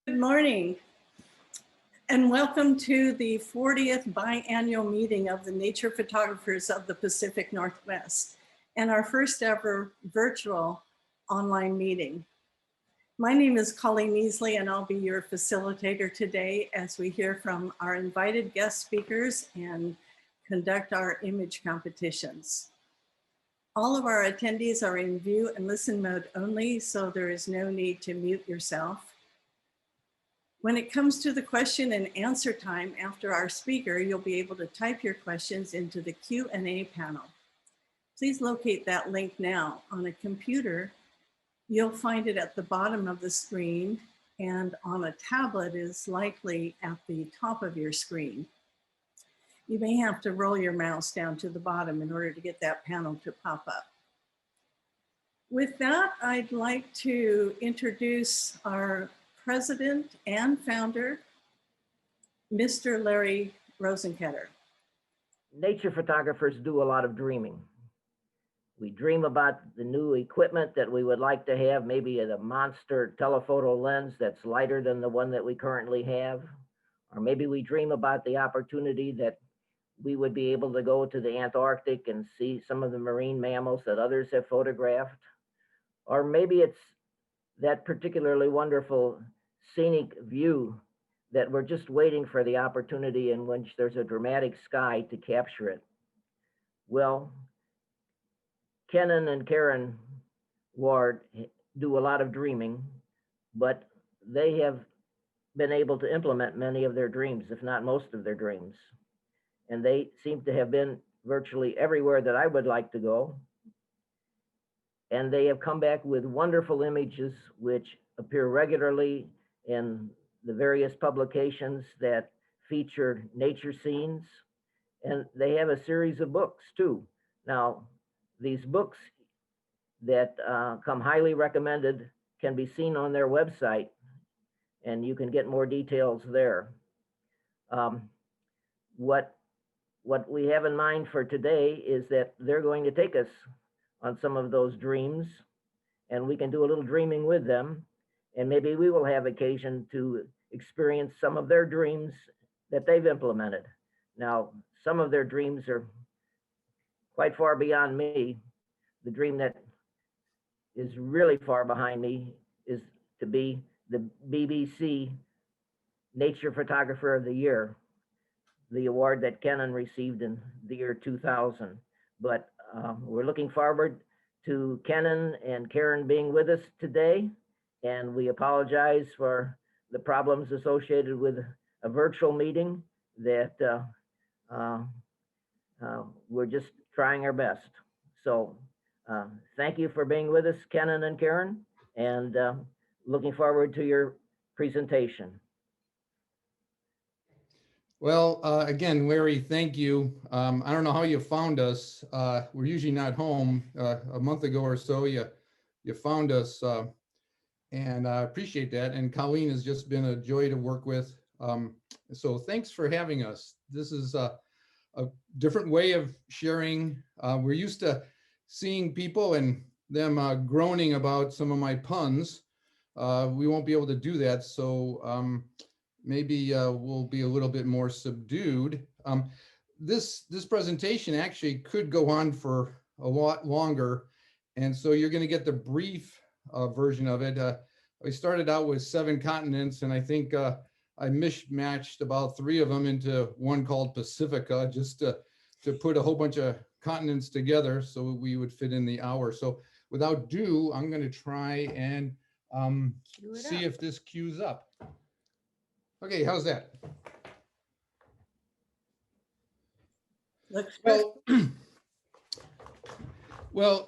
Good morning and welcome to the 40th biannual meeting of the Nature Photographers of the Pacific Northwest and our first ever virtual online meeting. My name is Colleen Easley and I'll be your facilitator today as we hear from our invited guest speakers and conduct our image competitions. All of our attendees are in view and listen mode only, so there is no need to mute yourself. When it comes to the question and answer time after our speaker, you'll be able to type your questions into the Q&A panel. Please locate that link now. On a computer, you'll find it at the bottom of the screen, and on a tablet is likely at the top of your screen. You may have to roll your mouse down to the bottom in order to get that panel to pop up. With that, I'd like to introduce our President and founder, Mr. Larry Rosenketter. Nature photographers do a lot of dreaming. We dream about the new equipment that we would like to have, maybe a monster telephoto lens that's lighter than the one that we currently have. Or maybe we dream about the opportunity that we would be able to go to the Antarctic and see some of the marine mammals that others have photographed. Or maybe it's that particularly wonderful scenic view that we're just waiting for the opportunity in which there's a dramatic sky to capture it. Well, Kennan and Karen Ward do a lot of dreaming, but they have been able to implement many of their dreams, if not most of their dreams. And they seem to have been virtually everywhere that I would like to go. And they have come back with wonderful images which appear regularly in the various publications that feature nature scenes. And they have a series of books too. Now, these books that come highly recommended can be seen on their website, and you can get more details there. What we have in mind for today is that they're going to take us on some of those dreams, and we can do a little dreaming with them, and maybe we will have occasion to experience some of their dreams that they've implemented. Now, some of their dreams are quite far beyond me. The dream that is really far behind me is to be the BBC Nature Photographer of the Year, the award that Kennan received in the year 2000. But we're looking forward to Kennan and Karen being with us today, and we apologize for the problems associated with a virtual meeting that we're just trying our best. So thank you for being with us, Kennan and Karen, and looking forward to your presentation. Well, again, Larry, thank you. I don't know how you found us. We're usually not home. A month ago or so, you found us, and I appreciate that. And Colleen has just been a joy to work with. So thanks for having us. This is a different way of sharing. We're used to seeing people and them groaning about some of my puns. We won't be able to do that. So maybe we'll be a little bit more subdued. This presentation actually could go on for a lot longer. And so you're going to get the brief version of it. We started out with 7 continents, and I think I mismatched about 3 of them into one called Pacifica, just to put a whole bunch of continents together so we would fit in the hour. So without ado, I'm going to try and see if this queues up. Okay, how's that? Well,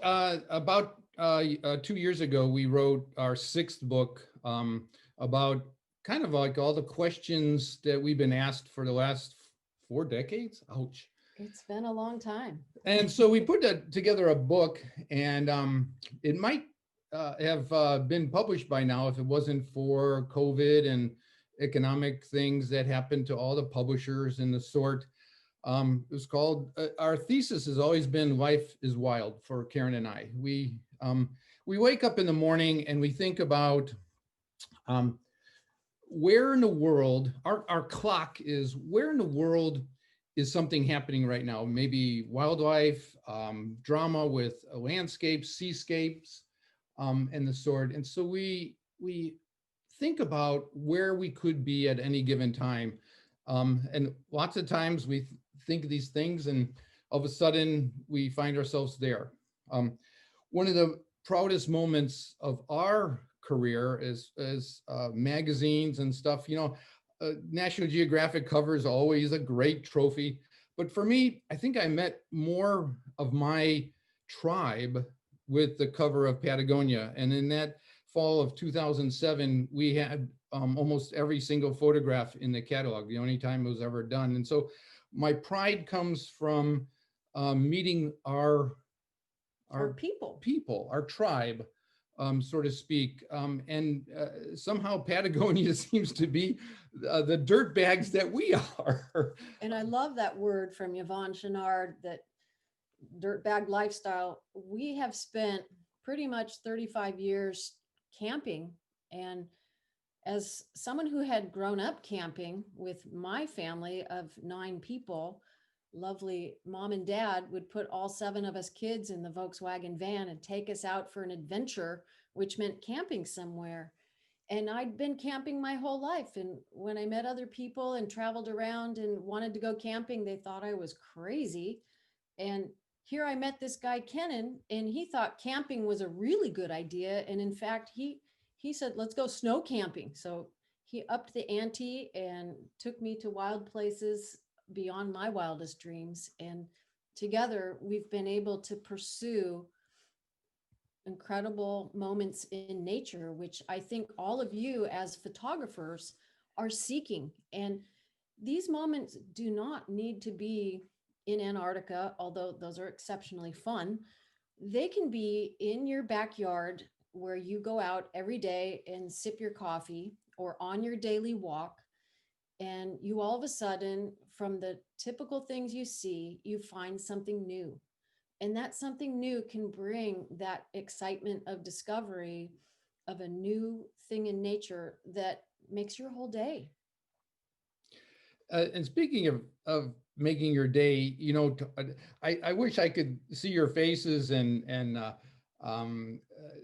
about 2 years ago, we wrote our 6th book about kind of like all the questions that we've been asked for the last 4 decades. Ouch. It's been a long time. And so we put together a book, and it might have been published by now if it wasn't for COVID and economic things that happened to all the publishers and the sort. It was called, our thesis has always been Life is Wild for Karen and I. We wake up in the morning and we think about where in the world, our clock is, where in the world is something happening right now? Maybe wildlife, drama with landscapes, seascapes, and the sort. And so we think about where we could be at any given time. And lots of times we think of these things and all of a sudden we find ourselves there. One of the proudest moments of our career is magazines and stuff, National Geographic cover is always a great trophy. But for me, I think I met more of my tribe with the cover of Patagonia. And in that fall of 2007, we had almost every single photograph in the catalog, the only time it was ever done. And so my pride comes from meeting our people, our tribe, so to speak. And somehow Patagonia seems to be the dirt bags that we are. And I love that word from Yvonne Chenard, that dirtbag lifestyle. We have spent pretty much 35 years camping. And as someone who had grown up camping with my family of 9 people, lovely mom and dad would put all 7 of us kids in the Volkswagen van and take us out for an adventure, which meant camping somewhere. And I'd been camping my whole life. And when I met other people and traveled around and wanted to go camping, they thought I was crazy. And here I met this guy, Kennan, and he thought camping was a really good idea. And in fact, he said, let's go snow camping. So he upped the ante and took me to wild places beyond my wildest dreams. And together we've been able to pursue incredible moments in nature, which I think all of you as photographers are seeking. And these moments do not need to be in Antarctica, although those are exceptionally fun. They can be in your backyard where you go out every day and sip your coffee, or on your daily walk. And you all of a sudden, from the typical things you see, you find something new. And that something new can bring that excitement of discovery of a new thing in nature that makes your whole day. And speaking of making your day, I wish I could see your faces and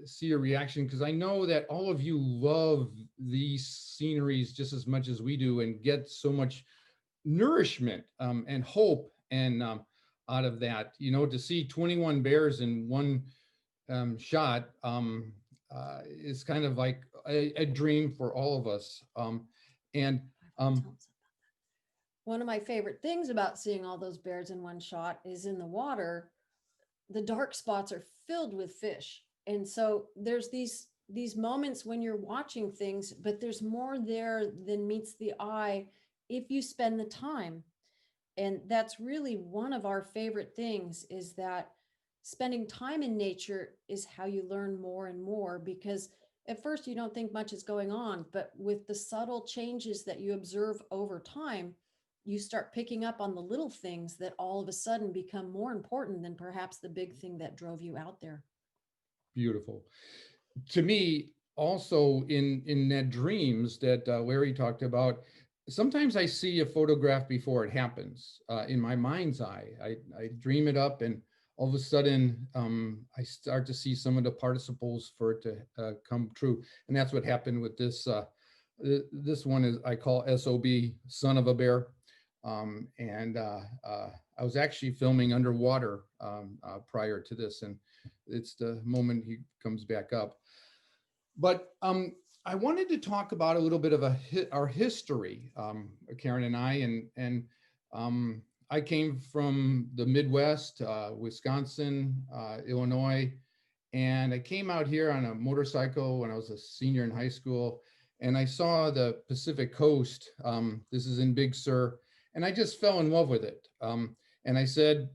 see your reaction, because I know that all of you love these sceneries just as much as we do and get so much nourishment and hope and out of that. To see 21 bears in one shot is kind of like a dream for all of us. One of my favorite things about seeing all those bears in one shot is in the water, the dark spots are filled with fish. And so there's these moments when you're watching things, but there's more there than meets the eye if you spend the time. And that's really one of our favorite things, is that spending time in nature is how you learn more and more, because at first you don't think much is going on, but with the subtle changes that you observe over time, you start picking up on the little things that all of a sudden become more important than perhaps the big thing that drove you out there. Beautiful. To me, also in that dreams that Larry talked about, sometimes I see a photograph before it happens in my mind's eye. I dream it up, and all of a sudden I start to see some of the participles for it to come true. And that's what happened with this. This one is, I call SOB, Son of a Bear. I was actually filming underwater prior to this, and it's the moment he comes back up. But I wanted to talk about a little bit of our history, Karen and I, and I came from the Midwest, Wisconsin, Illinois, and I came out here on a motorcycle when I was a senior in high school, and I saw the Pacific coast. This is in Big Sur, and I just fell in love with it. And I said,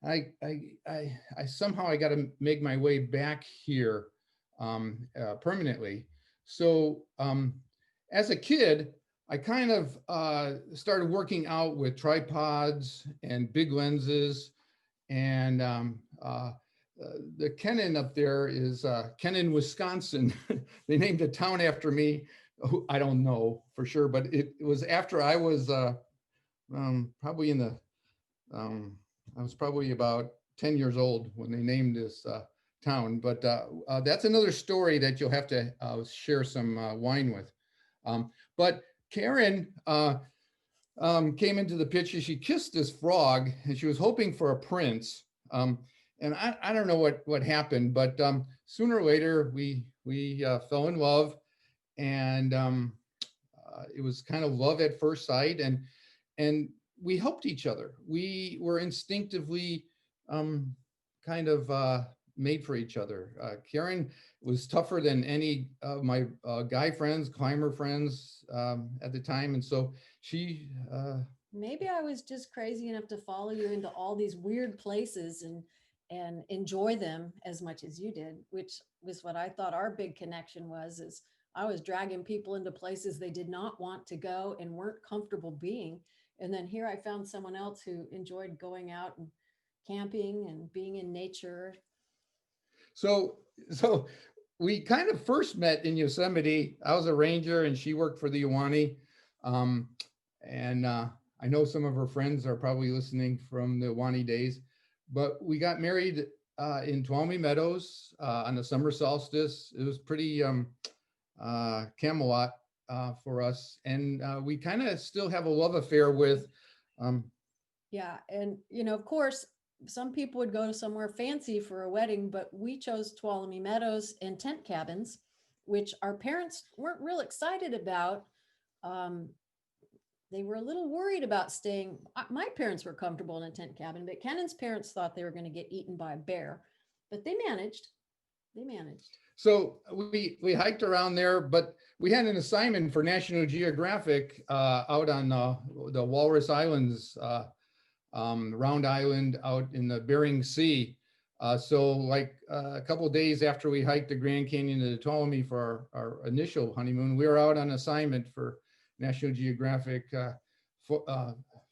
I somehow I got to make my way back here permanently. So as a kid, I kind of started working out with tripods and big lenses, and the Kennan up there is Kennan, Wisconsin. They named a town after me I don't know for sure, but it was after I was probably in the, I was probably about 10 years old when they named this town. But that's another story that you'll have to share some wine with. But Karen came into the picture. She kissed this frog and she was hoping for a prince. And I don't know what happened, but sooner or later we fell in love, and it was kind of love at first sight, and we helped each other. We were instinctively kind of made for each other. Karen was tougher than any of my guy friends, climber friends at the time, and so she. Maybe I was just crazy enough to follow you into all these weird places and enjoy them as much as you did, which was what I thought our big connection was, is I was dragging people into places they did not want to go and weren't comfortable being. And then here I found someone else who enjoyed going out and camping and being in nature. So we kind of first met in Yosemite. I was a ranger and she worked for the Iwani. And I know some of her friends are probably listening from the Iwani days, but we got married in Tuolumne Meadows on the summer solstice. It was pretty Camelot for us. And we kind of still have a love affair with. Yeah. And, of course, some people would go to somewhere fancy for a wedding, but we chose Tuolumne Meadows and tent cabins, which our parents weren't real excited about. They were a little worried about staying. My parents were comfortable in a tent cabin, but Kennan's parents thought they were going to get eaten by a bear, but they managed. So we hiked around there, but we had an assignment for National Geographic out on the Walrus Islands, Round Island out in the Bering Sea. So like a couple of days after we hiked the Grand Canyon to the Tuolumne for our initial honeymoon, we were out on assignment for National Geographic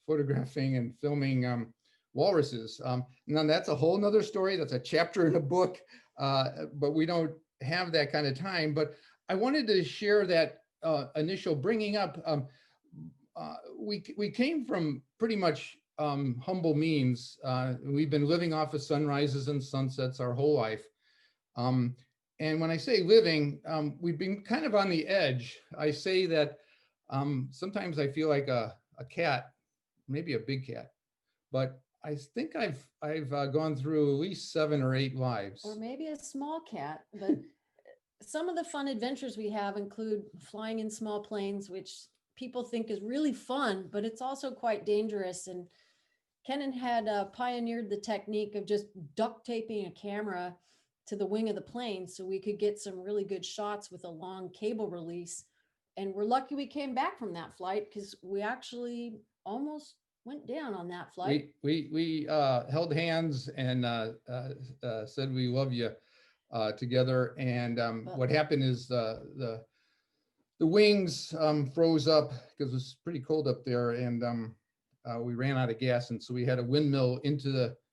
photographing and filming walruses. Now that's a whole nother story. That's a chapter in a book, but we don't have that kind of time. But I wanted to share that initial bringing up. We came from pretty much humble means. We've been living off of sunrises and sunsets our whole life. And when I say living, we've been kind of on the edge. I say that sometimes I feel like a cat, maybe a big cat, but I think I've gone through at least 7 or 8 lives. Or maybe a small cat, but some of the fun adventures we have include flying in small planes, which people think is really fun, but it's also quite dangerous. And Kennan had pioneered the technique of just duct taping a camera to the wing of the plane so we could get some really good shots with a long cable release. And we're lucky we came back from that flight because we actually almost went down on that flight. We held hands and said we love you together. And what happened is the wings froze up because it was pretty cold up there, and we ran out of gas, and so we had a windmill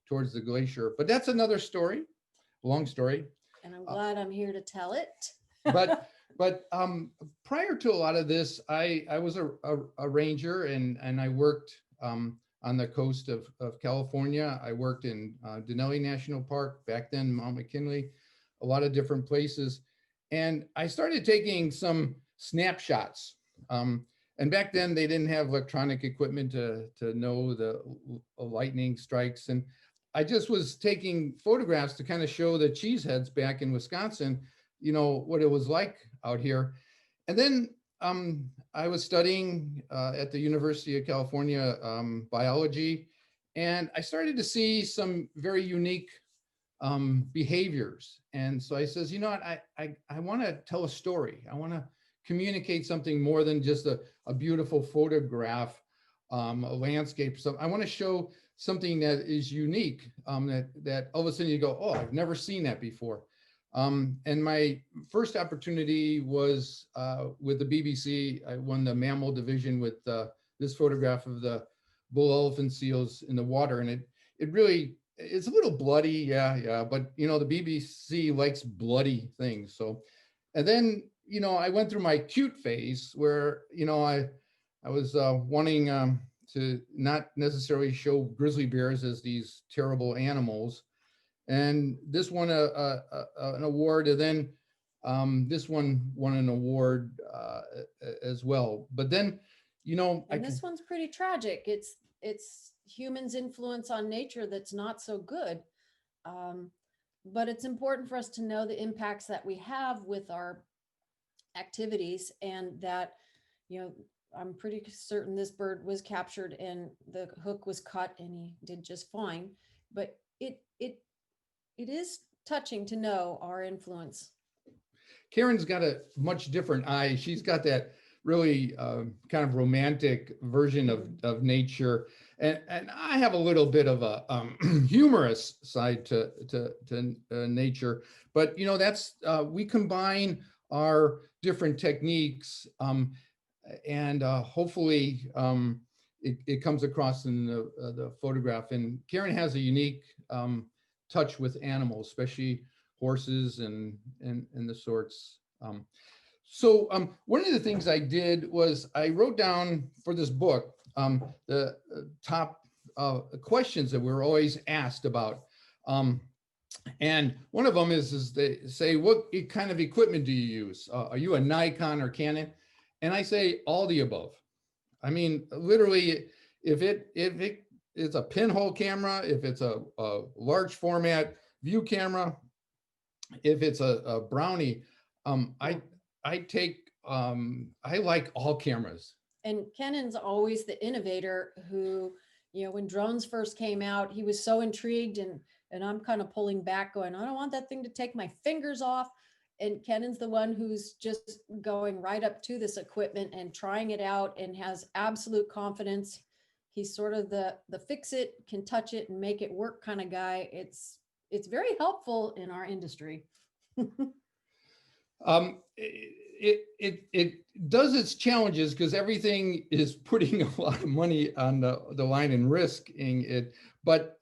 towards the glacier. But that's another story, long story. And I'm glad I'm here to tell it. But prior to a lot of this, I was a ranger, and I worked on the coast of California. I worked in Denali National Park, back then Mount McKinley, a lot of different places. And I started taking some snapshots. And back then they didn't have electronic equipment to know the lightning strikes. And I just was taking photographs to kind of show the cheeseheads back in Wisconsin, what it was like out here. And then I was studying at the University of California biology, and I started to see some very unique behaviors. And so I says, I want to tell a story. I want to communicate something more than just a beautiful photograph, a landscape. So I want to show something that is unique, that all of a sudden you go, oh, I've never seen that before. And my first opportunity was with the BBC. I won the mammal division with this photograph of the bull elephant seals in the water. And it really, it's a little bloody. Yeah. But the BBC likes bloody things. So, and then, you know, I went through my cute phase where, you know, I was wanting to not necessarily show grizzly bears as these terrible animals. And this won an award, and then this one won an award as well. But then, you know, And this one's pretty tragic. It's humans' influence on nature that's not so good. But it's important for us to know the impacts that we have with our activities, and that, you know, I'm pretty certain this bird was captured and the hook was cut and he did just fine. But it is touching to know our influence. Karen's got a much different eye. She's got that really kind of romantic version of nature. And I have a little bit of a humorous side to nature. But, you know, that's, we combine our different techniques and hopefully it comes across in the photograph. And Karen has a unique touch with animals, especially horses and the sorts. So one of the things I did was I wrote down for this book the top questions that we're always asked about. And one of them is they say, what kind of equipment do you use? Are you a Nikon or Canon? And I say all the above. I mean, literally, if it's a pinhole camera, if it's a large format view camera, if it's a Brownie, I take, I like all cameras. And Kennan's always the innovator who, you know, when drones first came out, he was so intrigued, and I'm kind of pulling back going, I don't want that thing to take my fingers off. And Kennan's the one who's just going right up to this equipment and trying it out and has absolute confidence. He's sort of the fix it, can touch it and make it work kind of guy. It's very helpful in our industry. It does its challenges because everything is putting a lot of money on the line and risking it. But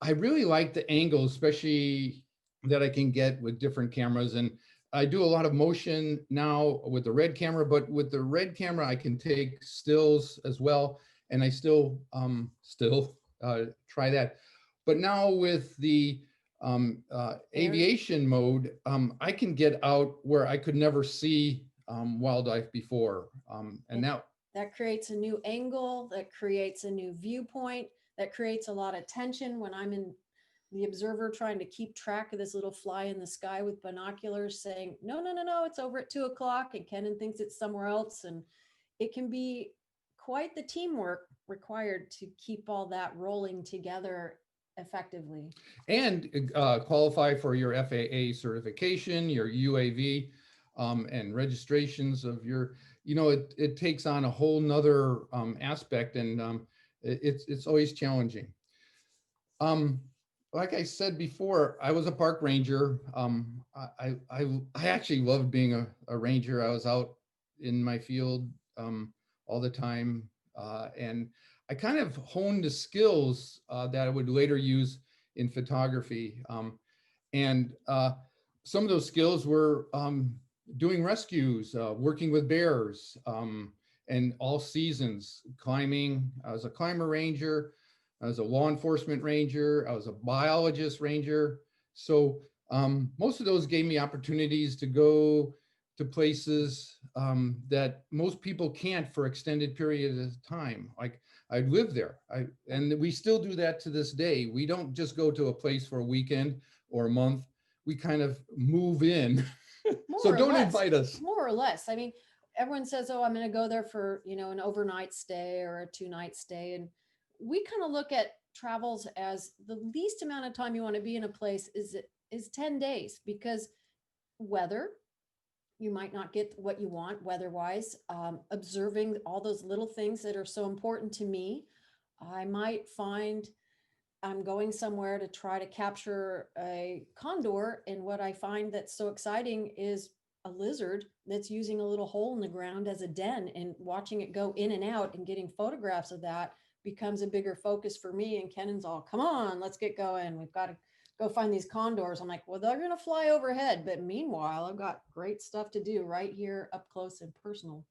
I really like the angle, especially that I can get with different cameras. And I do a lot of motion now with the red camera, but with the red camera, I can take stills as well. And I still try that. But now with the aviation mode, I can get out where I could never see wildlife before. And now that creates a new angle, that creates a new viewpoint, that creates a lot of tension when I'm in the observer trying to keep track of this little fly in the sky with binoculars saying, no, it's over at 2 o'clock, and Kennan thinks it's somewhere else. And it can be quite the teamwork required to keep all that rolling together effectively. And qualify for your FAA certification, your UAV, and registrations of your, you know, it takes on a whole nother aspect, and it's always challenging. Like I said before, I was a park ranger. I actually loved being a ranger. I was out in my field all the time, and I kind of honed the skills that I would later use in photography. And some of those skills were doing rescues, working with bears, and all seasons, climbing. I was a climber ranger. I was a law enforcement ranger. I was a biologist ranger. So most of those gave me opportunities to go to places that most people can't for extended periods of time. Like I live there, and we still do that to this day. We don't just go to a place for a weekend or a month. We kind of move in. So don't invite us. More or less. I mean, everyone says, oh, I'm going to go there for, you know, an overnight stay or a 2-night stay. And we kind of look at travels as the least amount of time you want to be in a place is 10 days, because weather, you might not get what you want weather-wise. Observing all those little things that are so important to me. I might find I'm going somewhere to try to capture a condor, and what I find that's so exciting is a lizard that's using a little hole in the ground as a den, and watching it go in and out and getting photographs of that becomes a bigger focus for me. And Kennan's all, come on, let's get going. We've got to go find these condors. I'm like, well, they're going to fly overhead. But meanwhile, I've got great stuff to do right here up close and personal.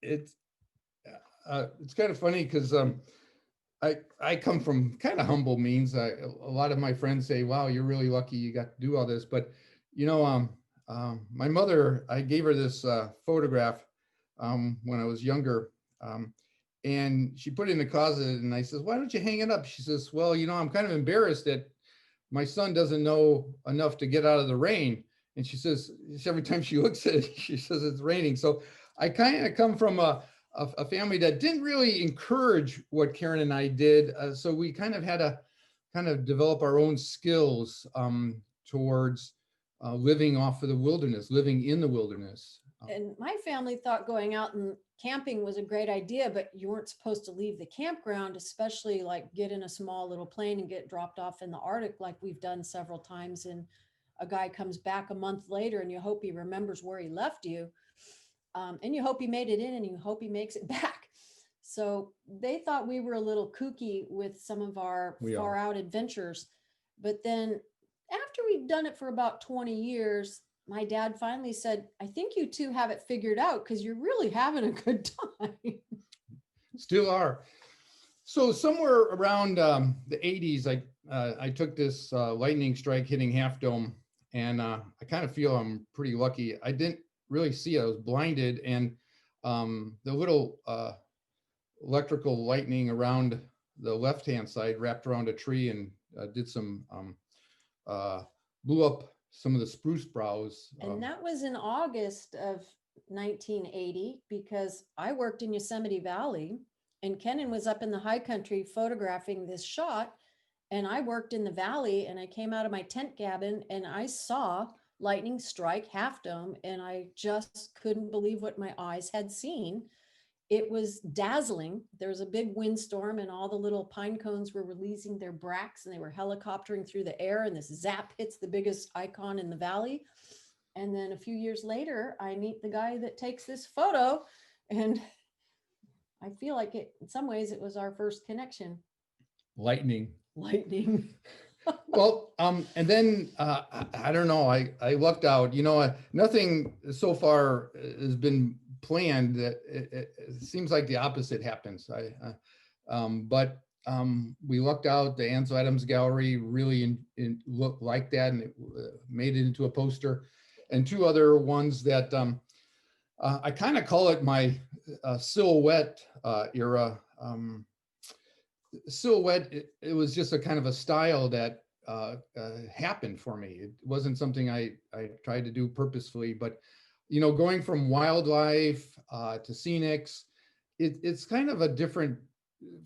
It's kind of funny because I come from kind of humble means. A lot of my friends say, wow, you're really lucky you got to do all this. But, you know, my mother, I gave her this photograph when I was younger. And she put it in the closet, and I says, why don't you hang it up? She says, well, you know, I'm kind of embarrassed that my son doesn't know enough to get out of the rain. And she says, every time she looks at it, she says it's raining. So I kind of come from a family that didn't really encourage what Karen and I did. So we kind of had to kind of develop our own skills towards living off of the wilderness, living in the wilderness. And my family thought going out and camping was a great idea, but you weren't supposed to leave the campground, especially like get in a small little plane and get dropped off in the Arctic, like we've done several times. And a guy comes back a month later and you hope he remembers where he left you. And you hope he made it in and you hope he makes it back. So they thought we were a little kooky with some of our far out adventures. But then after we'd done it for about 20 years, my dad finally said, I think you two have it figured out because you're really having a good time. Still are. So somewhere around the 80s, I took this lightning strike hitting Half Dome, and I kind of feel I'm pretty lucky. I didn't really see it. I was blinded, and the little electrical lightning around the left-hand side wrapped around a tree and did some, blew up some of the spruce browse. And that was in August of 1980, because I worked in Yosemite Valley and Kennan was up in the high country photographing this shot. And I worked in the valley, and I came out of my tent cabin and I saw lightning strike Half Dome, and I just couldn't believe what my eyes had seen. It was dazzling. There was a big windstorm and all the little pine cones were releasing their bracts and they were helicoptering through the air, and this zap hits the biggest icon in the valley. And then a few years later, I meet the guy that takes this photo, and I feel like it, in some ways, it was our first connection. Lightning. Well, and then I don't know. I lucked out. You know, nothing so far has been planned. That it seems like the opposite happens. But we lucked out. The Ansel Adams Gallery really looked like that, and it made it into a poster. And two other ones that I kind of call it my silhouette era. Silhouette, it was just a kind of a style that happened for me. It wasn't something I tried to do purposefully, but you know, going from wildlife to scenics, it's kind of a different,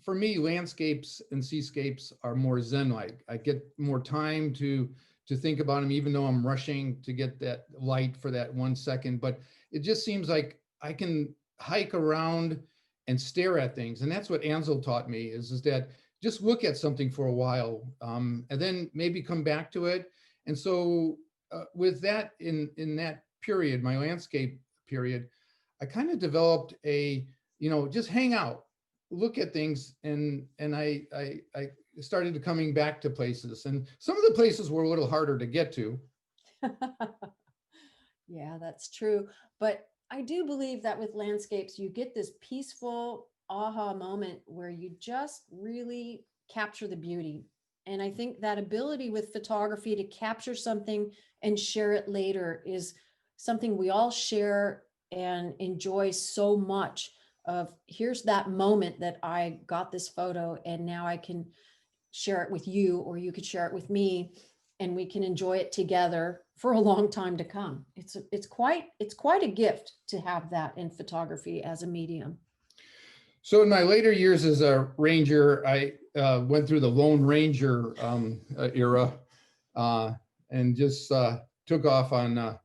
for me, landscapes and seascapes are more zen-like. I get more time to think about them, even though I'm rushing to get that light for that 1 second. But it just seems like I can hike around and stare at things. And that's what Ansel taught me is that just look at something for a while and then maybe come back to it. And so with that, in that period, my landscape period, I kind of developed a, you know, just hang out, look at things. And I started coming back to places, and some of the places were a little harder to get to. Yeah, that's true. But I do believe that with landscapes, you get this peaceful aha moment where you just really capture the beauty. And I think that ability with photography to capture something and share it later is something we all share and enjoy so much. Of here's that moment that I got this photo, and now I can share it with you, or you could share it with me, and we can enjoy it together for a long time to come. It's quite a gift to have that in photography as a medium. So in my later years as a ranger, I went through the Lone Ranger era and just took off on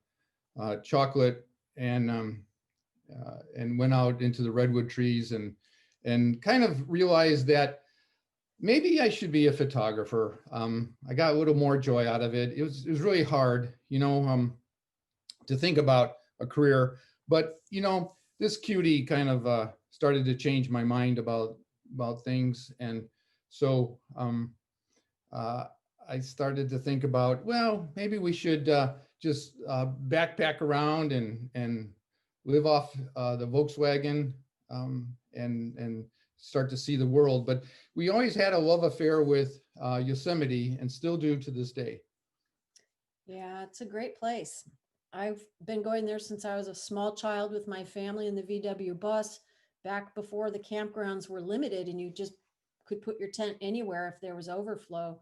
chocolate and went out into the redwood trees and kind of realized that maybe I should be a photographer. I got a little more joy out of it. It was really hard, you know, to think about a career, but you know, this cutie kind of started to change my mind about things. And so I I started to think about, well, maybe we should just backpack around and live off the Volkswagen and start to see the world. But we always had a love affair with Yosemite and still do to this day. Yeah, it's a great place. I've been going there since I was a small child with my family in the VW bus, back before the campgrounds were limited and you just could put your tent anywhere if there was overflow.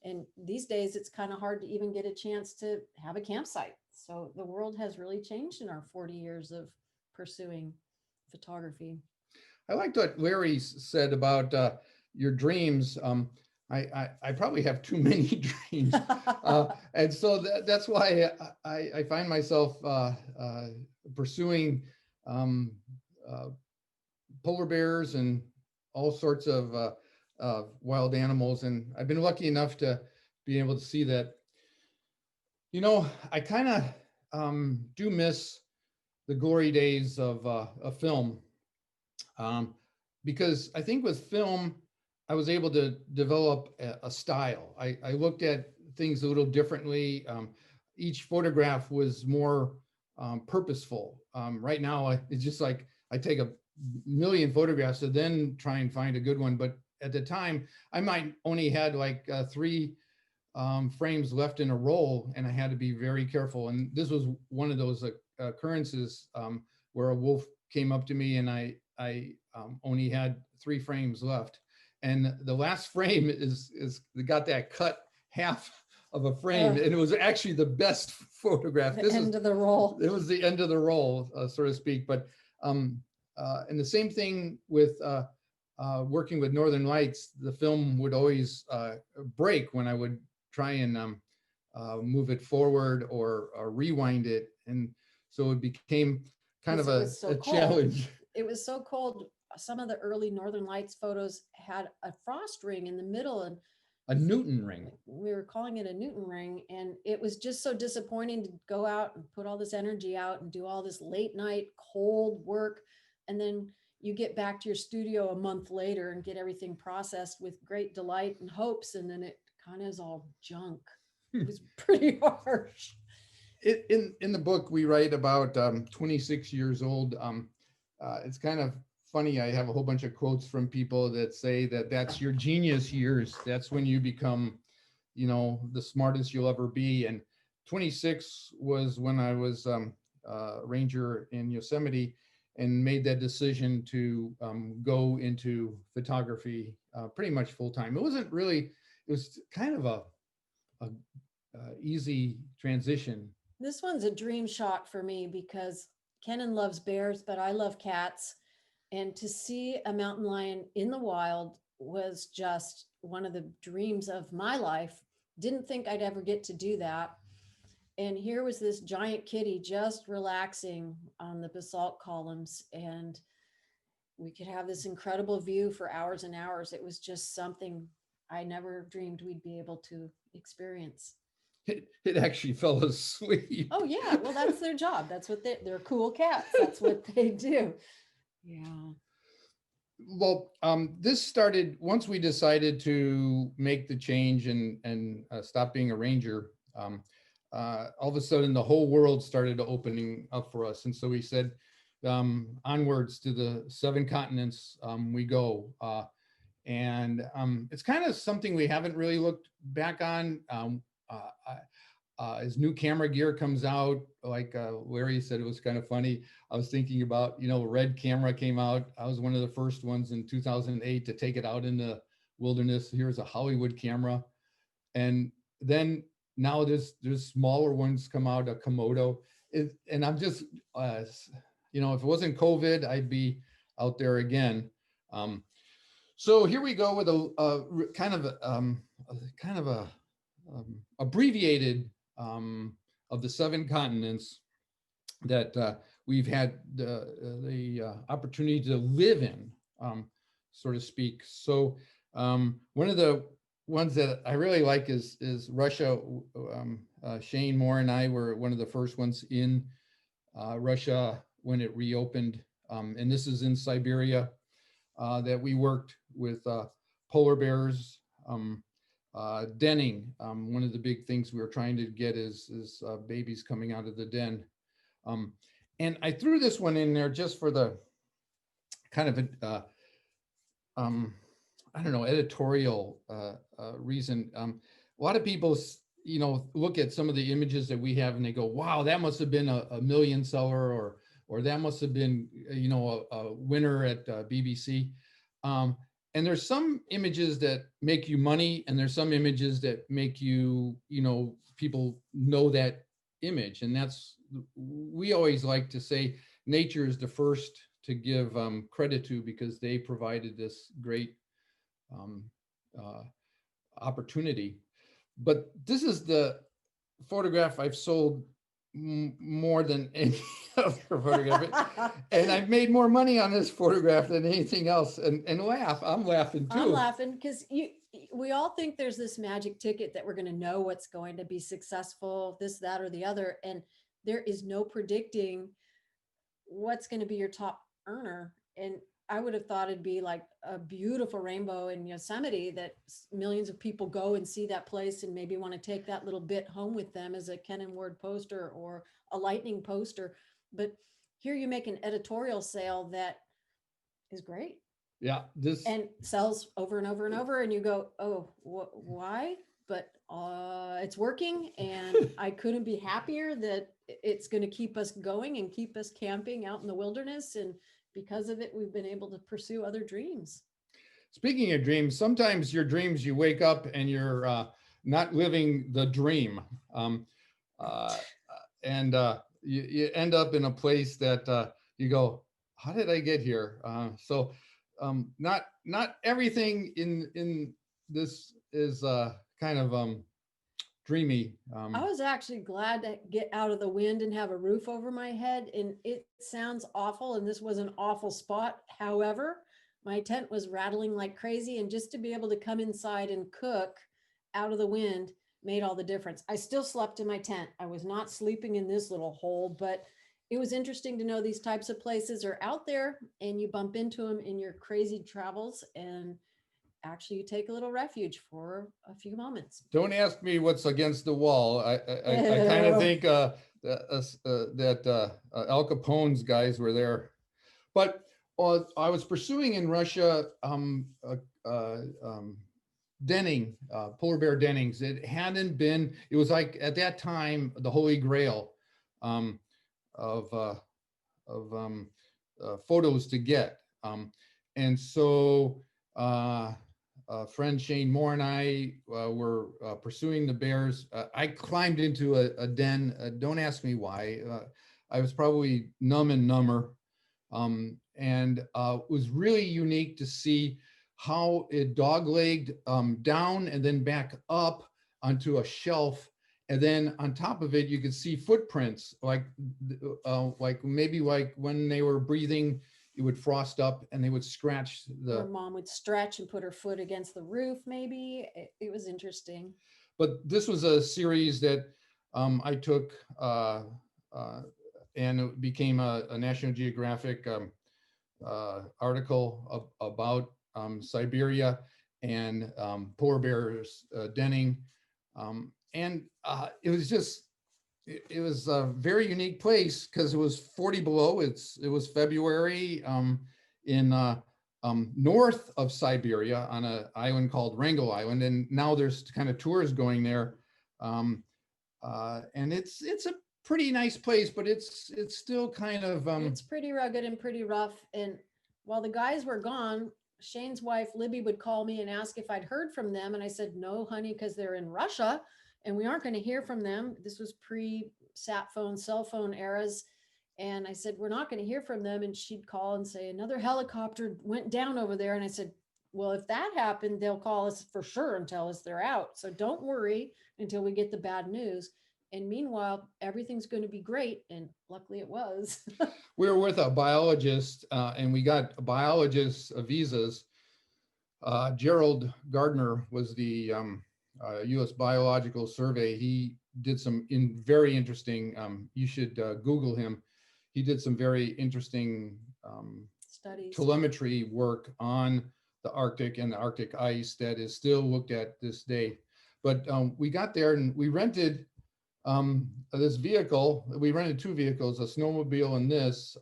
And these days it's kind of hard to even get a chance to have a campsite. So the world has really changed in our 40 years of pursuing photography. I liked what Larry said about your dreams. I probably have too many dreams. And so that's why I find myself pursuing polar bears and all sorts of wild animals. And I've been lucky enough to be able to see that. You know, I kind of do miss the glory days of film. Because I think with film, I was able to develop a style. I looked at things a little differently. Each photograph was more purposeful. Right now, it's just like I take a million photographs and then try and find a good one. But at the time, I might only had like 3 frames left in a roll, and I had to be very careful. And this was one of those occurrences where a wolf came up to me, and I only had 3 frames left. And the last frame is got that cut half of a frame, and it was actually the best photograph. The end of the roll. It was the end of the roll, so to speak. But and the same thing with working with Northern Lights, the film would always break when I would try and move it forward or rewind it, and so it became kind of a challenge. It was so cold. Some of the early Northern Lights photos had a frost ring in the middle, and a Newton ring. We were calling it a Newton ring. And it was just so disappointing to go out and put all this energy out and do all this late night cold work. And then you get back to your studio a month later and get everything processed with great delight and hopes. And then it kind of is all junk. It was pretty harsh. In the book, we write about 26 years old. It's kind of funny. I have a whole bunch of quotes from people that say that that's your genius years. That's when you become, you know, the smartest you'll ever be. And 26 was when I was ranger in Yosemite and made that decision to go into photography pretty much full time. It wasn't really, it was kind of a easy transition. This one's a dream shot for me because Kennan loves bears, but I love cats. And to see a mountain lion in the wild was just one of the dreams of my life. Didn't think I'd ever get to do that. And here was this giant kitty just relaxing on the basalt columns, and we could have this incredible view for hours and hours. It was just something I never dreamed we'd be able to experience. It actually fell asleep. Oh yeah, well that's their job. That's what they're cool cats. That's what they do. Yeah. Well, this started once we decided to make the change and stop being a ranger. All of a sudden, the whole world started opening up for us, and so we said, onwards to the 7 continents we go. And it's kind of something we haven't really looked back on. As new camera gear comes out, like Larry said, it was kind of funny. I was thinking about, you know, Red camera came out. I was one of the first ones in 2008 to take it out in the wilderness. Here's a Hollywood camera. And then now there's smaller ones come out, a Komodo. And I'm just, you know, if it wasn't COVID, I'd be out there again. So here we go with a kind of a abbreviated of the 7 continents that we've had the opportunity to live in, so to speak. So one of the ones that I really like is Russia. Shane Moore and I were one of the first ones in Russia when it reopened. And this is in Siberia that we worked with polar bears. denning. One of the big things we were trying to get is babies coming out of the den. And I threw this one in there just for the kind of a, I don't know, editorial reason. A lot of people, look at some of the images that we have and they go, wow, that must have been a million seller, or that must have been, a winner at BBC. And there's some images that make you money, and there's some images that make you, people know that image. And we always like to say nature is the first to give credit to, because they provided this great opportunity. But this is the photograph I've sold more than any other photograph. And I've made more money on this photograph than anything else. And laugh, I'm laughing too. I'm laughing because we all think there's this magic ticket that we're going to know what's going to be successful, this, that, or the other. And there is no predicting what's going to be your top earner. And I would have thought it'd be like a beautiful rainbow in Yosemite that millions of people go and see that place and maybe want to take that little bit home with them as a Kennan Ward poster or a lightning poster. But here you make an editorial sale that is great. Yeah. And sells over and over and over. And you go, oh, why? But it's working. And I couldn't be happier that it's going to keep us going and keep us camping out in the wilderness. And because of it, we've been able to pursue other dreams. Speaking of dreams, sometimes your dreams, you wake up and you're not living the dream. And you end up in a place that you go, how did I get here? So not everything in this is kind of dreamy. I was actually glad to get out of the wind and have a roof over my head. And it sounds awful. And this was an awful spot. However, my tent was rattling like crazy. And just to be able to come inside and cook out of the wind made all the difference. I still slept in my tent. I was not sleeping in this little hole, but it was interesting to know these types of places are out there and you bump into them in your crazy travels. And actually you take a little refuge for a few moments. Don't ask me what's against the wall. I kind of think that Al Capone's guys were there. But I was pursuing in Russia denning, polar bear dennings. It hadn't been, it was like at that time, the Holy Grail of photos to get. And so friend Shane Moore and I were pursuing the bears. I climbed into a den. Don't ask me why. I was probably numb and number. And it was really unique to see how it dog-legged down and then back up onto a shelf. And then on top of it, you could see footprints, like maybe like when they were breathing, it would frost up and they would scratch the. Her mom would stretch and put her foot against the roof, maybe. It was interesting. But this was a series that I took and it became a National Geographic article about Siberia and polar bears denning. And it was just, it was a very unique place because it was 40 below. It was February in north of Siberia on an island called Wrangel Island. And now there's kind of tours going there. And it's a pretty nice place, but it's still kind of. It's pretty rugged and pretty rough. And while the guys were gone, Shane's wife, Libby, would call me and ask if I'd heard from them. And I said, no, honey, because they're in Russia and we aren't going to hear from them. This was pre-sat phone, cell phone eras. And I said, we're not going to hear from them. And she'd call and say, another helicopter went down over there. And I said, well, if that happened, they'll call us for sure and tell us they're out. So don't worry until we get the bad news. And meanwhile, everything's going to be great. And luckily it was. We were with a biologist and we got biologist visas. Gerald Gardner was the U.S. Biological Survey. He did some very interesting, you should Google him. He did some very interesting studies, telemetry work on Arctic and the Arctic ice that is still looked at this day. But we got there and we rented this vehicle. We rented two vehicles, a snowmobile and this.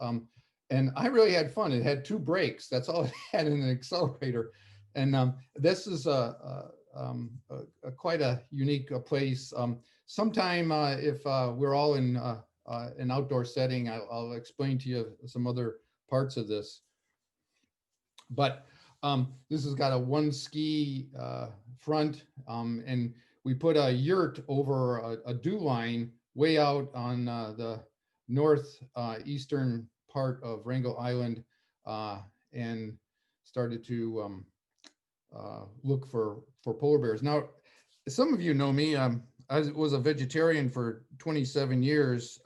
And I really had fun. It had two brakes. That's all it had, and an accelerator. And this is quite a unique place. Sometime if we're all in an outdoor setting, I'll explain to you some other parts of this. But this has got a one ski front, and we put a yurt over a dew line way out on the northeastern part of Wrangel Island, and started to look for polar bears. Now, some of you know me. I was a vegetarian for 27 years.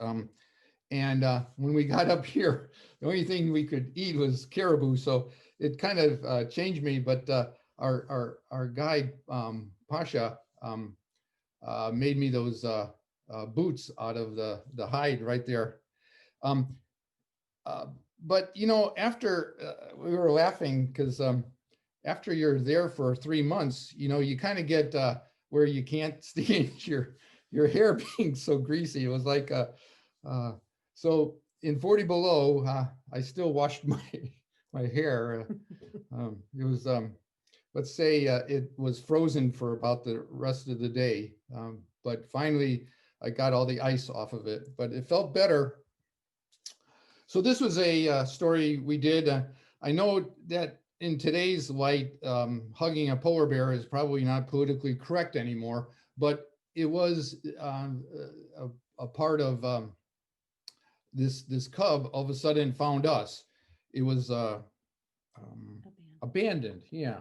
And when we got up here, the only thing we could eat was caribou. So it kind of changed me. But our guide, Pasha, made me those boots out of the hide right there. But, you know, after we were laughing because after you're there for 3 months, you know, you kind of get where you can't stand your hair being so greasy. It was like, so in 40 below, I still washed my hair. It was, let's say it was frozen for about the rest of the day. But finally, I got all the ice off of it, but it felt better. So this was a story we did. I know that in today's light, hugging a polar bear is probably not politically correct anymore, but it was a part of this cub all of a sudden found us. It was abandoned. Yeah.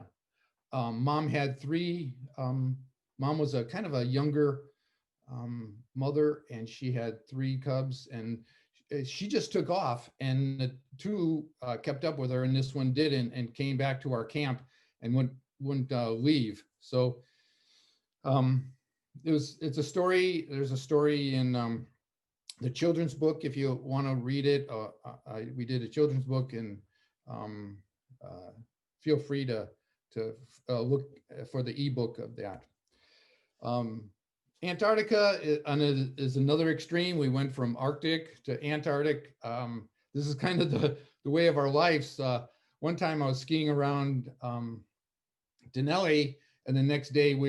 Mom had three. Mom was a kind of a younger mother, and she had three cubs, and she just took off, and the two kept up with her, and this one didn't, and came back to our camp and wouldn't leave. So it's a story. There's a story in the children's book if you want to read it. We did a children's book, and feel free to look for the ebook of that. Antarctica is another extreme. We went from Arctic to Antarctic. This is kind of the way of our lives. One time I was skiing around Denali, and the next day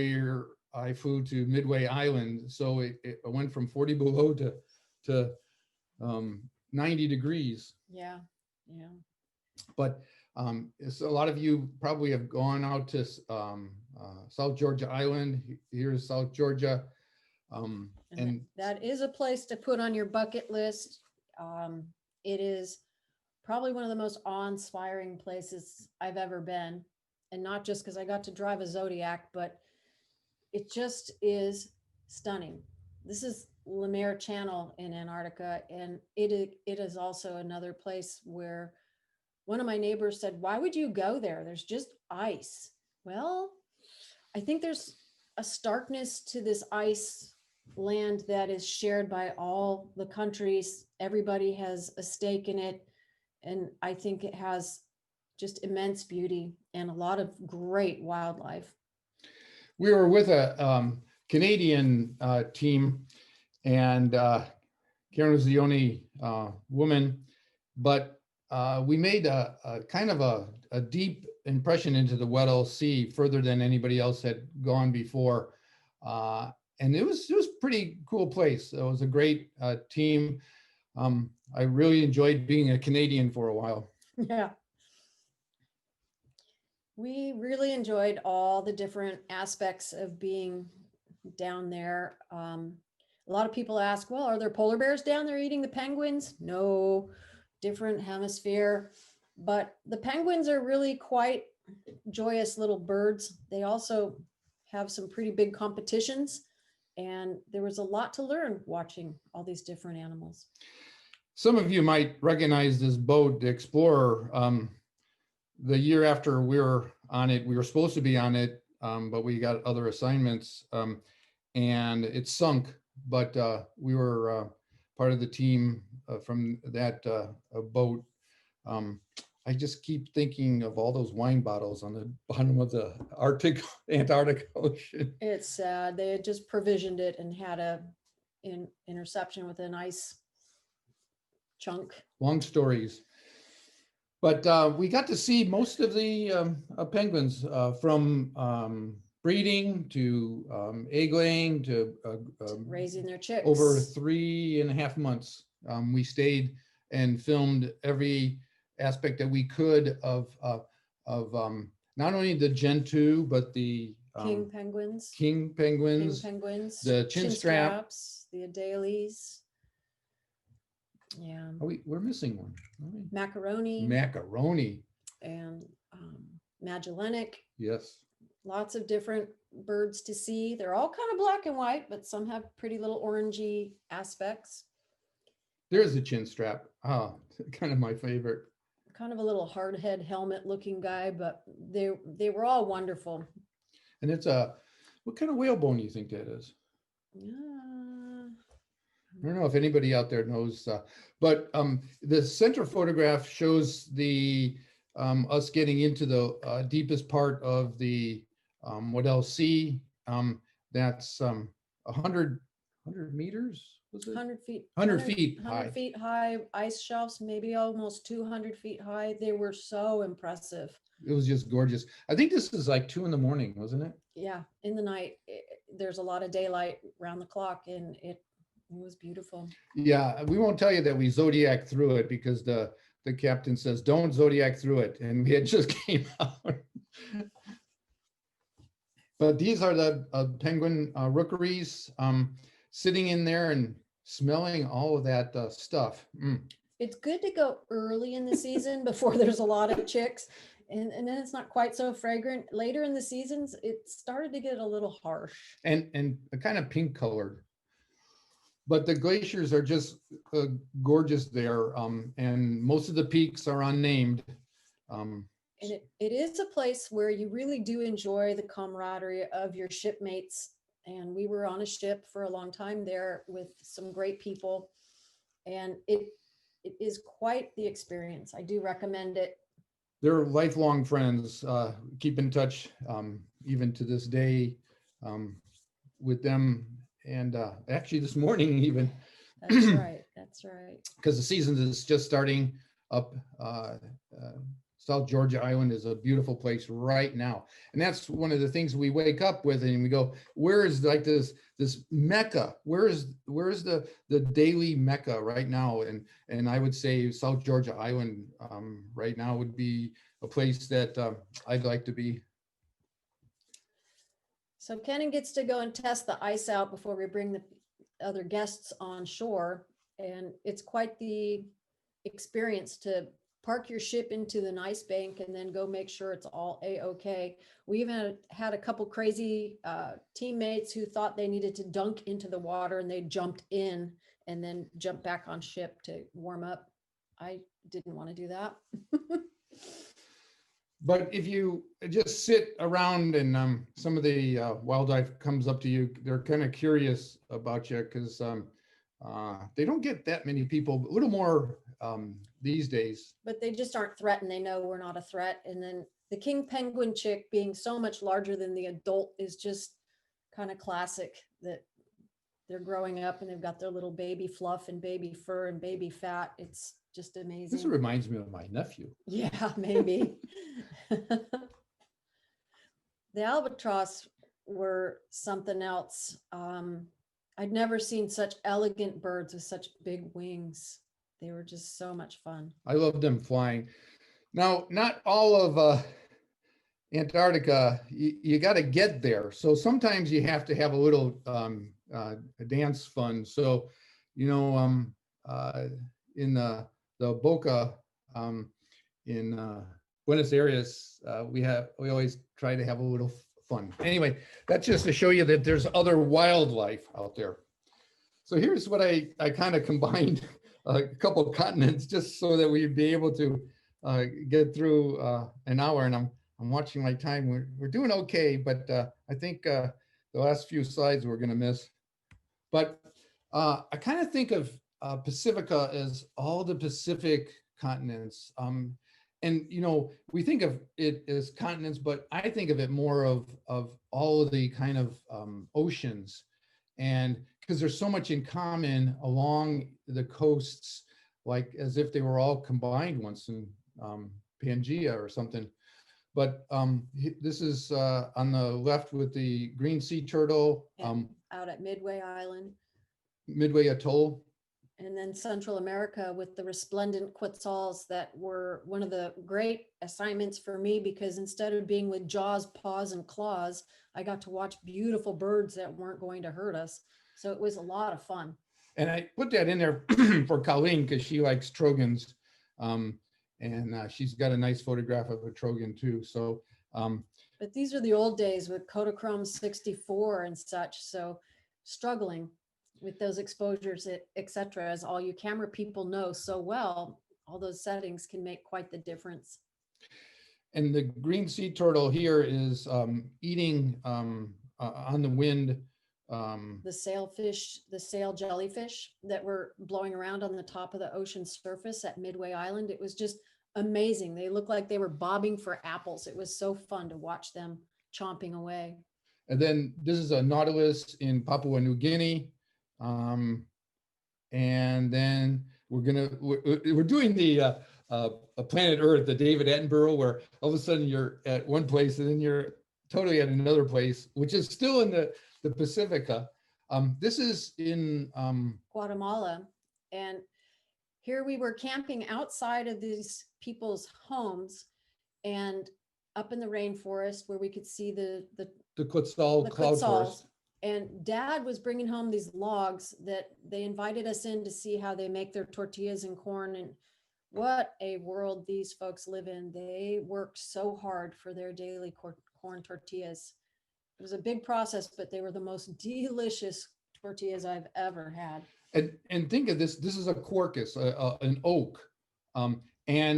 I flew to Midway Island. So it went from 40 below to 90 degrees. Yeah, yeah. But so a lot of you probably have gone out to South Georgia Island. Here's South Georgia. And that is a place to put on your bucket list. It is probably one of the most awe-inspiring places I've ever been. And not just because I got to drive a Zodiac, but it just is stunning. This is Lemaire Channel in Antarctica. And it is also another place where one of my neighbors said, "Why would you go there? There's just ice." Well, I think there's a starkness to this ice land that is shared by all the countries. Everybody has a stake in it. And I think it has just immense beauty and a lot of great wildlife. We were with a Canadian team, and Karen was the only woman, but we made a kind of a deep impression into the Weddell Sea, further than anybody else had gone before. And it was a pretty cool place. It was a great team. I really enjoyed being a Canadian for a while. Yeah. We really enjoyed all the different aspects of being down there. A lot of people ask, well, are there polar bears down there eating the penguins? No, different hemisphere. But the penguins are really quite joyous little birds. They also have some pretty big competitions. And there was a lot to learn watching all these different animals. Some of you might recognize this boat, the Explorer. The year after we were on it, we were supposed to be on it, but we got other assignments, and it sunk. But we were part of the team from that boat. I just keep thinking of all those wine bottles on the bottom of the Antarctic Ocean. It's sad. They had just provisioned it and had a interception with an ice chunk. Long stories. But we got to see most of the penguins from breeding to egg laying to Raising their chicks. over 3.5 months. We stayed and filmed every aspect that we could of not only the Gen 2, but the king penguins. king penguins, the chin strap. straps, the adelies. Yeah. We're missing one. Aren't we? Macaroni Macaroni. and Magellanic. Yes. Lots of different birds to see. They're all kind of black and white, but some have pretty little orangey aspects. There's a chin strap. Oh, kind of my favorite. Kind of a little hard head helmet looking guy, but they were all wonderful. And it's what kind of whalebone do you think that is? I don't know if anybody out there knows, but the center photograph shows the us getting into the deepest part of the what else see. That's 100 meters. Was it? 100 feet. 100 feet 100 high. feet high ice shelves, maybe almost 200 feet high. They were so impressive. It was just gorgeous. I think this is like 2 a.m, wasn't it? Yeah, in the night, there's a lot of daylight around the clock, and it was beautiful. Yeah, we won't tell you that we zodiac through it because the captain says don't zodiac through it, and we had just came out. But these are the penguin rookeries sitting in there and smelling all of that stuff. It's good to go early in the season before there's a lot of chicks, and then it's not quite so fragrant. Later in the seasons, it started to get a little harsh. And kind of pink colored. But the glaciers are just gorgeous there, and most of the peaks are unnamed. And it is a place where you really do enjoy the camaraderie of your shipmates. And we were on a ship for a long time there with some great people, and it is quite the experience. I do recommend it. They're lifelong friends. Keep in touch even to this day with them. And actually this morning even. That's right. That's right. Because the season is just starting up. South Georgia Island is a beautiful place right now. And that's one of the things we wake up with and we go, where is like this Mecca? Where is the daily Mecca right now? And I would say South Georgia Island right now would be a place that I'd like to be. So Kennan gets to go and test the ice out before we bring the other guests on shore. And it's quite the experience to park your ship into the ice bank and then go make sure it's all a-okay. We even had a couple crazy teammates who thought they needed to dunk into the water, and they jumped in and then jumped back on ship to warm up. I didn't want to do that. But if you just sit around and some of the wildlife comes up to you, they're kind of curious about you because they don't get that many people, a little more these days. But they just aren't threatened. They know we're not a threat. And then the king penguin chick being so much larger than the adult is just kind of classic, that they're growing up and they've got their little baby fluff and baby fur and baby fat. It's just amazing. This reminds me of my nephew. Yeah, maybe. The albatross were something else. I'd never seen such elegant birds with such big wings. They were just so much fun. I love them flying. Now, not all of Antarctica, you got to get there. So sometimes you have to have a little dance fun. So, you know, in the Boca in Buenos Aires, we always try to have a little fun. Anyway, that's just to show you that there's other wildlife out there. So here's what I kind of combined a couple of continents just so that we'd be able to get through an hour. And I'm watching my time. We're doing okay, but I think the last few slides we're going to miss. But I kind of think of Pacifica as all the Pacific continents. and you know, we think of it as continents, but I think of it more of all of the kind of oceans, and because there's so much in common along the coasts, like as if they were all combined once in Pangea or something. But this is on the left with the green sea turtle, Out at Midway Island. Midway Atoll. And then Central America with the resplendent quetzals that were one of the great assignments for me, because instead of being with jaws, paws, and claws, I got to watch beautiful birds that weren't going to hurt us. So it was a lot of fun. And I put that in there for Colleen because she likes trogons. And she's got a nice photograph of a trogon too. So, but these are the old days with Kodachrome 64 and such. So struggling with those exposures, et cetera, as all you camera people know so well, all those settings can make quite the difference. and the green sea turtle here is eating on the wind. The sailfish, the sail jellyfish that were blowing around on the top of the ocean surface at Midway Island. It was just amazing. They looked like they were bobbing for apples. It was so fun to watch them chomping away. And then this is a nautilus in Papua New Guinea. And then we're doing the Planet Earth, the David Attenborough, where all of a sudden you're at one place and then you're totally at another place, which is still in the Pacifica. This is in Guatemala. And here we were camping outside of these people's homes and up in the rainforest where we could see the Quetzal cloud forest. And Dad was bringing home these logs that they invited us in to see how they make their tortillas and corn. And what a world these folks live in. They work so hard for their daily corn tortillas. It was a big process, but they were the most delicious tortillas I've ever had. And think of this, this is a quercus, an oak, and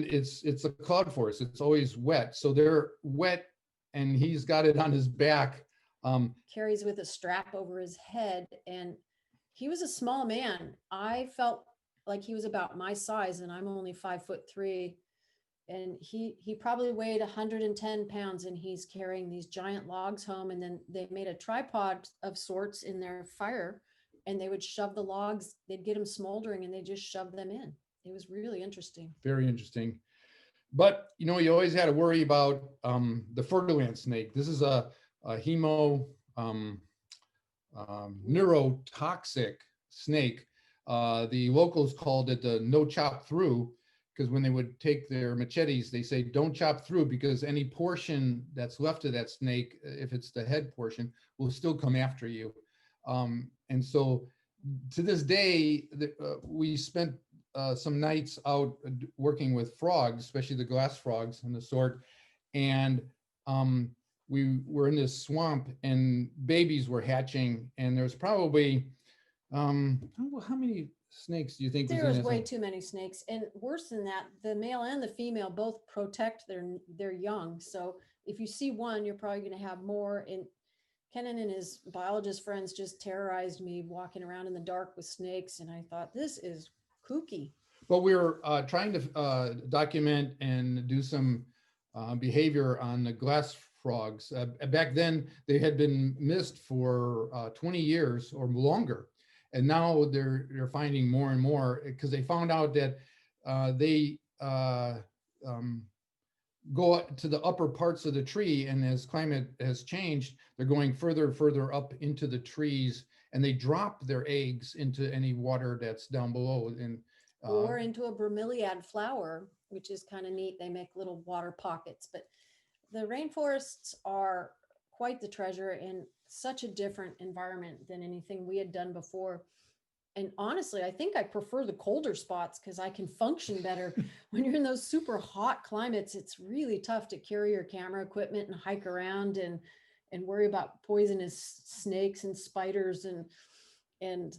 it's a cloud forest. It's always wet. So they're wet and he's got it on his back. Carries with a strap over his head. And he was a small man. I felt like he was about my size and I'm only 5'3". And he probably weighed 110 pounds and he's carrying these giant logs home. And then they made a tripod of sorts in their fire and they would shove the logs, they'd get them smoldering and they just shove them in. It was really interesting. Very interesting. But, you know, you always had to worry about the Ferdinand snake. This is a neurotoxic snake. The locals called it the no chop through, because when they would take their machetes, they say, don't chop through, because any portion that's left of that snake, if it's the head portion, will still come after you. And so to this day, we spent some nights out working with frogs, especially the glass frogs and the sort. And we were in this swamp and babies were hatching, and there's probably, how many snakes do you think? There was way too many snakes. And worse than that, the male and the female both protect their young. So if you see one, you're probably going to have more. And Kennan and his biologist friends just terrorized me walking around in the dark with snakes. And I thought, this is kooky. But we were trying to document and do some behavior on the glass frogs. Back then, they had been missed for 20 years or longer. And now they're finding more and more, because they found out that they go to the upper parts of the tree, and as climate has changed, they're going further and further up into the trees, and they drop their eggs into any water that's down below. And or into a bromeliad flower, which is kind of neat. They make little water pockets. But the rainforests are quite the treasure and such a different environment than anything we had done before. And honestly, I think I prefer the colder spots because I can function better. When you're in those super hot climates, it's really tough to carry your camera equipment and hike around and worry about poisonous snakes and spiders and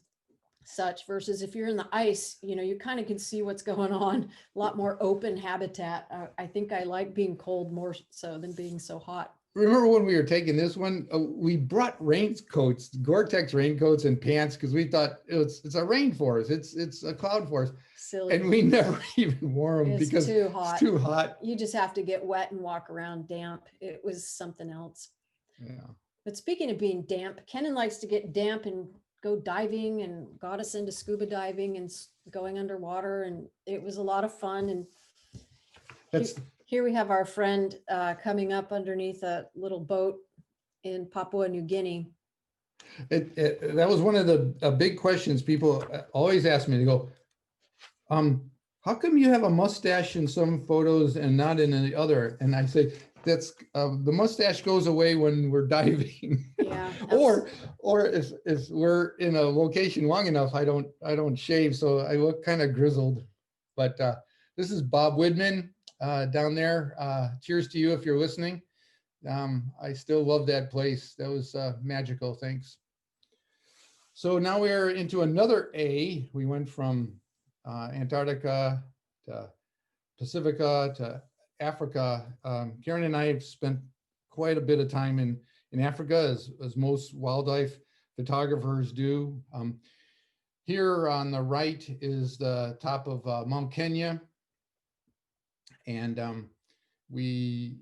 such, versus if you're in the ice, you know, you kind of can see what's going on, a lot more open habitat. I think I like being cold more so than being so hot. remember when we were taking this one, we brought raincoats, Gore-Tex raincoats and pants because we thought it's a rainforest, it's a cloud forest, Silly. and we never even wore them It's because too hot. it's too hot. You just have to get wet and walk around damp. It was something else. Yeah. But speaking of being damp, Kennan likes to get damp and go diving, and got us into scuba diving and going underwater. And it was a lot of fun. And That's here we have our friend coming up underneath a little boat in Papua New Guinea. that was one of the big questions people always ask me. They go, how come you have a mustache in some photos and not in the other? And I say, that's the mustache goes away when we're diving. Yeah. or if we're in a location long enough, I don't shave, so I look kind of grizzled. But this is Bob Widman down there. Cheers to you if you're listening. I still love that place. That was magical. Thanks. So now we're into another A. We went from Antarctica to Pacifica to Africa. Karen and I have spent quite a bit of time in Africa, as most wildlife photographers do. Here on the right is the top of Mount Kenya. And we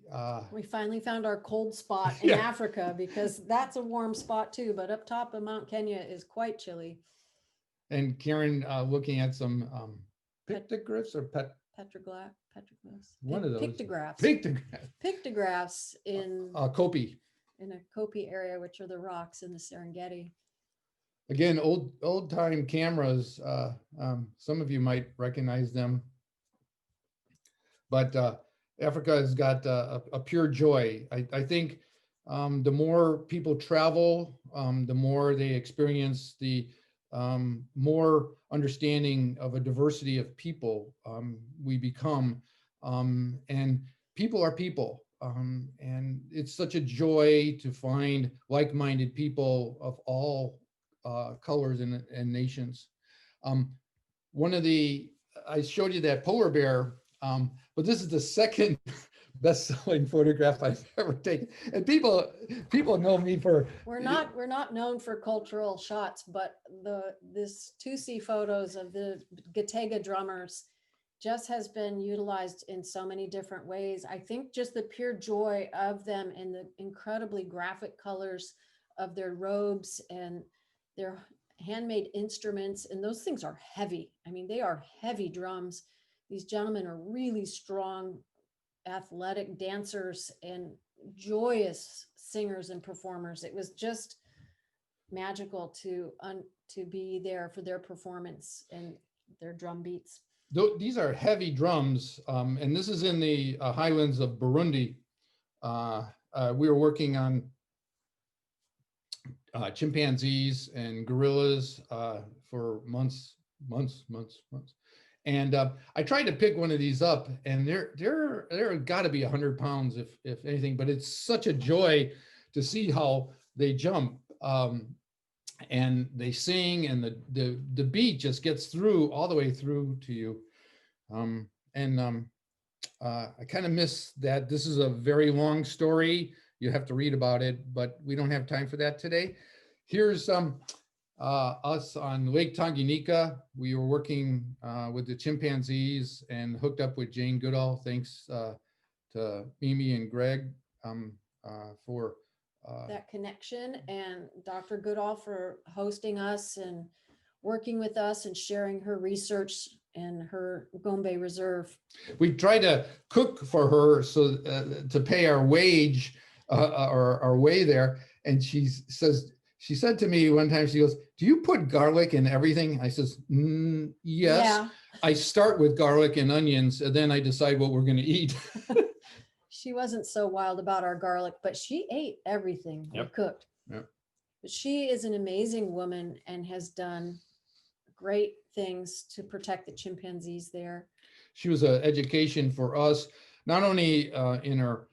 finally found our cold spot in Yeah. Africa, because that's a warm spot too, but up top of Mount Kenya is quite chilly. And Karen looking at some pictographs or Petroglyphs. one of those Pictographs. Pictographs in Kopi. in a Kopi area, which are the rocks in the Serengeti. Again, old time cameras. Some of you might recognize them, but Africa has got a pure joy. I think the more people travel, the more they experience the more understanding of a diversity of people we become, and people are people, and it's such a joy to find like-minded people of all colors and nations. One of I showed you that polar bear, but this is the second best-selling photograph I've ever taken. And people know me for. We're not known for cultural shots, but this Tutsi photos of the Gatega drummers just has been utilized in so many different ways. I think just the pure joy of them and the incredibly graphic colors of their robes and their handmade instruments, and those things are heavy. I mean, they are heavy drums. These gentlemen are really strong, athletic dancers and joyous singers and performers. It was just magical to be there for their performance and their drum beats. These are heavy drums, and this is in the highlands of Burundi. We were working on chimpanzees and gorillas for months. And I tried to pick one of these up, and they're got to be 100 pounds, if anything. But it's such a joy to see how they jump, and they sing, and the beat just gets through all the way through to you. I kind of miss that. This is a very long story. You have to read about it, but we don't have time for that today. Here's us on Lake Tanganyika. We were working with the chimpanzees and hooked up with Jane Goodall. Thanks to Mimi and Greg for that connection, and Dr. Goodall for hosting us and working with us and sharing her research and her Gombe Reserve. We try to cook for her so to pay our wage or our way there. And she said to me one time, she goes, "Do you put garlic in everything?" I says, yes. Yeah. I start with garlic and onions, and then I decide what we're going to eat. She wasn't so wild about our garlic, but she ate everything we cooked. Yep. But she is an amazing woman and has done great things to protect the chimpanzees there. She was an education for us, not only in her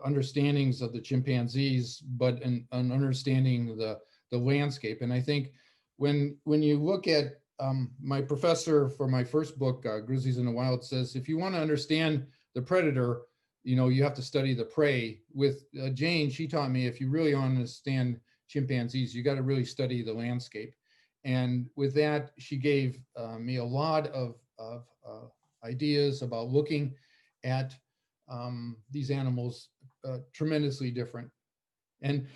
understandings of the chimpanzees, but in understanding the landscape. And I think when you look at my professor for my first book, Grizzlies in the Wild, says, if you want to understand the predator, you have to study the prey. With Jane, she taught me, if you really want to understand chimpanzees, you got to really study the landscape. And with that, she gave me a lot of ideas about looking at these animals, tremendously different. And,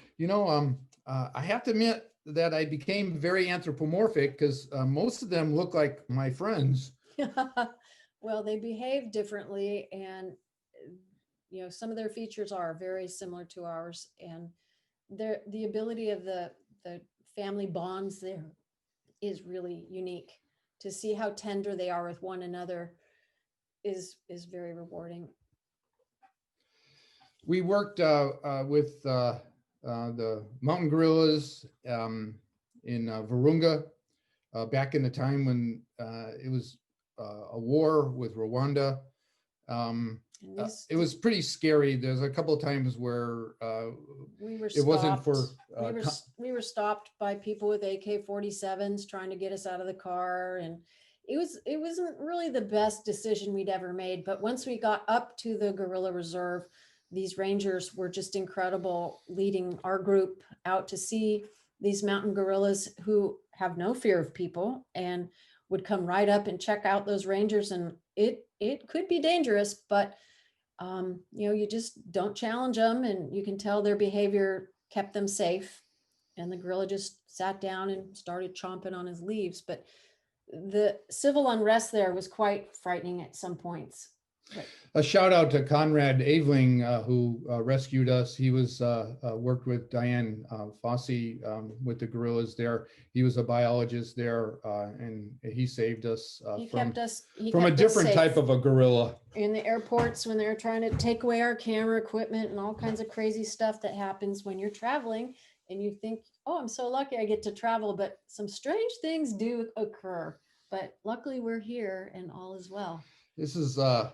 I have to admit that I became very anthropomorphic because most of them look like my friends. Well, they behave differently, and some of their features are very similar to ours, and the ability of the family bonds there is really unique. To see how tender they are with one another is very rewarding. We worked with the mountain gorillas in Virunga back in the time when it was a war with Rwanda. It was pretty scary. There's a couple of times where we were it wasn't for we were stopped by people with AK-47s trying to get us out of the car, and it wasn't really the best decision we'd ever made. But once we got up to the gorilla reserve, these rangers were just incredible, leading our group out to see these mountain gorillas who have no fear of people and would come right up and check out those rangers. And it could be dangerous, but you just don't challenge them, and you can tell their behavior kept them safe. And the gorilla just sat down and started chomping on his leaves. But the civil unrest there was quite frightening at some points. But a shout out to Conrad Aveling, who rescued us. He was worked with Diane Fossey with the gorillas there. He was a biologist there, and he saved us from a different type of a gorilla. In the airports, when they're trying to take away our camera equipment and all kinds of crazy stuff that happens when you're traveling, and you think, oh, I'm so lucky I get to travel, but some strange things do occur. But luckily we're here and all is well. This is a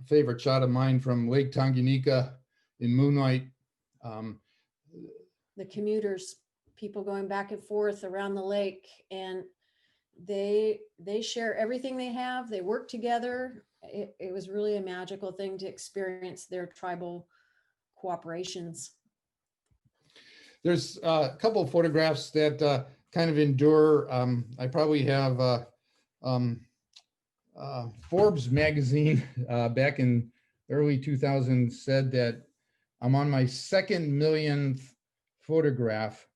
favorite shot of mine from Lake Tanganyika in moonlight. The commuters, people going back and forth around the lake, and they share everything they have. They work together. It was really a magical thing to experience their tribal cooperations. There's a couple of photographs that kind of endure. I probably have Forbes magazine back in early 2000 said that I'm on my 2nd millionth photograph.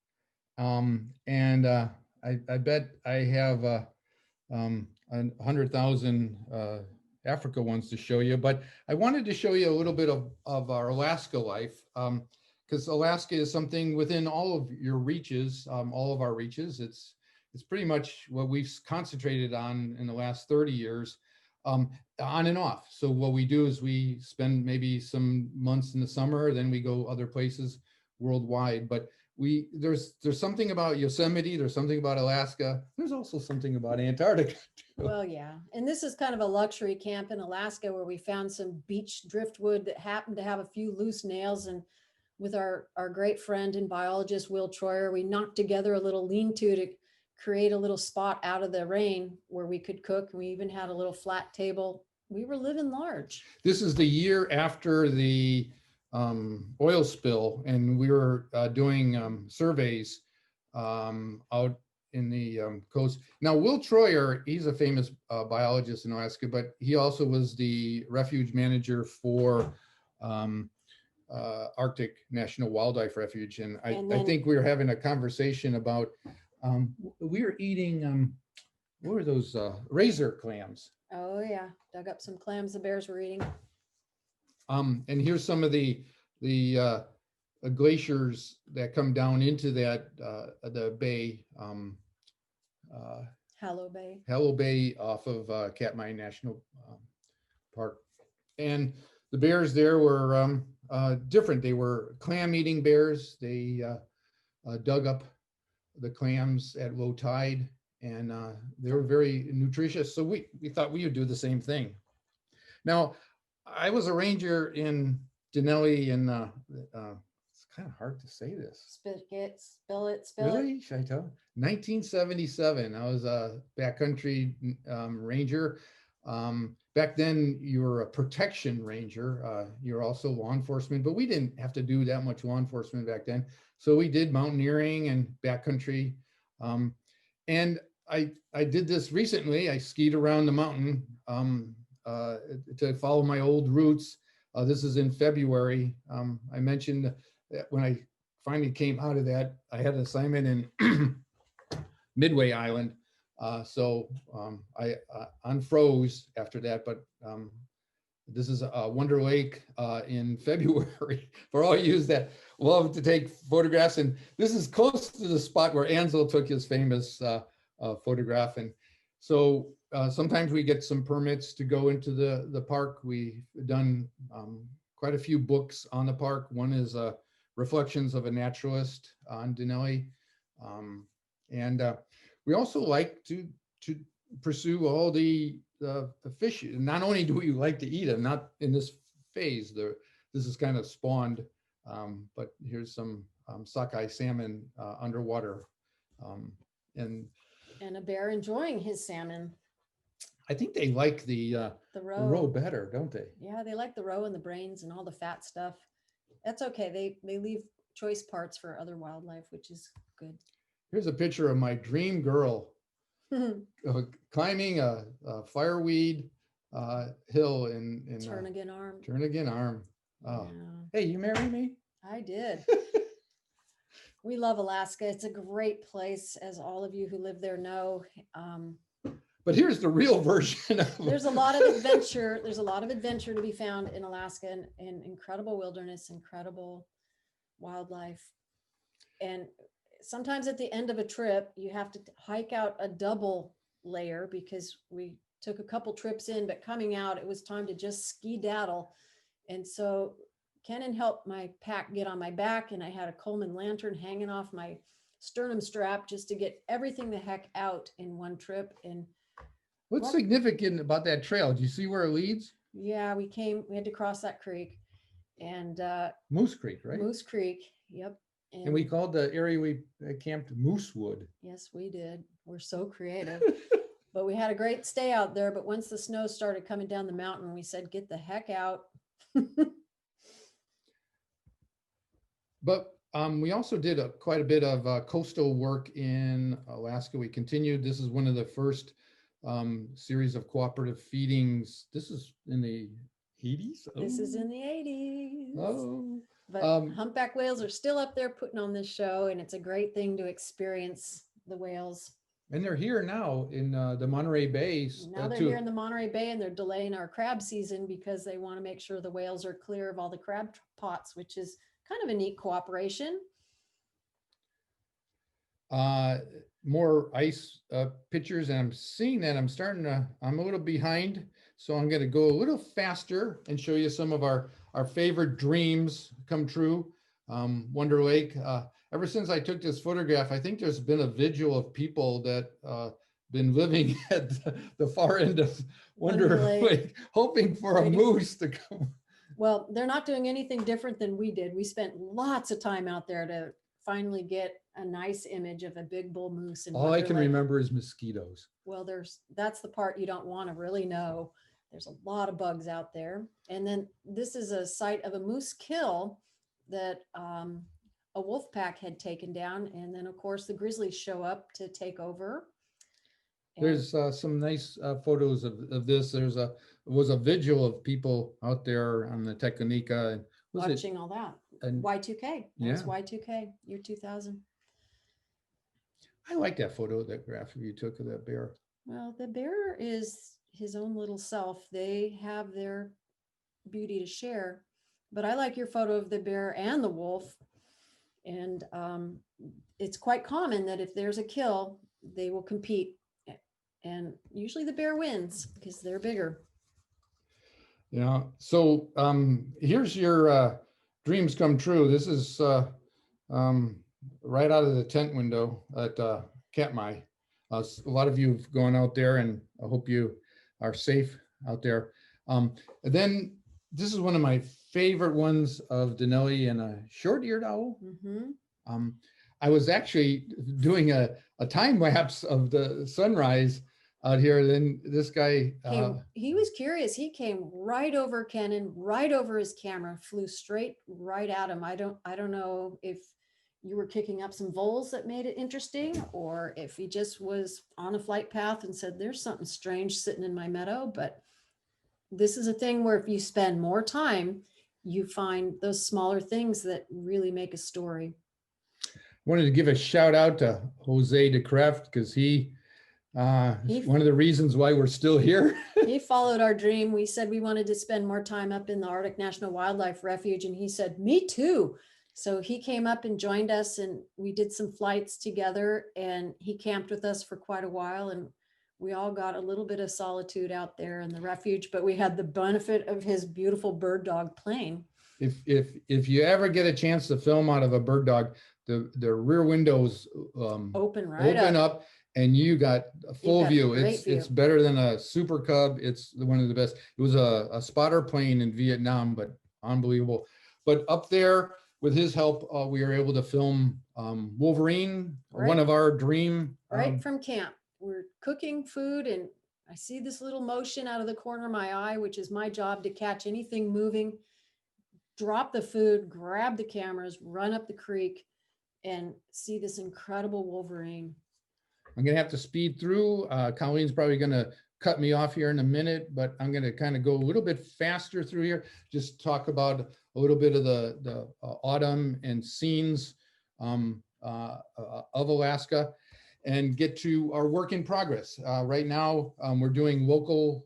And I bet I have 100,000 Africa ones to show you, but I wanted to show you a little bit of our Alaska life, because Alaska is something within all of your reaches, all of our reaches. It's pretty much what we've concentrated on in the last 30 years, on and off. So what we do is we spend maybe some months in the summer, then we go other places worldwide. But there's something about Yosemite, there's something about Alaska, there's also something about Antarctica too. Well, yeah. And this is kind of a luxury camp in Alaska where we found some beach driftwood that happened to have a few loose nails. And with our great friend and biologist, Will Troyer, we knocked together a little lean-to to create a little spot out of the rain where we could cook. We even had a little flat table. We were living large. This is the year after the oil spill, and we were doing surveys out in the coast. Now, Will Troyer, he's a famous biologist in Alaska, but he also was the refuge manager for Arctic National Wildlife Refuge. And I think we were having a conversation about, we were eating, what were those, razor clams. Oh yeah, dug up some clams the bears were eating. And here's some of the glaciers that come down into that the bay, Hallow Bay off of Katmai National Park. And the bears there were different. They were clam-eating bears. They dug up the clams at low tide, and they were very nutritious. So we thought we would do the same thing. Now, I was a ranger in Denali, and it's kind of hard to say this. Spill it. Really? Should I tell? 1977. I was a backcountry ranger. Back then, you were a protection ranger. You're also law enforcement, but we didn't have to do that much law enforcement back then. So we did mountaineering and backcountry. And I did this recently. I skied around the mountain to follow my old roots. This is in February. I mentioned that when I finally came out of that, I had an assignment in Midway Island. So I unfroze after that, but this is Wonder Lake in February for all you that love to take photographs. And this is close to the spot where Ansel took his famous photograph. And so sometimes we get some permits to go into the park. We've done quite a few books on the park. One is Reflections of a Naturalist on Denali. And we also like to pursue all the fish. Not only do we like to eat them, not in this phase, this is kind of spawned, but here's some sockeye salmon underwater. And a bear enjoying his salmon. I think they like the roe better, don't they? Yeah, they like the roe and the brains and all the fat stuff. That's okay. They leave choice parts for other wildlife, which is good. Here's a picture of my dream girl climbing a fireweed hill in Turnagain Arm. Turnagain Arm. Oh. Yeah. Hey, you marry me? I did. We love Alaska. It's a great place, as all of you who live there know. But here's the real version of There's a lot of adventure. There's a lot of adventure to be found in Alaska, and incredible wilderness, incredible wildlife. And sometimes at the end of a trip, you have to hike out a double layer because we took a couple trips in, but coming out, it was time to just ski-daddle. And so Kennan helped my pack get on my back, and I had a Coleman lantern hanging off my sternum strap just to get everything the heck out in one trip. And what's significant about that trail? Do you see where it leads? Yeah, we had to cross that creek. And Moose Creek, right? Moose Creek, yep. And we called the area we camped Moosewood. Yes, we did. We're so creative. But we had a great stay out there. But once the snow started coming down the mountain, we said, get the heck out. But we also did quite a bit of coastal work in Alaska. We continued. This is one of the first series of cooperative feedings. This is in the 80s? Oh. This is in the 80s. Oh. But humpback whales are still up there putting on this show, and it's a great thing to experience the whales. And they're here now in the Monterey Bay. Now they're here in the Monterey Bay, and they're delaying our crab season because they want to make sure the whales are clear of all the crab pots, which is kind of a neat cooperation. More ice pictures, and I'm seeing that I'm a little behind, so I'm going to go a little faster and show you some of our favorite dreams come true. Wonder Lake. Ever since I took this photograph, I think there's been a vigil of people that been living at the far end of Wonder Lake, hoping for a moose to come. Well, they're not doing anything different than we did. We spent lots of time out there to finally get a nice image of a big bull moose. All I can remember is mosquitoes. Well, that's the part you don't want to really know. There's a lot of bugs out there. And then this is a site of a moose kill that a wolf pack had taken down. And then of course the grizzlies show up to take over. There's some nice photos of this. There was a vigil of people out there on the Tecumseh. Watching all that. And Y2K. That was Y2K, year 2000. I like that photograph you took of that bear. Well, the bear is his own little self. They have their beauty to share. But I like your photo of the bear and the wolf. And it's quite common that if there's a kill, they will compete. And usually the bear wins because they're bigger. Yeah. So here's your dreams come true. This is right out of the tent window at Katmai. A lot of you have gone out there, and I hope you are safe out there. And then this is one of my favorite ones of Denali and a short-eared owl. Mm-hmm. I was actually doing a time lapse of the sunrise out here. Then this guy, He was curious. He came right over Kennan, right over his camera, flew straight right at him. I don't know if you were kicking up some voles that made it interesting, or if he just was on a flight path and said, there's something strange sitting in my meadow. But this is a thing where if you spend more time, you find those smaller things that really make a story. wanted to give a shout out to Jose DeCreft because he is one of the reasons why we're still here. He followed our dream. We said we wanted to spend more time up in the Arctic National Wildlife Refuge, and he said, me too. So he came up and joined us, and we did some flights together, and he camped with us for quite a while, and we all got a little bit of solitude out there in the refuge, but we had the benefit of his beautiful bird dog plane. If you ever get a chance to film out of a bird dog, the rear windows open up, and you got a full view. It's It's better than a Super Cub. It's one of the best. It was a spotter plane in Vietnam, but unbelievable. But up there with his help, we were able to film Wolverine, one of our dream. Right from camp. We're cooking food, and I see this little motion out of the corner of my eye, which is my job to catch anything moving, drop the food, grab the cameras, run up the creek, and see this incredible Wolverine. I'm going to have to speed through. Colleen's probably going to cut me off here in a minute, but I'm going to kind of go a little bit faster through here. Just talk about a little bit of the autumn and scenes of Alaska, and get to our work in progress. Right now, we're doing local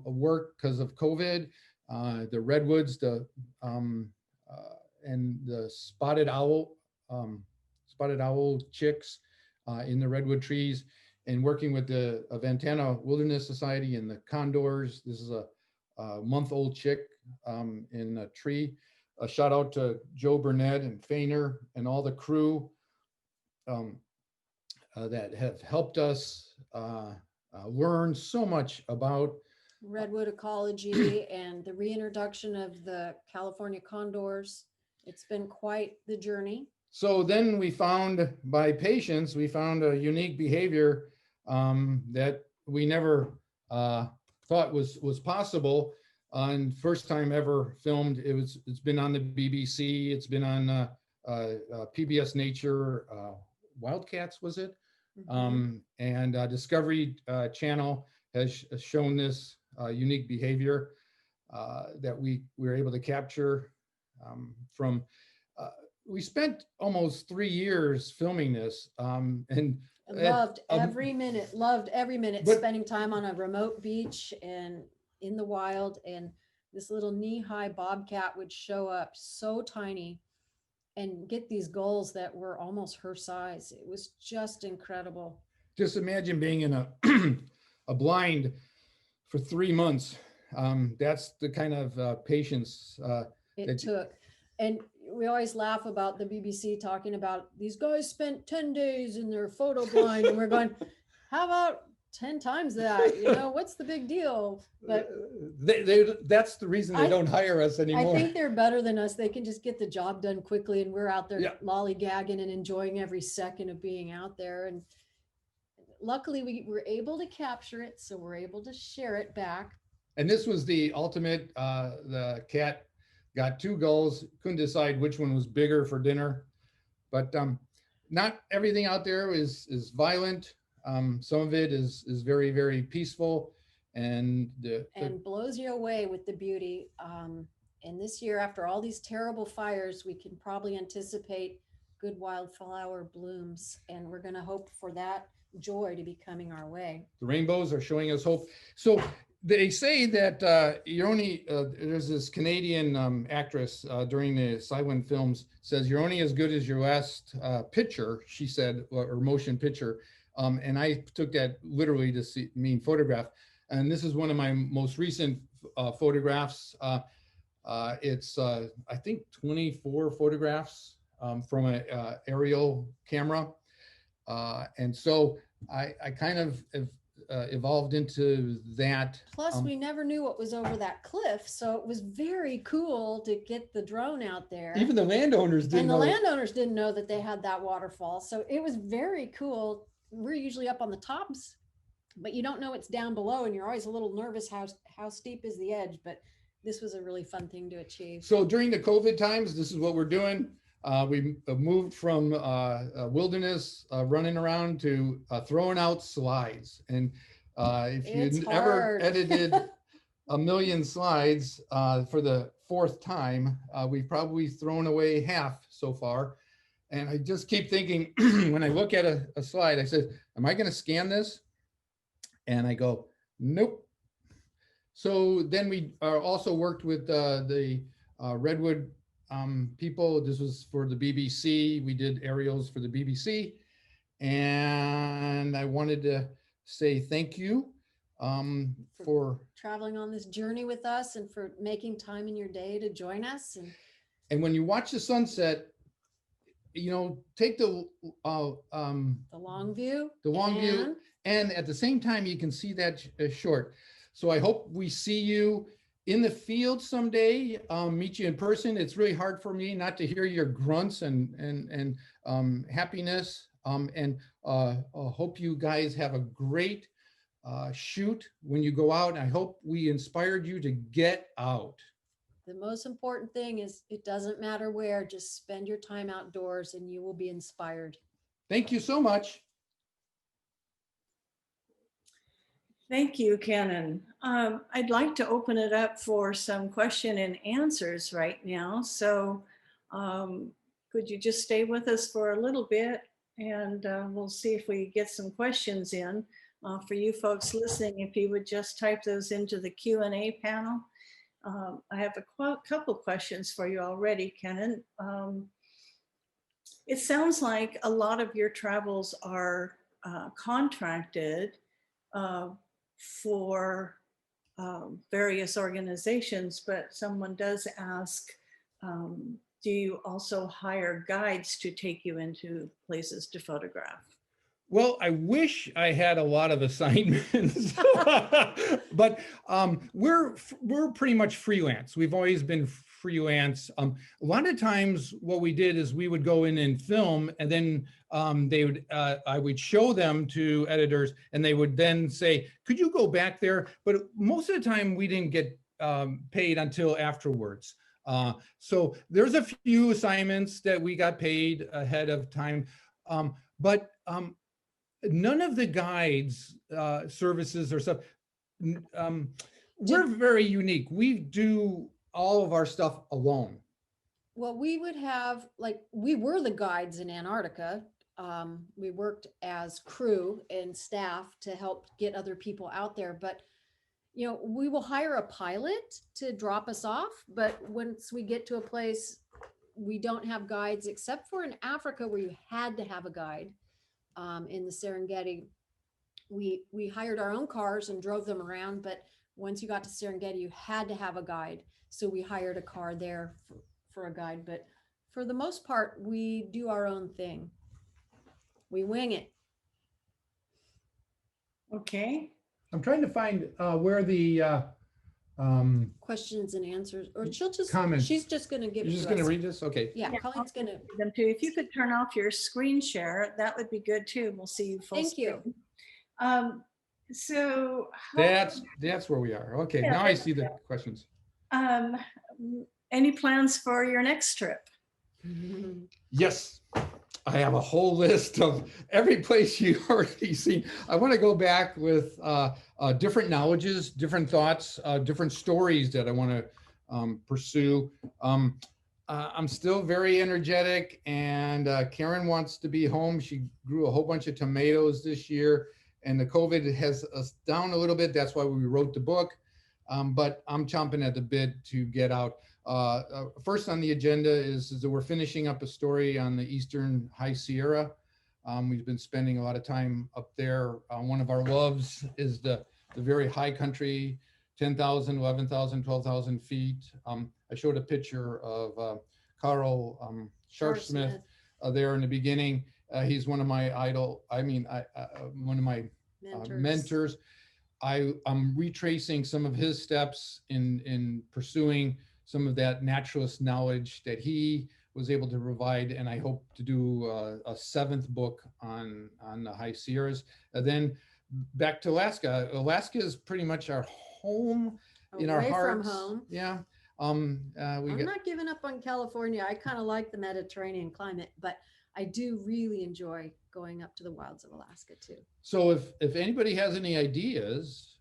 work because of COVID. The redwoods, and the spotted owl chicks in the redwood trees, and working with the Ventana Wilderness Society and the condors. This is a month-old chick in a tree. A shout out to Joe Burnett and Fainer and all the crew that have helped us learn so much about redwood ecology and the reintroduction of the California condors. It's been quite the journey. So then we found, by patience, we found a unique behavior that we never thought was possible. And first time ever filmed, it's been on the BBC, it's been on PBS Nature, Wildcats, was it? Mm-hmm. And Discovery Channel has shown this unique behavior that we were able to capture from. We spent almost 3 years filming this, and loved every minute, spending time on a remote beach and in the wild. And this little knee-high bobcat would show up so tiny and get these gulls that were almost her size. It was just incredible. Just imagine being in a blind for 3 months. That's the kind of patience it took. And we always laugh about the BBC talking about these guys spent 10 days in their photo blind, and we're going, how about 10 times that? You know, what's the big deal? But that's the reason they don't hire us anymore. I think they're better than us. They can just get the job done quickly, and we're out there lollygagging and enjoying every second of being out there. And luckily we were able to capture it, so we're able to share it back. And this was the ultimate. The cat got 2 gulls, couldn't decide which one was bigger for dinner. But not everything out there is violent. Some of it is very, very peaceful, and blows you away with the beauty. And this year, after all these terrible fires, we can probably anticipate good wildflower blooms, and we're going to hope for that joy to be coming our way. The rainbows are showing us hope. So they say that you're only, there's this Canadian actress during the silent films says you're only as good as your last picture, she said, or motion picture. And I took that literally to mean photograph. And this is one of my most recent photographs. It's, I think, 24 photographs from an aerial camera. And so I kind of evolved into that. Plus, we never knew what was over that cliff, so it was very cool to get the drone out there. Even the landowners didn't know. And the landowners didn't know that they had that waterfall, so it was very cool. We're usually up on the tops but you don't know it's down below, and you're always a little nervous how steep is the edge, but this was a really fun thing to achieve. So during the COVID times, this is what we're doing. We moved from wilderness running around to throwing out slides. And if It's you ever hard. edited a million slides for the fourth time, we've probably thrown away half so far. And I just keep thinking, when I look at a slide, I said, am I going to scan this? And I go, nope. So then we also worked with the Redwood people. This was for the BBC. We did aerials for the BBC. And I wanted to say thank you for traveling on this journey with us and for making time in your day to join us. And when you watch the sunset, you know, take the long view. The long view. And at the same time, you can see that short. So I hope we see you in the field someday, meet you in person. It's really hard for me not to hear your grunts and happiness. And hope you guys have a great shoot when you go out. I hope we inspired you to get out. The most important thing is it doesn't matter where, just spend your time outdoors and you will be inspired. Thank you so much. Thank you, Kennan. I'd like to open it up for some question and answers right now. So could you just stay with us for a little bit, and we'll see if we get some questions in. For you folks listening, if you would just type those into the Q&A panel. I have a couple questions for you already, Kennan. It sounds like a lot of your travels are contracted for various organizations, but someone does ask, do you also hire guides to take you into places to photograph? Well, I wish I had a lot of assignments, but we're pretty much freelance. We've always been freelance. A lot of times what we did is we would go in and film, and then I would show them to editors, and they would then say, could you go back there? But most of the time we didn't get paid until afterwards. So there's a few assignments that we got paid ahead of time, but none of the guides services or stuff, we're very unique. We do all of our stuff alone. Well, we would have, like, we were the guides in Antarctica. We worked as crew and staff to help get other people out there. But, you know, we will hire a pilot to drop us off. But once we get to a place, we don't have guides, except for in Africa where you had to have a guide. In the Serengeti, we hired our own cars and drove them around. But once you got to Serengeti, you had to have a guide. So we hired a car there for a guide. But for the most part, we do our own thing. We wing it. Okay. I'm trying to find where the Questions and answers, or she'll just comments. She's just going to give. You're just going to read this? Okay. Yeah, Colleen's going to. Them too. If you could turn off your screen share, that would be good too. We'll see you full Thank you. screen. So That's where we are. Okay, Yeah, now I see the questions. any plans for your next trip? Yes, I have a whole list of every place you've already seen. I want to go back with different knowledges, different thoughts, different stories that I want to pursue. I'm still very energetic, and Karen wants to be home. She grew a whole bunch of tomatoes this year, and the COVID has us down a little bit. That's why we wrote the book, but I'm chomping at the bit to get out. First on the agenda is that we're finishing up a story on the Eastern High Sierra. We've been spending a lot of time up there. One of our loves is the very high country, 10,000, 11,000, 12,000 feet. I showed a picture of Carl Scharf-Smith there in the beginning. He's one of my one of my mentors. I'm retracing some of his steps in pursuing some of that naturalist knowledge that he was able to provide, and I hope to do a seventh book on the High Sierras. And then back to Alaska. Alaska is pretty much our home in our Away from hearts. home. Yeah. We I'm got, not giving up on California. I kind of like the Mediterranean climate, but I do really enjoy going up to the wilds of Alaska too. so if anybody has any ideas,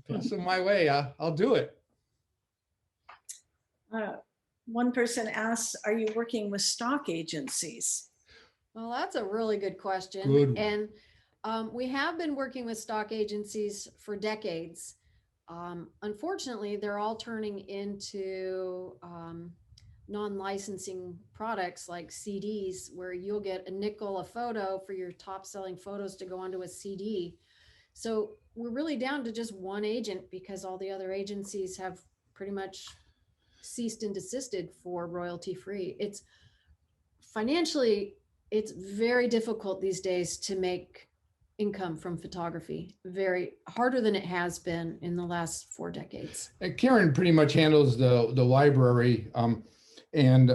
pass them my way. I'll do it. One person asks, are you working with stock agencies? Well, that's a really good question. Good one. And we have been working with stock agencies for decades. Unfortunately, they're all turning into non-licensing products like CDs, where you'll get a nickel a photo for your top selling photos to go onto a CD. So we're really down to just one agent because all the other agencies have pretty much ceased and desisted for royalty free. It's financially, it's very difficult these days to make income from photography, very harder than it has been in the last 4 decades. And Karen pretty much handles the library, and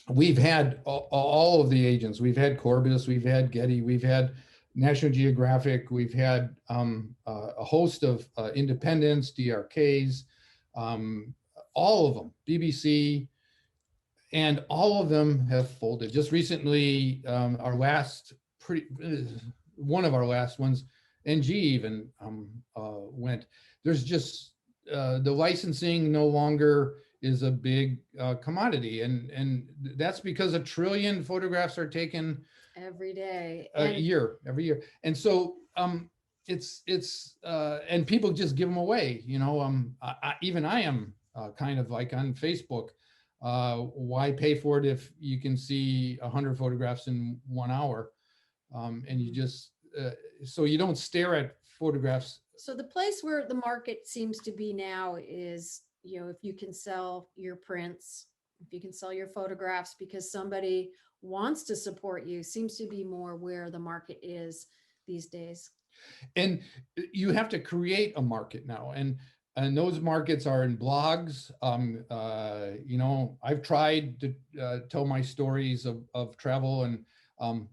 we've had all of the agents. We've had Corbis, we've had Getty, we've had National Geographic, we've had a host of independents, DRKs, all of them, BBC, and all of them have folded. Just recently, our last one of our last ones, NG even went. There's just the licensing no longer is a big commodity, and that's because 1 trillion photographs are taken Every day. every year, and so it's and people just give them away. You know, even I am kind of like on Facebook. Why pay for it if you can see 100 photographs in 1 hour? And you just, so you don't stare at photographs. So the place where the market seems to be now is, you know, if you can sell your prints, if you can sell your photographs because somebody wants to support you, seems to be more where the market is these days. And you have to create a market now. And those markets are in blogs. You know, I've tried to tell my stories of travel, and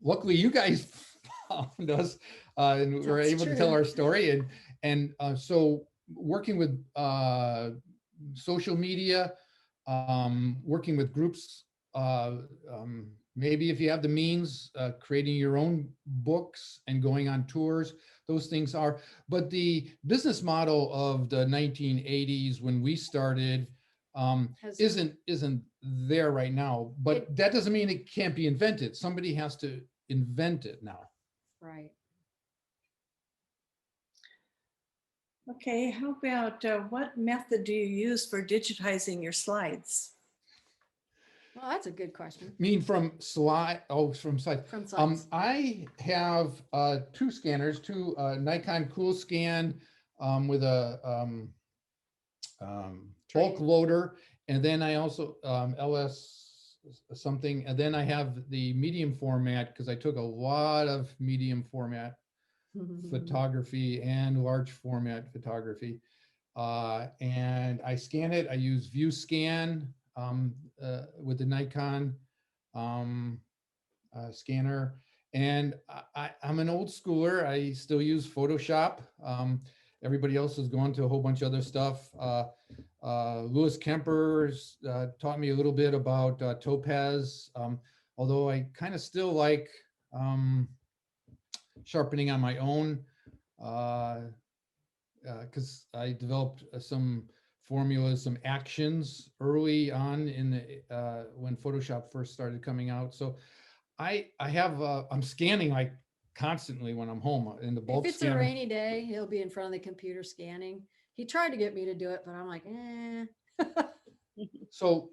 luckily you guys found us and we were That's able to true. tell our story. And so working with social media, working with groups, maybe if you have the means, creating your own books and going on tours, those things are. But the business model of the 1980s when we started isn't there right now. But that doesn't mean it can't be invented. Somebody has to invent it now. Right. Okay, how about what method do you use for digitizing your slides? Well, that's a good question. I mean, from slide, from slides. From slides. I have 2 scanners, 2 Nikon Cool Scan with a bulk loader, and then I also LS something, and then I have the medium format because I took a lot of medium format photography and large format photography, and I scan it. I use View Scan with the Nikon scanner, and I'm an old schooler. I still use Photoshop. Everybody else has gone to a whole bunch of other stuff. Louis Kemper's taught me a little bit about Topaz, although I kind of still like sharpening on my own, because I developed some formulas, some actions early on in the when Photoshop first started coming out. So I have I'm scanning like constantly when I'm home in the bulk If it's scanner. a rainy day, he'll be in front of the computer scanning. He tried to get me to do it, but I'm like, eh. So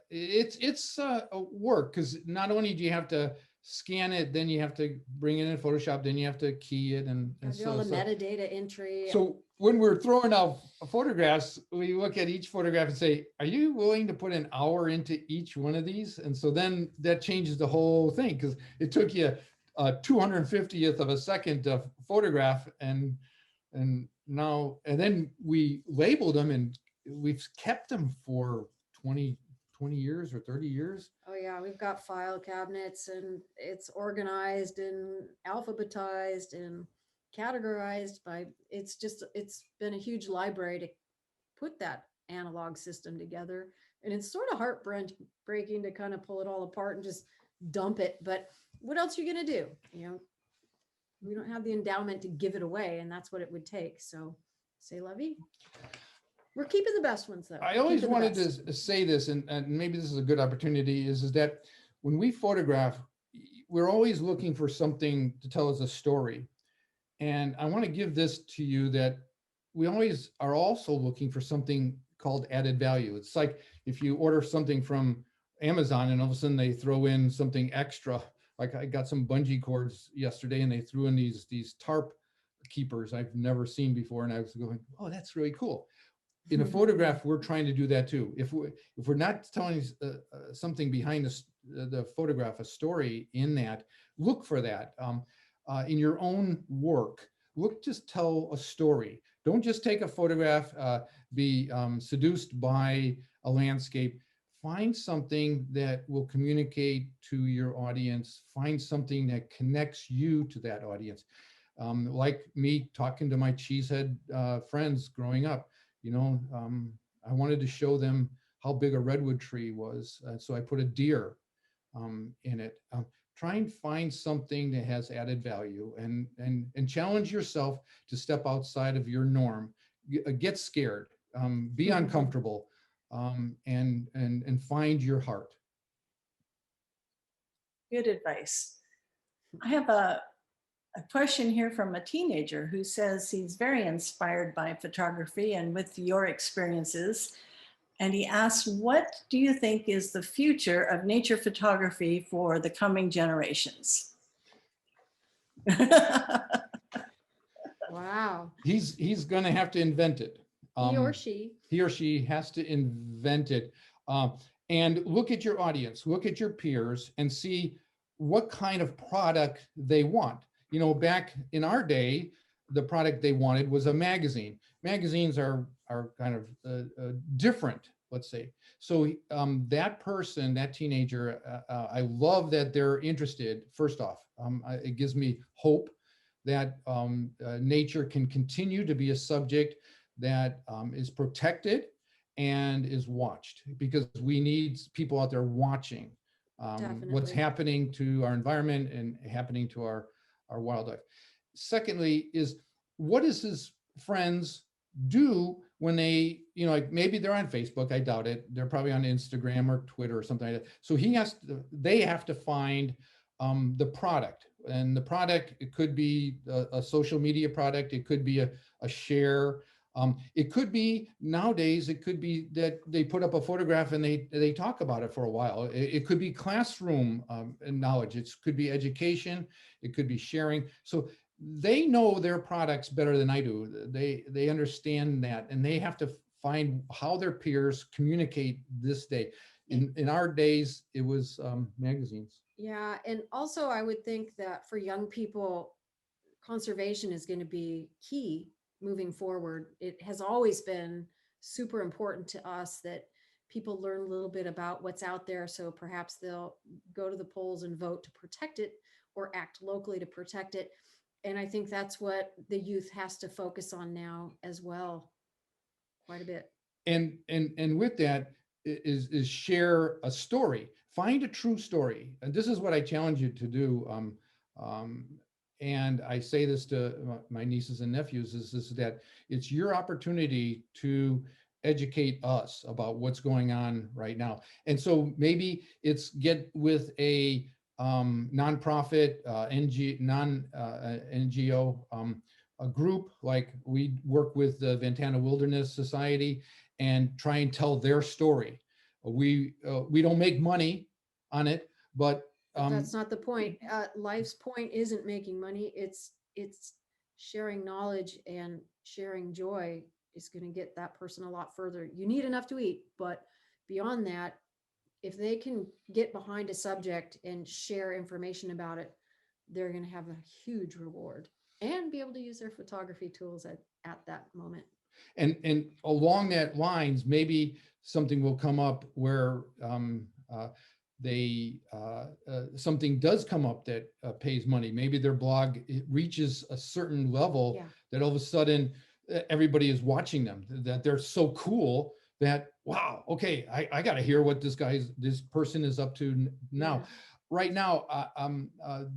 it's a work, because not only do you have to scan it, then you have to bring it in Photoshop, then you have to key it, and Do all the metadata entry. So when we're throwing out photographs, we look at each photograph and say, are you willing to put an hour into each one of these? And so then that changes the whole thing, because it took you 250th of a second to photograph, and then we labeled them, and we've kept them for 20 years or 30 years. Oh yeah, yeah, we've got file cabinets and it's organized and alphabetized and categorized by, it's been a huge library to put that analog system together. And it's sort of heartbreaking to kind of pull it all apart and just dump it. But what else are you going to do? You know, we don't have the endowment to give it away, and that's what it would take. So say la vie. We're keeping the best ones, though. I always Keeping the wanted best. to say this, and maybe this is a good opportunity, is that when we photograph, we're always looking for something to tell us a story. And I want to give this to you, that we always are also looking for something called added value. It's like if you order something from Amazon and all of a sudden they throw in something extra. Like I got some bungee cords yesterday and they threw in these tarp keepers I've never seen before. And I was going, oh, that's really cool. In a photograph, we're trying to do that too. If we're not telling something behind the photograph, a story in that, look for that. In your own work, just tell a story. Don't just take a photograph, be seduced by a landscape. Find something that will communicate to your audience. Find something that connects you to that audience. Like me talking to my cheesehead friends growing up, you know, I wanted to show them how big a redwood tree was. So I put a deer in it. Try and find something that has added value, and challenge yourself to step outside of your norm. Get scared, be uncomfortable, and find your heart. Good advice. I have a question here from a teenager who says he's very inspired by photography and with your experiences. And he asks, what do you think is the future of nature photography for the coming generations? Wow. He's going to have to invent it. He or she. He or she has to invent it. And look at your audience, look at your peers, and see what kind of product they want. You know, back in our day, the product they wanted was a magazine. Magazines are kind of different, let's say. So that person, that teenager, I love that they're interested. First off, it gives me hope that nature can continue to be a subject that is protected and is watched, because we need people out there watching what's happening to our environment and happening to our wildlife. Secondly is, what does his friends do when they, you know, like maybe they're on Facebook, I doubt it. They're probably on Instagram or Twitter or something like that. So they have to find the product. And the product, it could be a social media product. It could be a share. It could be, nowadays, it could be that they put up a photograph and they talk about it for a while. It could be classroom knowledge. It could be education. It could be sharing. So they know their products better than I do. They understand that, and they have to find how their peers communicate this day. In our days, it was magazines. Yeah, and also I would think that for young people, conservation is going to be key moving forward. It has always been super important to us that people learn a little bit about what's out there, so perhaps they'll go to the polls and vote to protect it or act locally to protect it. And I think that's what the youth has to focus on now as well, quite a bit. And with that is share a story. Find a true story. And this is what I challenge you to do. And I say this to my nieces and nephews, is that it's your opportunity to educate us about what's going on right now. And so maybe it's get with a nonprofit, NGO, a group, like we work with the Ventana Wilderness Society, and try and tell their story. We don't make money on it, but that's not the point. Life's point isn't making money. It's sharing knowledge, and sharing joy is going to get that person a lot further. You need enough to eat, but beyond that, if they can get behind a subject and share information about it, they're going to have a huge reward and be able to use their photography tools at that moment. And along that lines, maybe something will come up where something does come up that pays money. Maybe their blog it reaches a certain level Yeah. that all of a sudden everybody is watching them, that they're so cool that, wow, okay, I got to hear what this person is up to now. Yeah. Right now,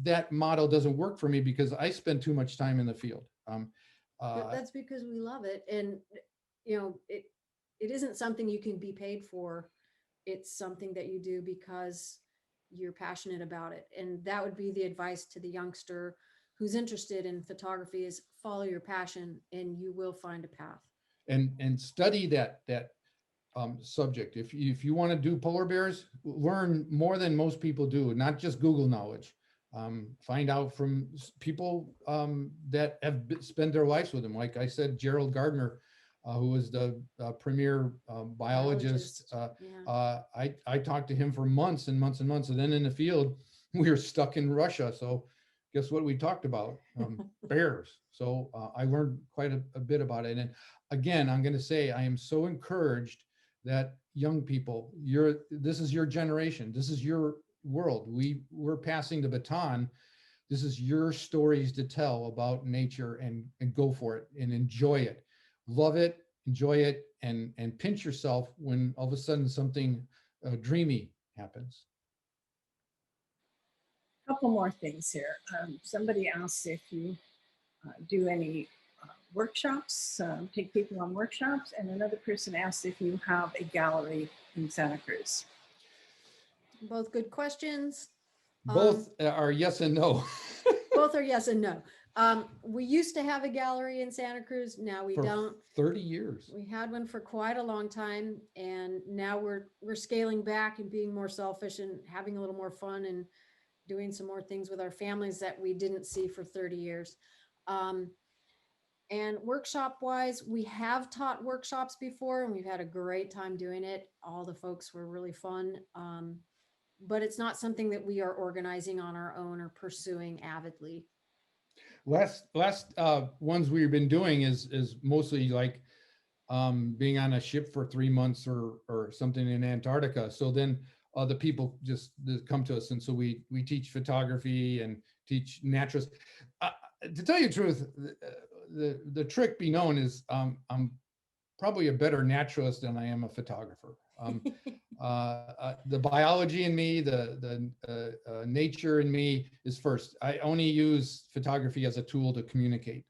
that model doesn't work for me because I spend too much time in the field. But that's because we love it. And, it isn't something you can be paid for. It's something that you do because you're passionate about it. And that would be the advice to the youngster who's interested in photography is follow your passion and you will find a path. And study that subject. If you want to do polar bears, learn more than most people do, not just Google knowledge. Find out from people that have spent their lives with them. Like I said, Gerald Gardner, who was the premier biologist. Yeah. I talked to him for months and months and months. And then in the field, we were stuck in Russia. So guess what we talked about? Bears. So I learned quite a bit about it. And again, I'm going to say I am so encouraged that young people, this is your generation. This is your world. We're passing the baton. This is your stories to tell about nature, and go for it and enjoy it. Love it, enjoy it, and pinch yourself when all of a sudden something dreamy happens. Couple more things here. Somebody asked if you do any workshops, take people on workshops, and another person asked if you have a gallery in Santa Cruz. Both good questions. Both are yes and no. Both are yes and no. We used to have a gallery in Santa Cruz. Now we For don't. 30 years. We had one for quite a long time, and now we're scaling back and being more selfish and having a little more fun and doing some more things with our families that we didn't see for 30 years. And workshop wise, we have taught workshops before and we've had a great time doing it. All the folks were really fun. But it's not something that we are organizing on our own or pursuing avidly. Last ones we've been doing is mostly like being on a ship for 3 months or something in Antarctica. So then the people just come to us, and so we teach photography and teach naturalists. To tell you the truth, the trick be known is I'm probably a better naturalist than I am a photographer. The biology in me, the nature in me is first. I only use photography as a tool to communicate.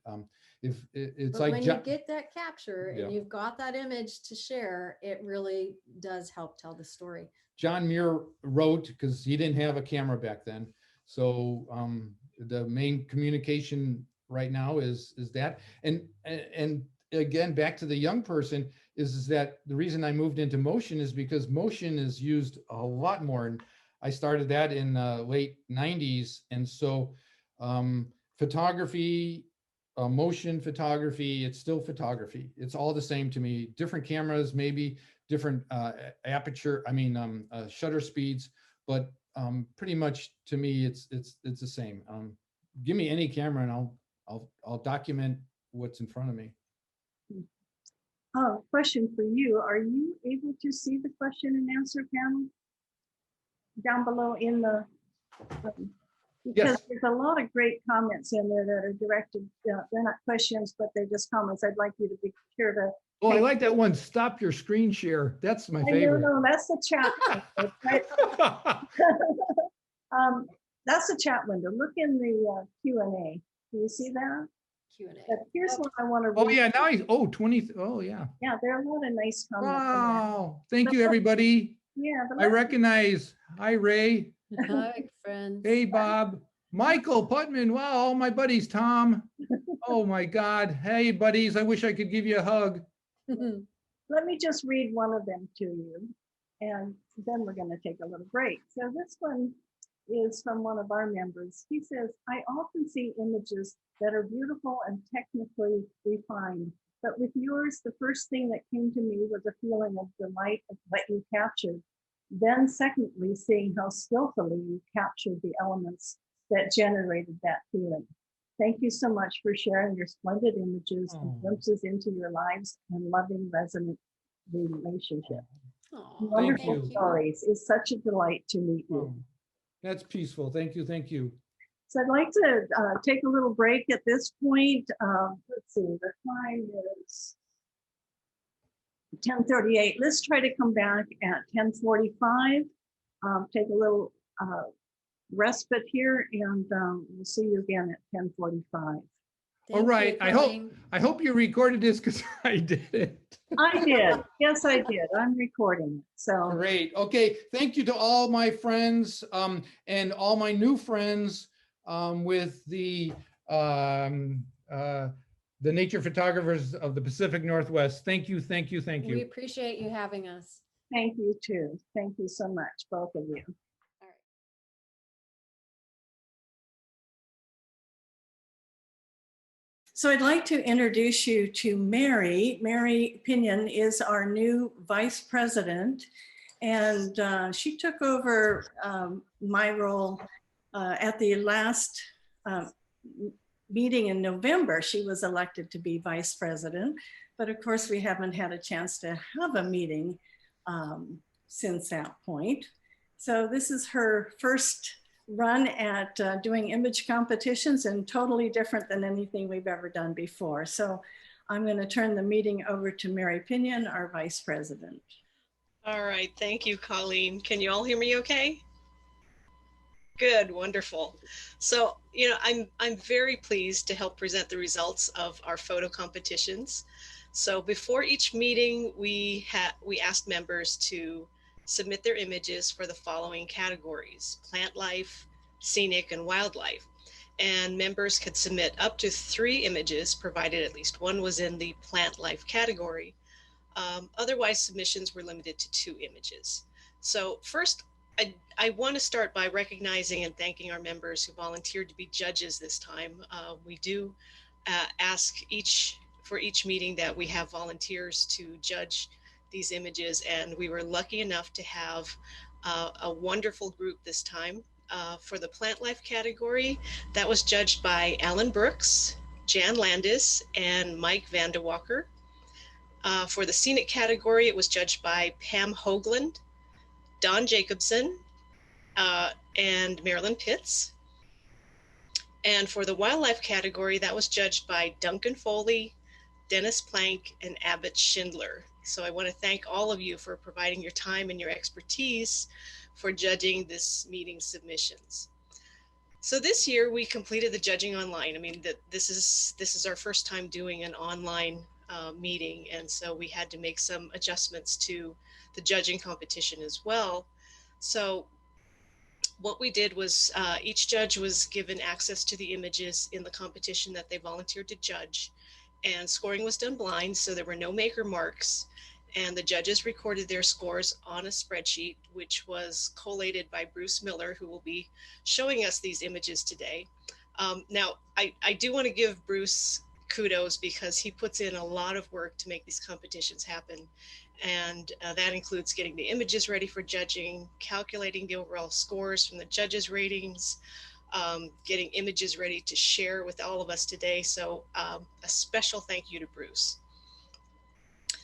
If it's But like when you get that capture Yeah. and you've got that image to share, it really does help tell the story. John Muir wrote, because he didn't have a camera back then. So the main communication right now is that. And again, back to the young person, is that the reason I moved into motion is because motion is used a lot more. And I started that in late 90s. And so photography, motion photography, it's still photography. It's all the same to me. Different cameras, maybe different aperture, shutter speeds, but pretty much to me, it's the same. Give me any camera and I'll document what's in front of me. Oh, question for you. Are you able to see the question and answer panel down below in the, because Yes. there's a lot of great comments in there that are directed, they're not questions, but they're just comments. I'd like you to be sure to. Oh, I like that one. Stop your screen share. That's my I favorite. know, that's the chat. Right? That's the chat window. Look in the Q&A. Do you see that? Q&A. But here's what I want to read. Oh, yeah. Now he's, 20. Oh, yeah. Yeah, there are a lot of nice comments. in there. Wow. Thank you, everybody. Yeah, but I recognize. Hi, Ray. Hi, friends. Hey, Bob. Michael Putman. Wow. All my buddies. Tom. Oh, my God. Hey, buddies. I wish I could give you a hug. let me just read one of them to you, and then we're going to take a little break. So this one is from one of our members. He says, I often see images that are beautiful and technically refined, but with yours, the first thing that came to me was a feeling of delight of what you captured. Then secondly, seeing how skillfully you captured the elements that generated that feeling. Thank you so much for sharing your splendid images and glimpses into your lives and loving resonant relationship. Aw, Wonderful you. stories. It's such a delight to meet you. Oh, that's peaceful. Thank you. Thank you. So I'd like to take a little break at this point. Let's see, the time is 10:38. Let's try to come back at 10:45. Take a little respite here, and we'll see you again at 10:45. All thank right. you, I hope Colleen. you recorded this because I did it. I did. Yes, I did. I'm recording it. So Great. Okay. Thank you to all my friends and all my new friends with the nature photographers of the Pacific Northwest. Thank you. Thank you. Thank We you. appreciate you having us. thank you too. Thank you so much, both of you. All right. So I'd like to introduce you to Mary. Mary Pinion is our new vice president, and she took over my role at the last meeting in November. She was elected to be vice president, but of course we haven't had a chance to have a meeting since that point. So this is her first run at doing image competitions, and totally different than anything we've ever done before. So I'm going to turn the meeting over to Mary Pinion, our vice president. All right, thank you, Colleen. Can you all hear me okay? Good, wonderful. So, I'm very pleased to help present the results of our photo competitions. So before each meeting, we asked members to submit their images for the following categories: plant life, scenic, and wildlife. And members could submit up to 3 images, provided at least one was in the plant life category. Otherwise, submissions were limited to 2 images. So first, I want to start by recognizing and thanking our members who volunteered to be judges this time. We do ask for each meeting that we have volunteers to judge these images, and we were lucky enough to have a wonderful group this time. For the plant life category, that was judged by Alan Brooks, Jan Landis, and Mike Vandewalker. For the scenic category, it was judged by Pam Hoagland, Don Jacobson, and Marilyn Pitts. And for the wildlife category, that was judged by Duncan Foley, Dennis Plank, and Abbott Schindler. So I want to thank all of you for providing your time and your expertise for judging this meeting's submissions. So this year we completed the judging online. I mean, this is our first time doing an online meeting, and so we had to make some adjustments to the judging competition as well. So what we did was each judge was given access to the images in the competition that they volunteered to judge, and scoring was done blind, so there were no maker marks, and the judges recorded their scores on a spreadsheet, which was collated by Bruce Miller, who will be showing us these images today. Now, I do want to give Bruce kudos because he puts in a lot of work to make these competitions happen. And that includes getting the images ready for judging, calculating the overall scores from the judges' ratings, getting images ready to share with all of us today. So a special thank you to Bruce.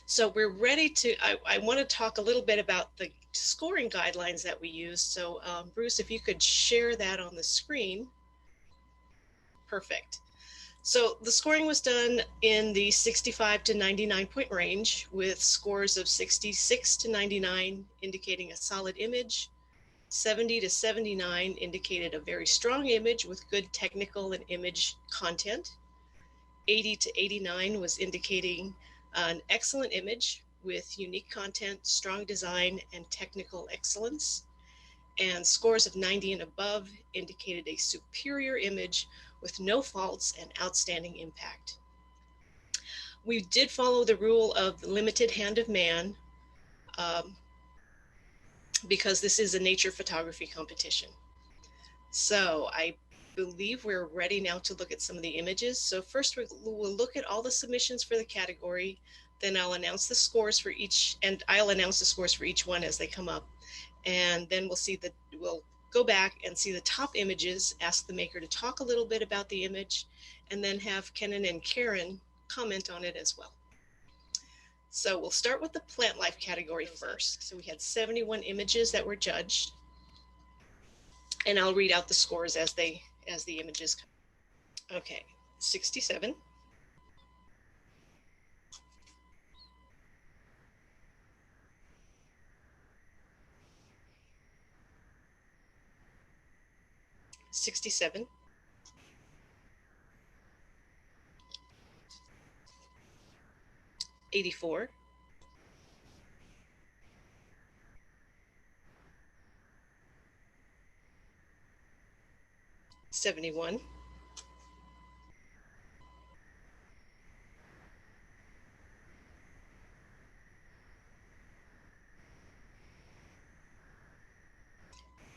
So we're ready to, I want to talk a little bit about the scoring guidelines that we use. So Bruce, if you could share that on the screen. Perfect. So the scoring was done in the 65 to 99 point range, with scores of 66 to 99 indicating a solid image, 70 to 79 indicated a very strong image with good technical and image content, 80 to 89 was indicating an excellent image with unique content, strong design, and technical excellence. And scores of 90 and above indicated a superior image with no faults and outstanding impact. We did follow the rule of the limited hand of man because this is a nature photography competition. So I believe we're ready now to look at some of the images. So first we'll look at all the submissions for the category, then I'll announce the scores for each, and I'll announce the scores for each one as they come up. And then we'll go back and see the top images, ask the maker to talk a little bit about the image, and then have Kennan and Karen comment on it as well. So we'll start with the plant life category first. So we had 71 images that were judged, and I'll read out the scores as the images come. Okay, 67. 67. 84. 71.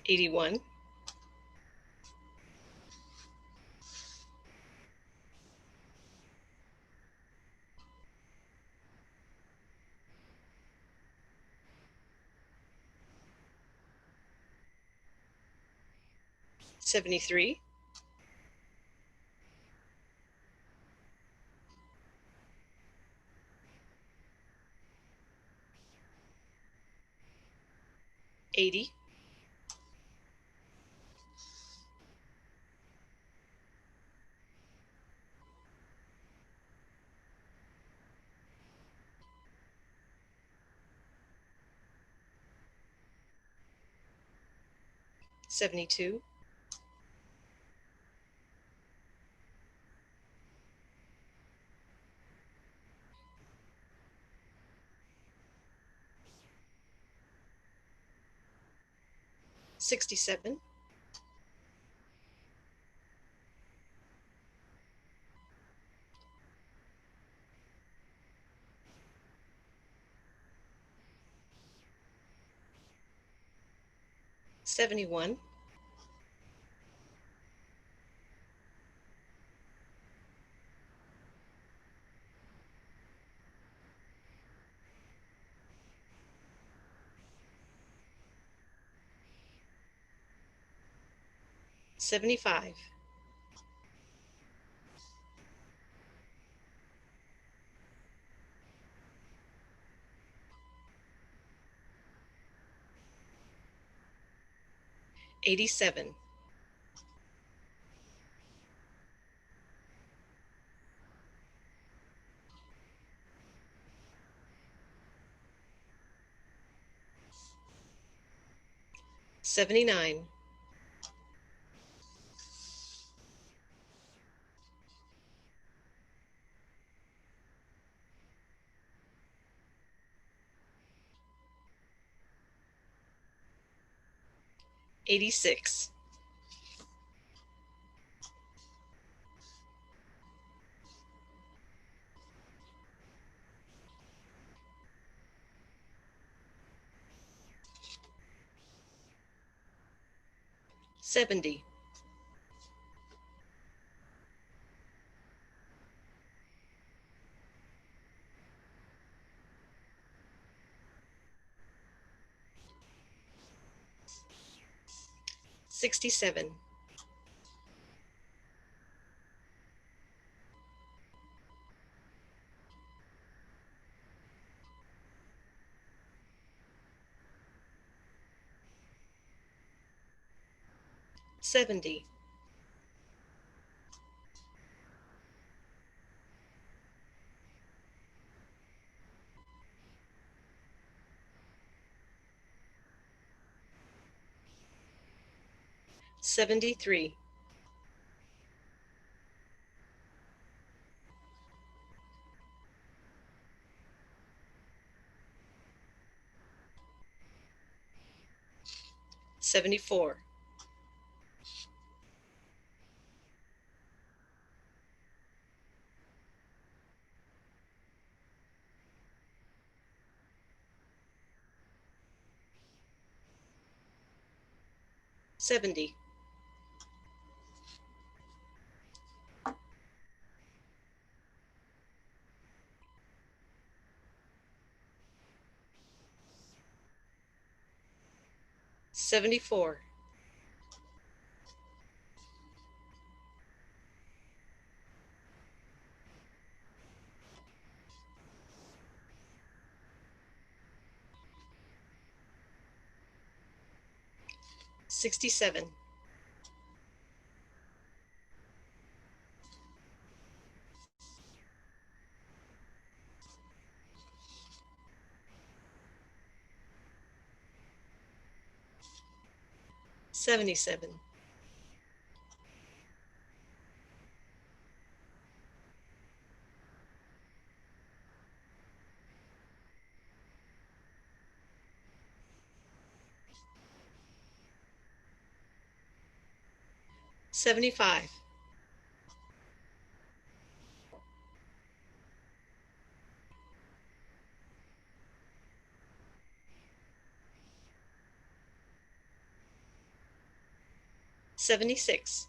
81. 73. 80. 72. 67. 71. 75. 87. 79. 86. 70. 67. 70. 73. 74. 70. 74. 74. 67, 77, 75, 76,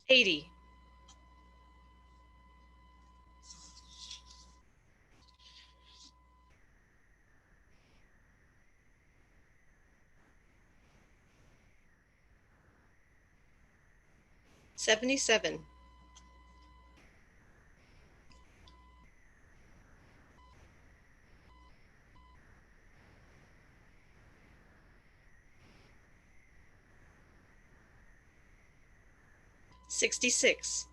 80, 77, 66,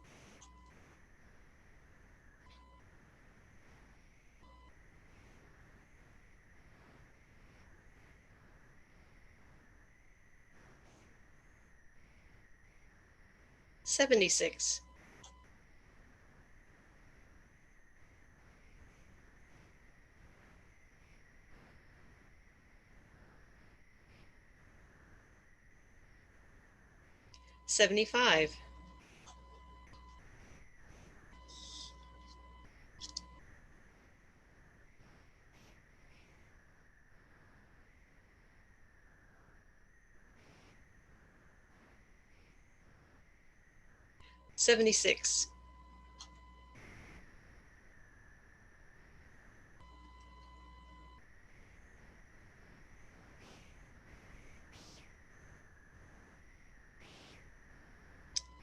76, 75, 76,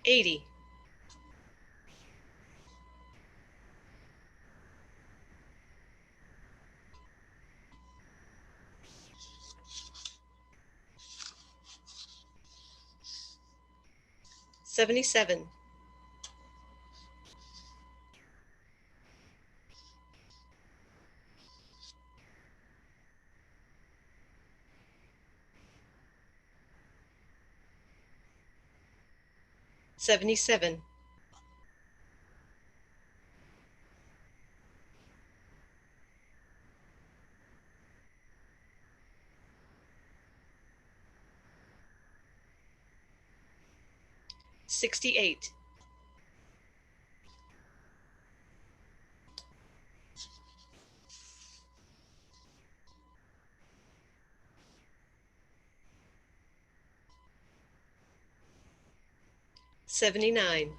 80, 77, 77, 68, 79,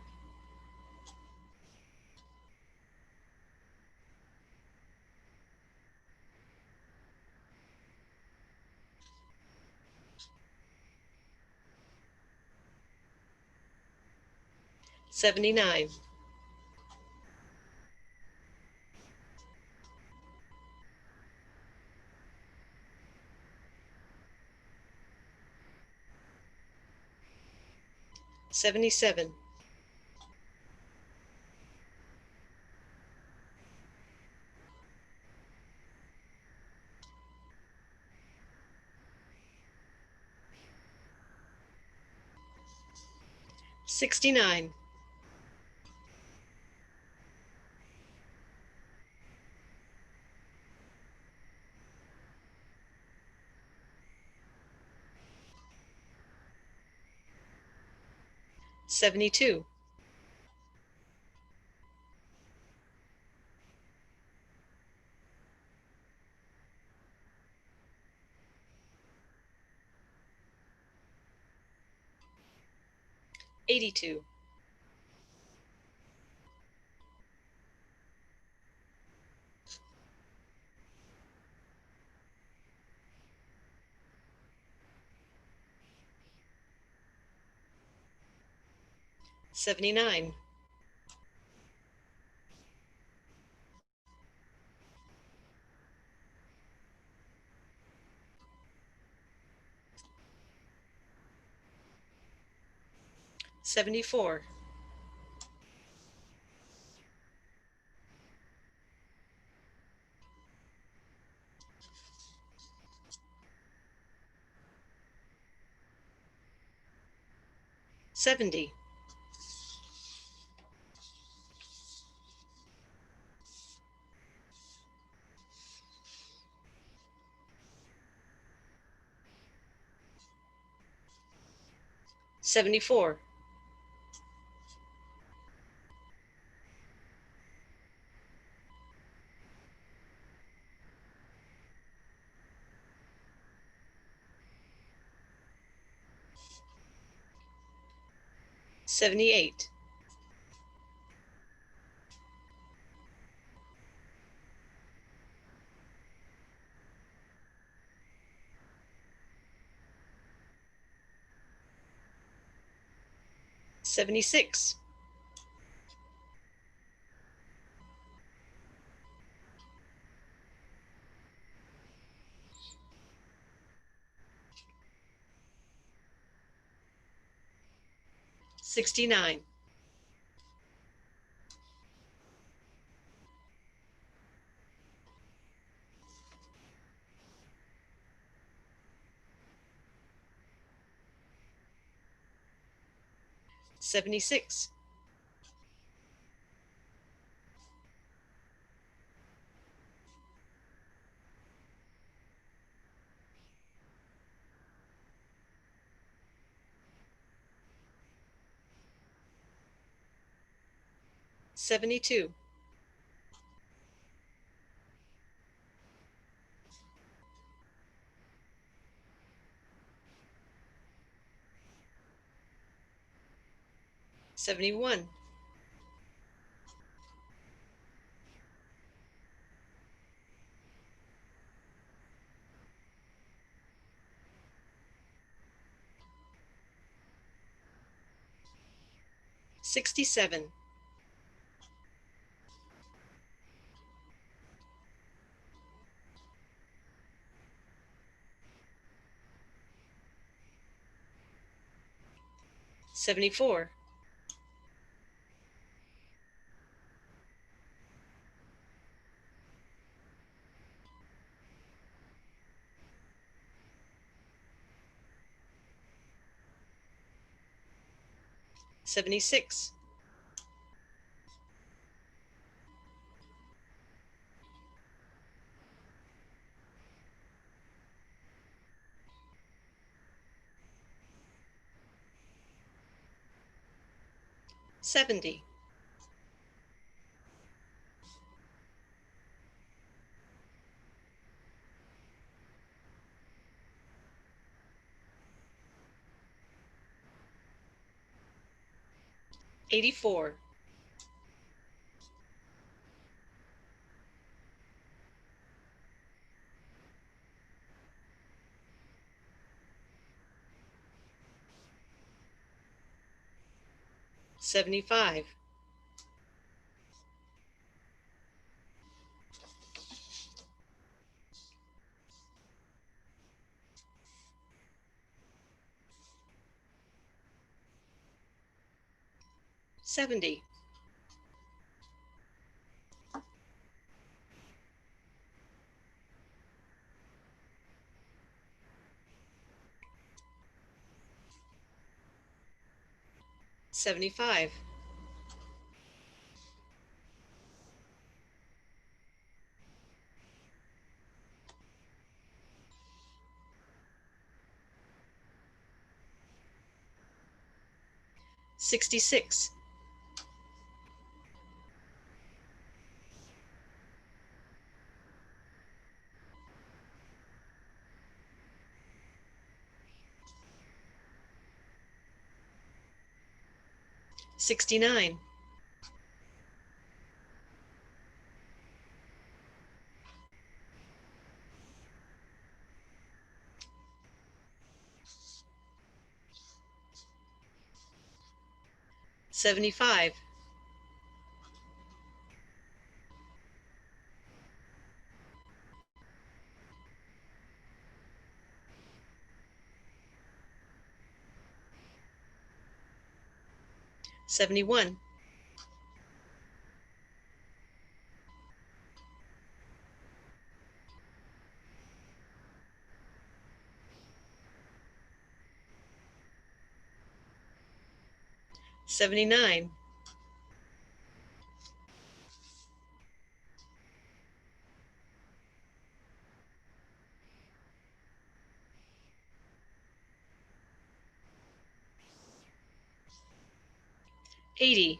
79, 77, 69, 72, 82, 79, 74, 70, 74, 78, 76, 69, 76, 72, 71, 67, 74, 76, 70, 84, 75, 70, 75, 66, 69, 70, 75, 71, 79, 80,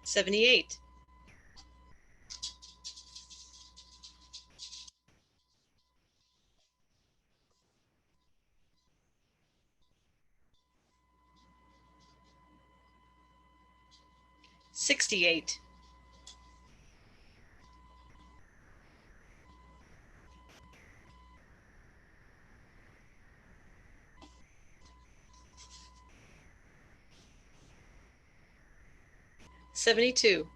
78, 68, 72,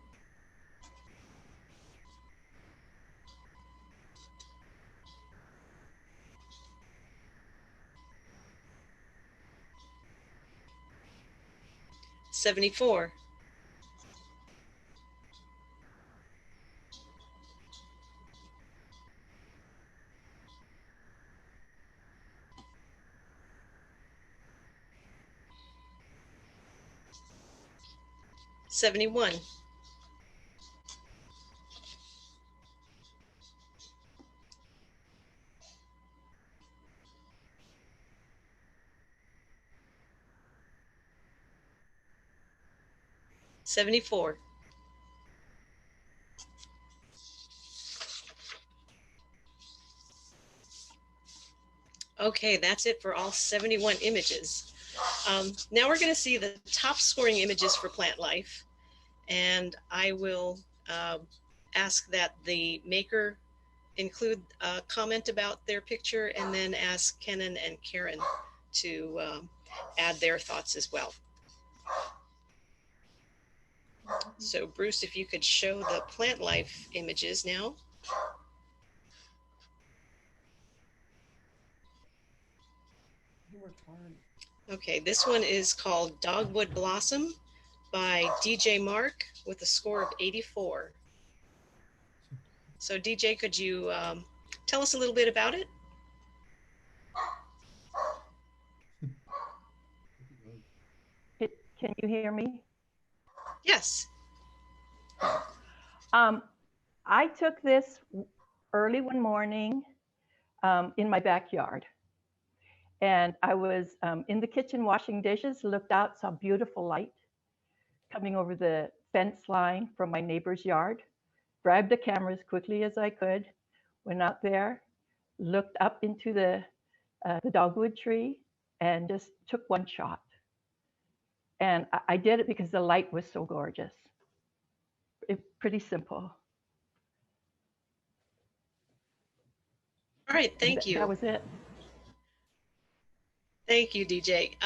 74, 71, 74. Okay, that's it for all 71 images. Now we're going to see the top scoring images for plant life, and I will ask that the maker include a comment about their picture, and then ask Kennan and Karen to add their thoughts as well. So Bruce, if you could show the plant life images now. He worked hard. Okay, this one is called Dogwood Blossom by DJ Mark with a score of 84. So DJ, could you tell us a little bit about it? Can you hear me? Yes. I took this early one morning in my backyard. And I was in the kitchen washing dishes, looked out, saw beautiful light coming over the fence line from my neighbor's yard, grabbed the camera as quickly as I could, went out there, looked up into the dogwood tree, and just took one shot. And I did it because the light was so gorgeous. Pretty simple. All right, thank you. That was it. Thank you, DJ.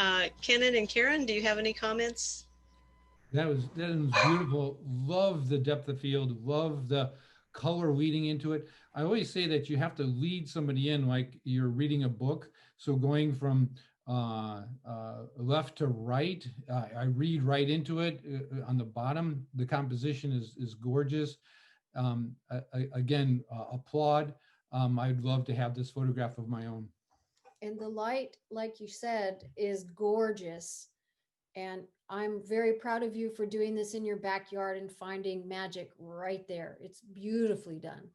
Kennan and Karen, do you have any comments? That was beautiful. Love the depth of field. Love the color weeding into it. I always say that you have to lead somebody in like you're reading a book. So going from left to right, I read right into it. On the bottom, the composition is gorgeous. Again, applaud. I'd love to have this photograph of my own. And the light, like you said, is gorgeous. And I'm very proud of you for doing this in your backyard and finding magic right there. It's beautifully done.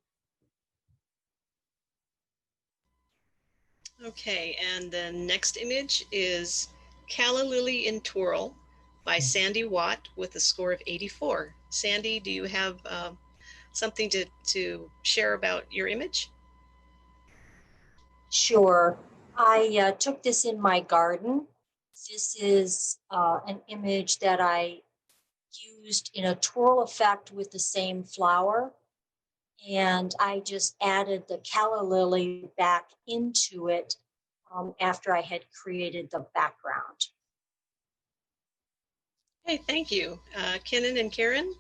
Okay, and the next image is Calla Lily in Twirl by Sandy Watt with a score of 84. Sandy, do you have something to share about your image? Sure. I took this in my garden. This is an image that I used in a twirl effect with the same flower. And I just added the calla lily back into it after I had created the background. Hey, thank you. Kennan and Karen?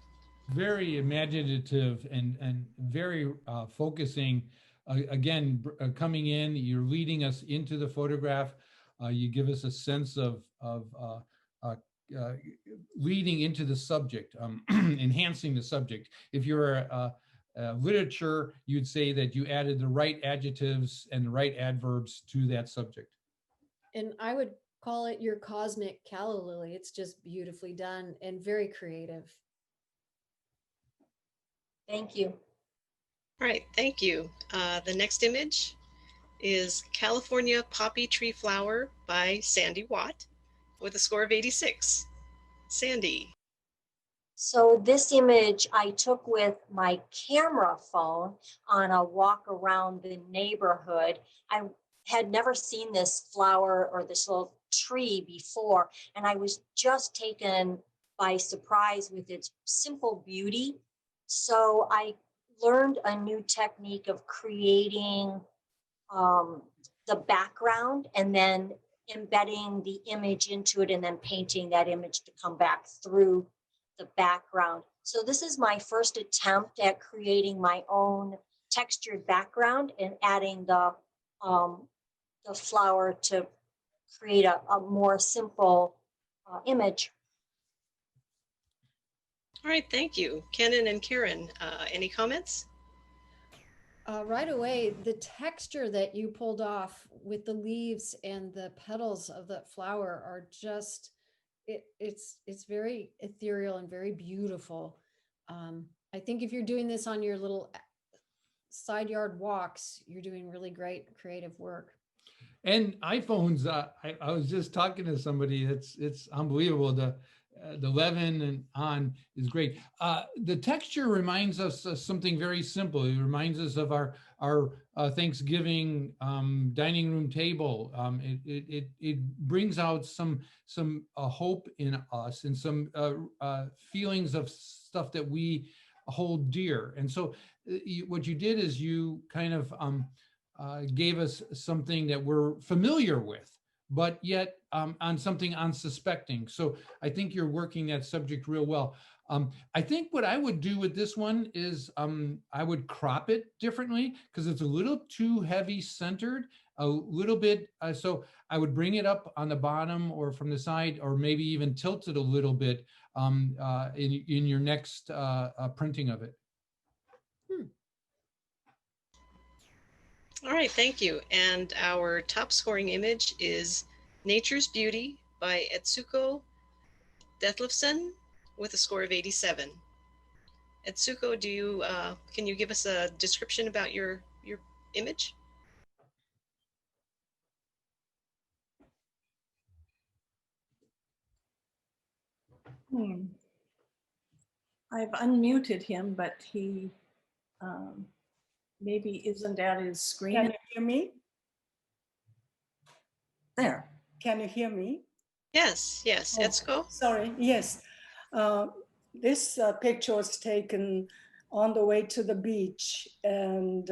Very imaginative and very focusing. Again, coming in, you're leading us into the photograph. You give us a sense of leading into the subject, enhancing the subject. If you're literature, you'd say that you added the right adjectives and the right adverbs to that subject. And I would call it your cosmic calla lily. It's just beautifully done and very creative. Thank you. All right, thank you. The next image is California Poppy Tree Flower by Sandy Watt with a score of 86. Sandy. So this image I took with my camera phone on a walk around the neighborhood. I had never seen this flower or this little tree before, and I was just taken by surprise with its simple beauty. So I learned a new technique of creating the background and then embedding the image into it and then painting that image to come back through the background. So this is my first attempt at creating my own textured background and adding the flower to create a more simple image. All right, thank you. Kennan and Karen, any comments? Right away, the texture that you pulled off with the leaves and the petals of the flower are just, it's very ethereal and very beautiful. I think if you're doing this on your little side yard walks, you're doing really great creative work. And iPhones, I was just talking to somebody, it's unbelievable. The 11 and on is great. The texture reminds us of something very simple. It reminds us of our Thanksgiving dining room table. It brings out some hope in us and some feelings of stuff that we hold dear. And so what you did is you kind of gave us something that we're familiar with, but yet on something unsuspecting. So I think you're working that subject real well. I think what I would do with this one is I would crop it differently because it's a little too heavy centered, a little bit. So I would bring it up on the bottom or from the side, or maybe even tilt it a little bit in your next printing of it. All right, thank you. And our top scoring image is Nature's Beauty by Etsuko Detlefsen with a score of 87. Etsuko, can you give us a description about your image? I've unmuted him, but he maybe isn't at his screen. Can you hear me? There. Can you hear me? Yes, yes, Etsuko. Sorry, yes. This picture was taken on the way to the beach, and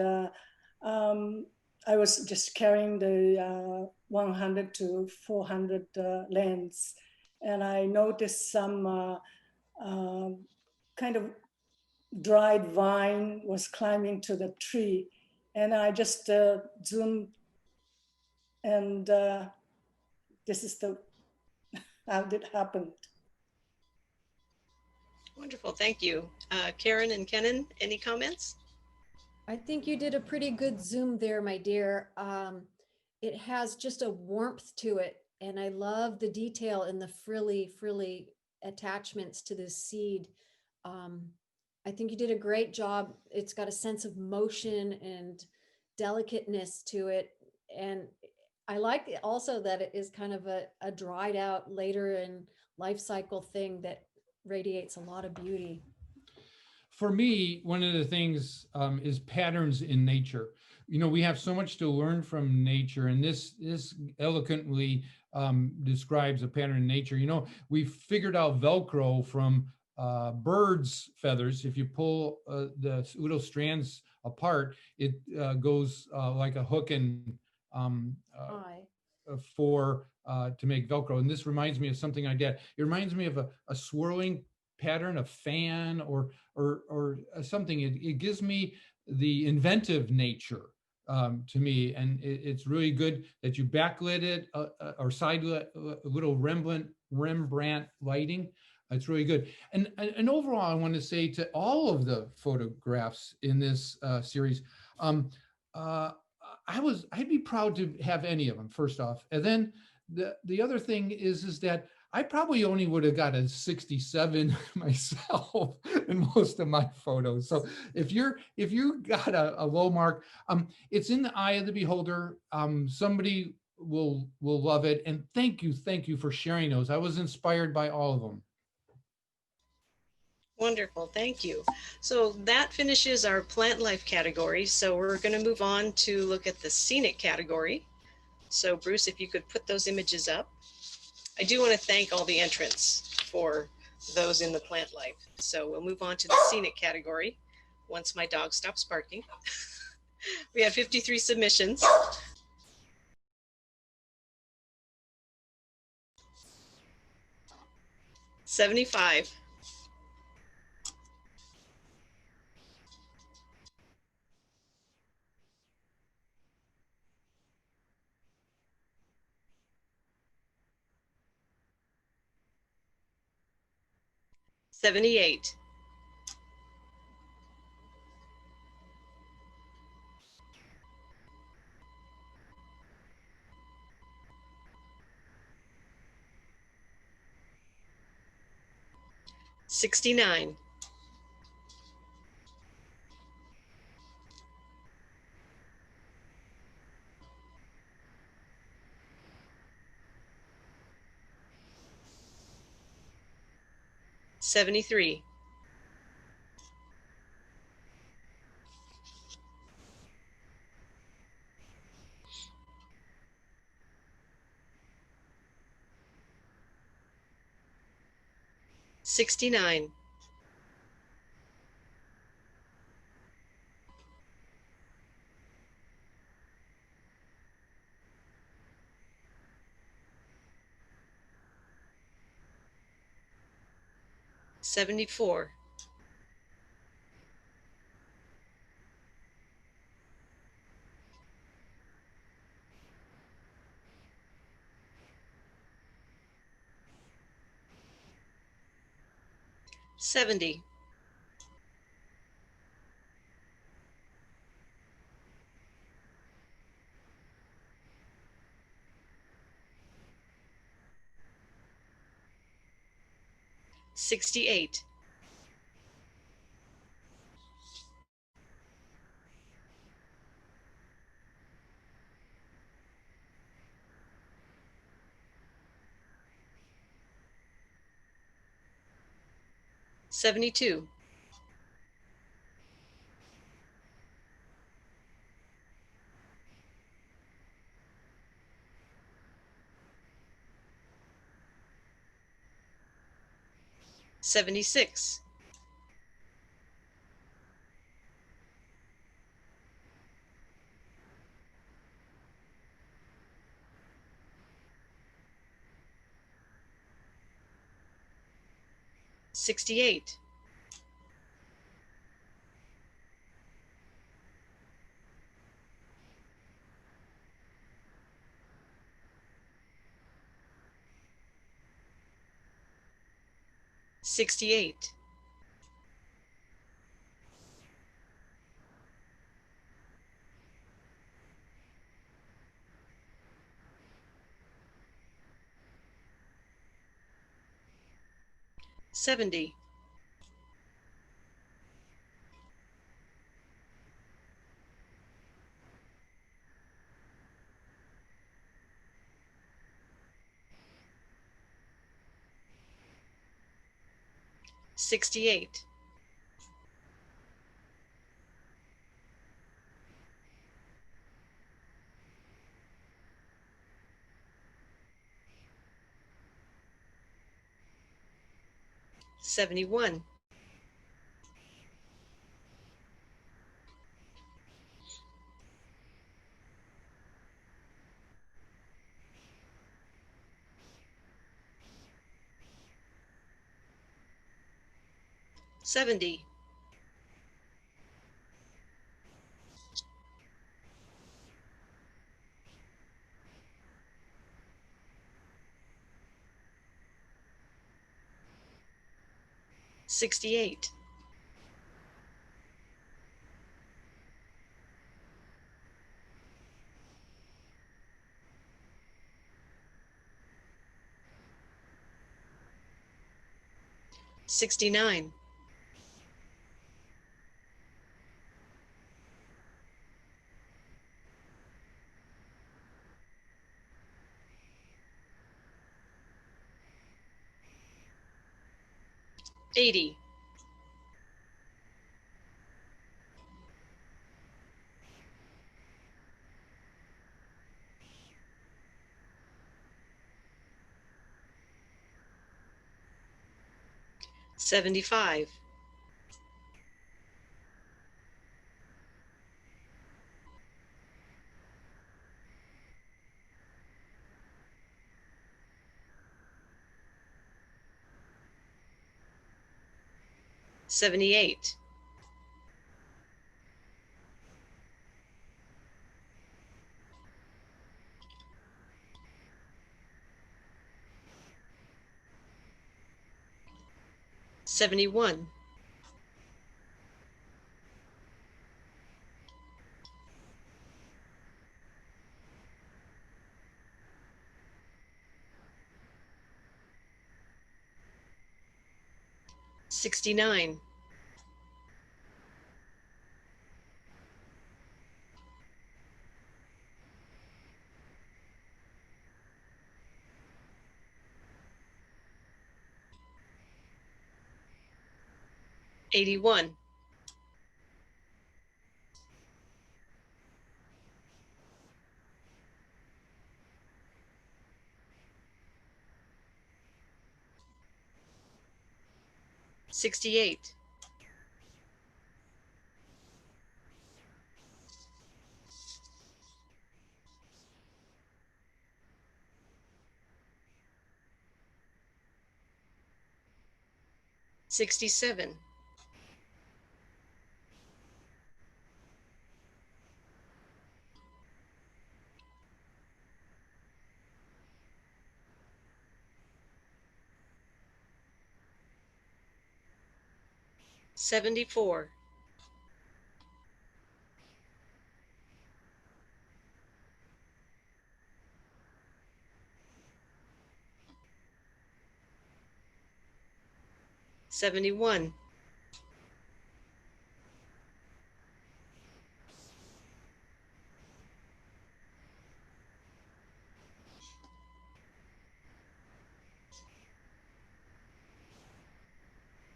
I was just carrying the 100 to 400 lens, and I noticed some kind of dried vine was climbing to the tree, and I just zoomed, and this is how it happened. Wonderful, thank you. Karen and Kennan, any comments? I think you did a pretty good zoom there, my dear. It has just a warmth to it, and I love the detail in the frilly attachments to this seed. I think you did a great job. It's got a sense of motion and delicateness to it, and I like also that it is kind of a dried out later in life cycle thing that radiates a lot of beauty. For me, one of the things is patterns in nature. You know, we have so much to learn from nature, and this eloquently describes a pattern in nature. You know, we figured out Velcro from bird's feathers, if you pull the pseudo-strands apart, it goes like a hook and Hi. for to make Velcro. And this reminds me of something I did. It reminds me of a swirling pattern, a fan, or something. It gives me the inventive nature to me, and it's really good that you backlit it or side lit, little Rembrandt lighting. It's really good. And overall, I want to say to all of the photographs in this series, I'd be proud to have any of them, first off. And then the other thing is that I probably only would have got a 67 myself in most of my photos. So if you got a low mark, it's in the eye of the beholder. Somebody will love it. And thank you for sharing those. I was inspired by all of them. Wonderful, thank you. So that finishes our plant life category. So we're going to move on to look at the scenic category. So Bruce, if you could put those images up. I do want to thank all the entrants for those in the plant life. So we'll move on to the scenic category once my dog stops barking. We have 53 submissions. $75. $78. $69. $73. $69. $74. $70. $68. $72. $76. $68. $68. $70. $68. 71, 70, 68, 69, 80, 75, 78, 71, 69, 81, 68, 67, 74, 71,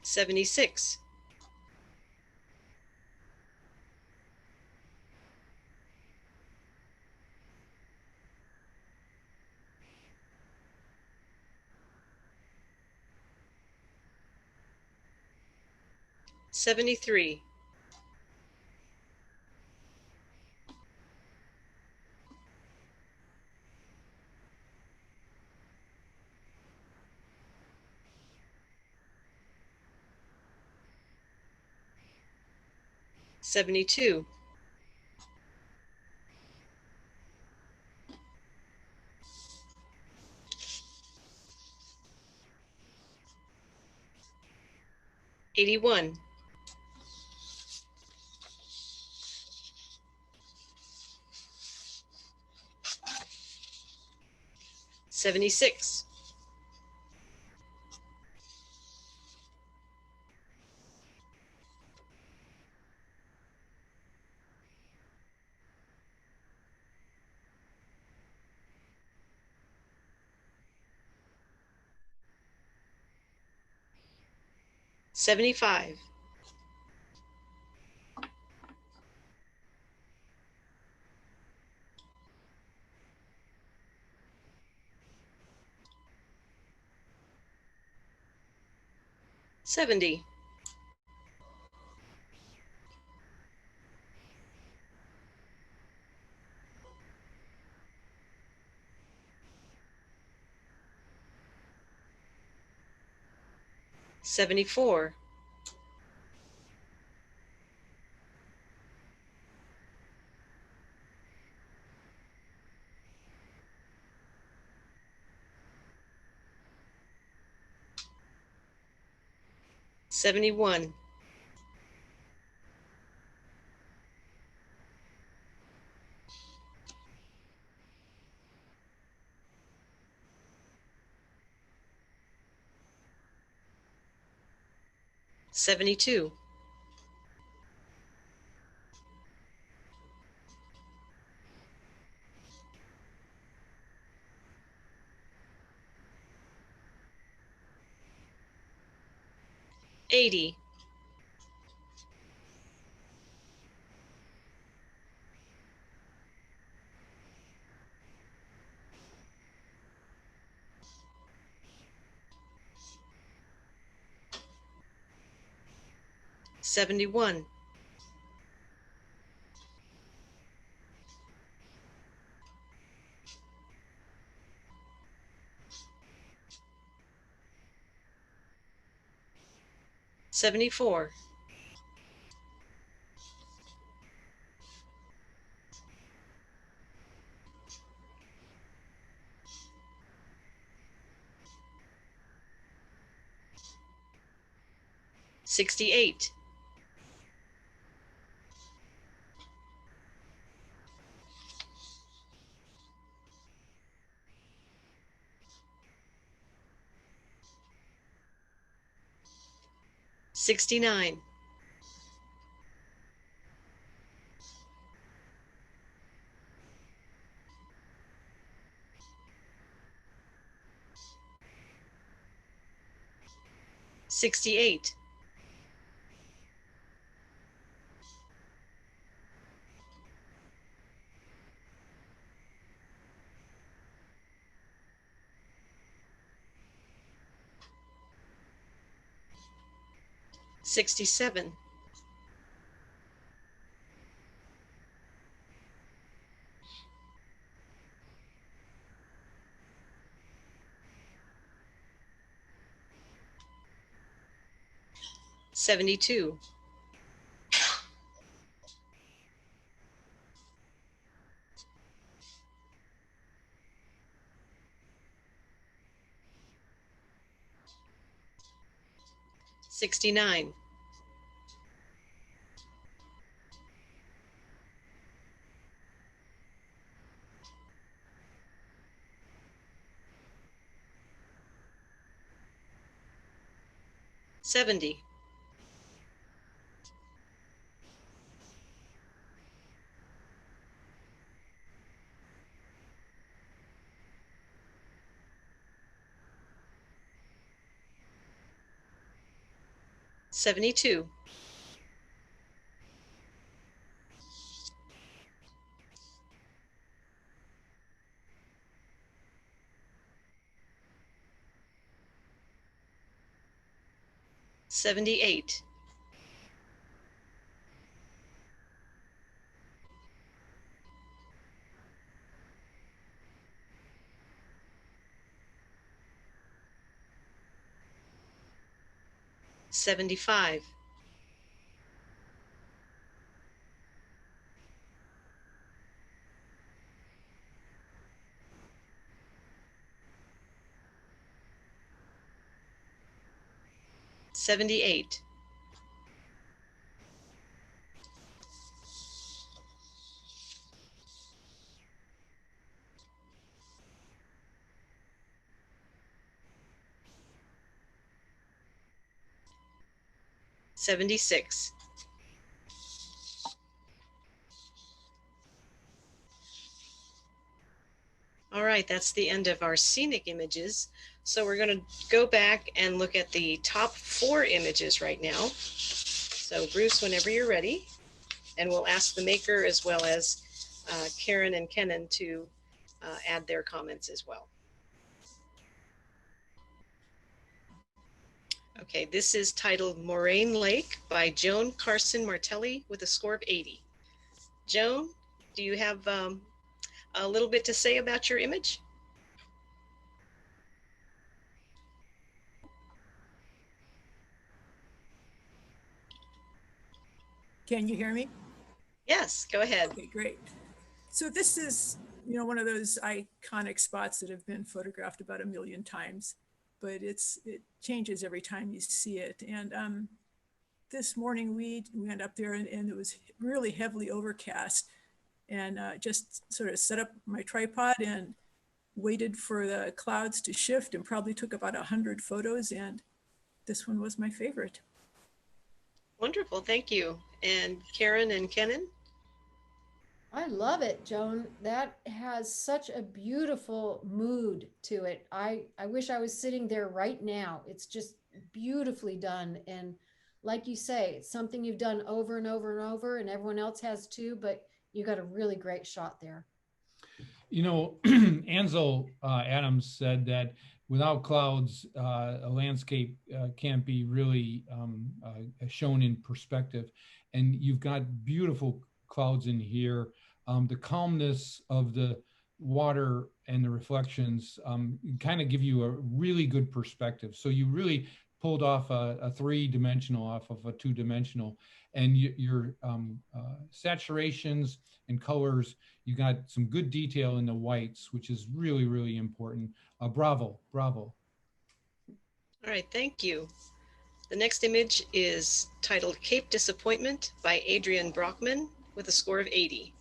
76, 73, 72, 81, 76, 75, 78, 70. 74. 71. 72. 80. 71. 74. 68. 69. 68. 67. 72. 69. 70. 72. 78. 75. 78. 76. All right, that's the end of our scenic images. So we're going to go back and look at the top 4 images right now. So Bruce, whenever you're ready, and we'll ask the maker as well as Karen and Kennan to add their comments as well. Okay, this is titled Moraine Lake by Joan Carson Martelli with a score of 80. Joan, do you have a little bit to say about your image? Can you hear me? Yes, go ahead. Okay, great. So this is, one of those iconic spots that have been photographed about 1,000,000 times, but it changes every time you see it. And this morning we went up there and it was really heavily overcast, and just sort of set up my tripod and waited for the clouds to shift, and probably took about 100 photos, and this one was my favorite. Wonderful, thank you. And Karen and Kennan? I love it, Joan. That has such a beautiful mood to it. I wish I was sitting there right now. It's just beautifully done. And like you say, it's something you've done over and over and over, and everyone else has too, but you got a really great shot there. Ansel Adams said that without clouds, a landscape can't be really shown in perspective. And you've got beautiful clouds in here. The calmness of the water and the reflections kind of give you a really good perspective. So you really pulled off a three-dimensional off of a two-dimensional, and your saturations and colors, you got some good detail in the whites, which is really, really important. Bravo, bravo. All right, thank you. The next image is titled Cape Disappointment by Adrian Brockman with a score of 80.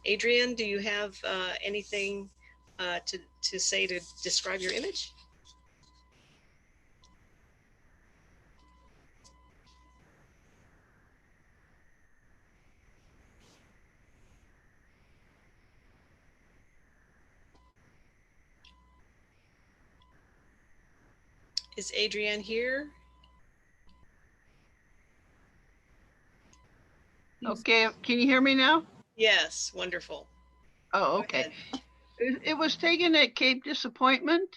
Adrian, do you have anything to say to describe your image? Is Adrienne here? Okay, can you hear me now? Yes, wonderful. Oh, okay. It was taken at Cape Disappointment,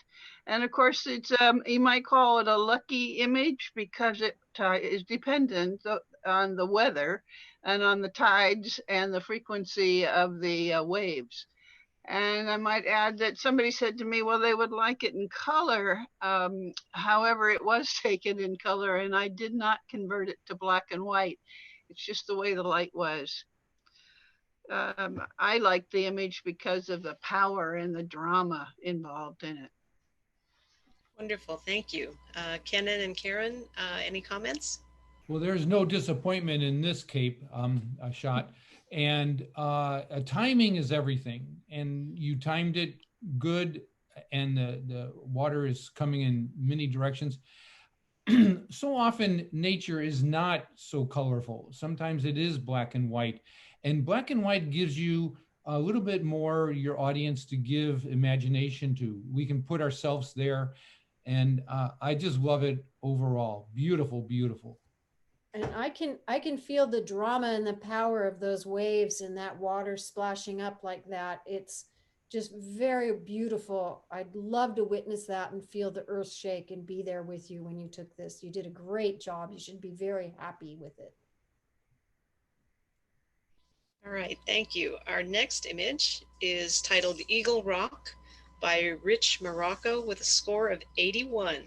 and of course it's you might call it a lucky image because it is dependent on the weather and on the tides and the frequency of the waves. And I might add that somebody said to me, well, they would like it in color. However, it was taken in color, and I did not convert it to black and white. It's just the way the light was. I like the image because of the power and the drama involved in it. Wonderful, thank you. Kennan and Karen, any comments? Well, there's no disappointment in this Cape shot. And timing is everything. And you timed it good, and the water is coming in many directions. So often nature is not so colorful. Sometimes it is black and white. And black and white gives you a little bit more your audience to give imagination to. We can put ourselves there. And I just love it overall. Beautiful, beautiful. And I can feel the drama and the power of those waves and that water splashing up like that. It's just very beautiful. I'd love to witness that and feel the earth shake and be there with you when you took this. You did a great job. You should be very happy with it. All right, thank you. Our next image is titled Eagle Rock by Rich Morocco with a score of 81.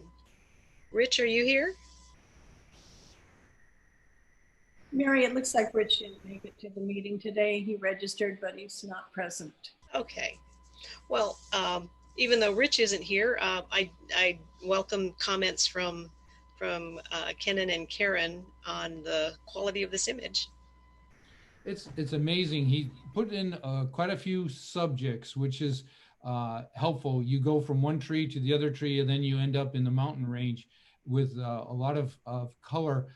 Rich, are you here? Mary, it looks like Rich didn't make it to the meeting today. He registered, but he's not present. Okay. Well, even though Rich isn't here, I welcome comments from Kennan and Karen on the quality of this image. It's amazing. He put in quite a few subjects, which is helpful. You go from one tree to the other tree, and then you end up in the mountain range with a lot of color.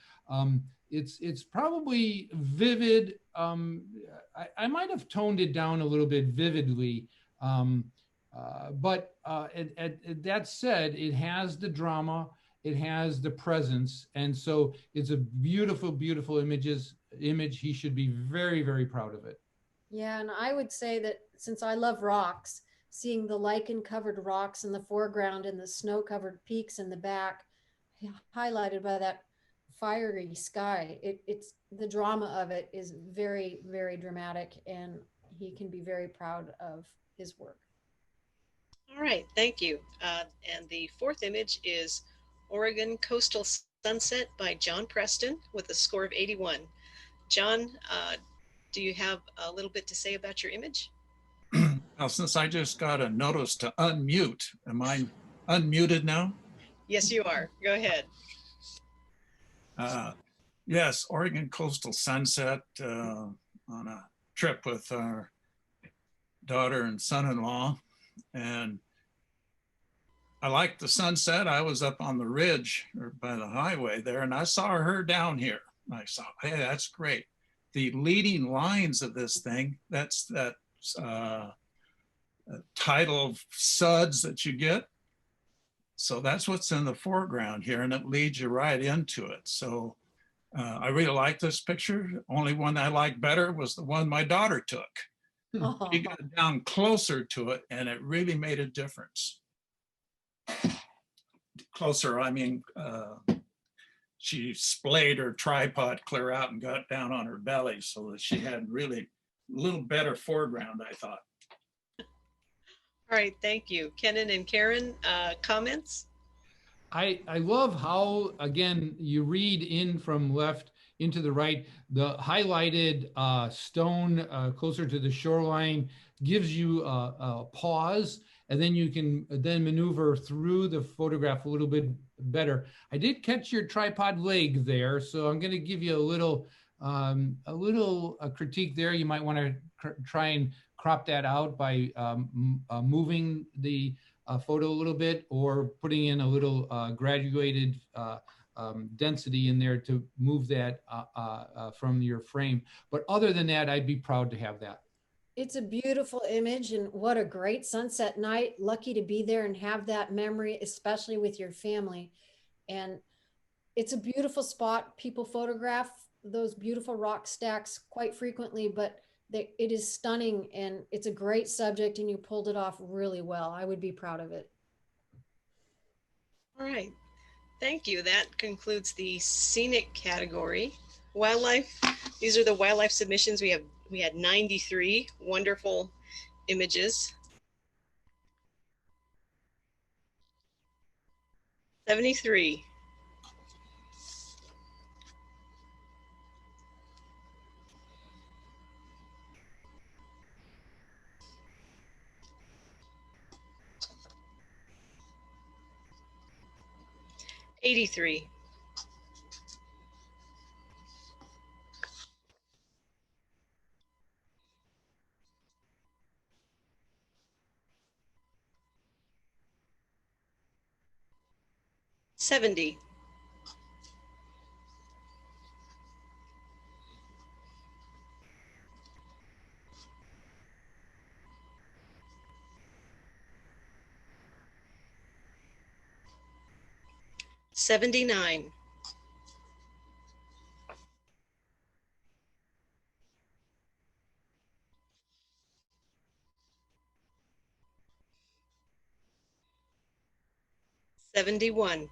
It's probably vivid. I might have toned it down a little bit vividly, but that said, it has the drama, it has the presence, and so it's a beautiful, beautiful image. He should be very, very proud of it. Yeah, and I would say that since I love rocks, seeing the lichen-covered rocks in the foreground and the snow-covered peaks in the back, highlighted by that fiery sky. It's the drama of it is very, very dramatic, and he can be very proud of his work. All right, thank you. And the fourth image is Oregon Coastal Sunset by John Preston with a score of 81. John, do you have a little bit to say about your image? Well, since I just got a notice to unmute, am I unmuted now? Yes, you are. Go ahead. Yes, Oregon Coastal Sunset on a trip with our daughter and son-in-law. And I liked the sunset. I was up on the ridge or by the highway there, and I saw her down here. I saw, hey, that's great. The leading lines of this thing, that's that title of suds that you get. So that's what's in the foreground here, and it leads you right into it. So I really like this picture. Only one I liked better was the one my daughter took. Oh. She got down closer to it, and it really made a difference. Closer, I mean, she splayed her tripod clear out and got down on her belly so that she had really a little better foreground, I thought. All right, thank you. Kennan and Karen, comments? I love how, again, you read in from left into the right. The highlighted stone closer to the shoreline gives you a pause, and then you can then maneuver through the photograph a little bit better. I did catch your tripod leg there, so I'm going to give you a little critique there. You might want to try and crop that out by moving the photo a little bit, or putting in a little graduated density in there to move that from your frame. But other than that, I'd be proud to have that. It's a beautiful image, and what a great sunset night. Lucky to be there and have that memory, especially with your family. And it's a beautiful spot. People photograph those beautiful rock stacks quite frequently, but it is stunning, and it's a great subject, and you pulled it off really well. I would be proud of it. All right, thank you. That concludes the scenic category. Wildlife, these are the wildlife submissions. We had 93 wonderful images. 73. $83. 70. 79. 71.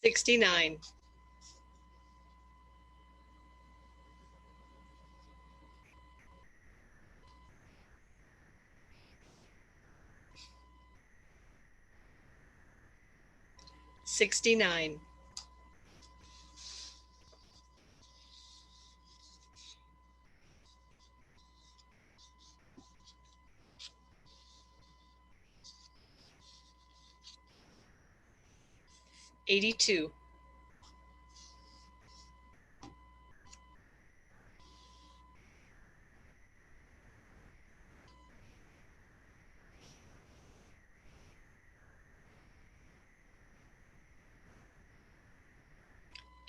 69. 69. 82.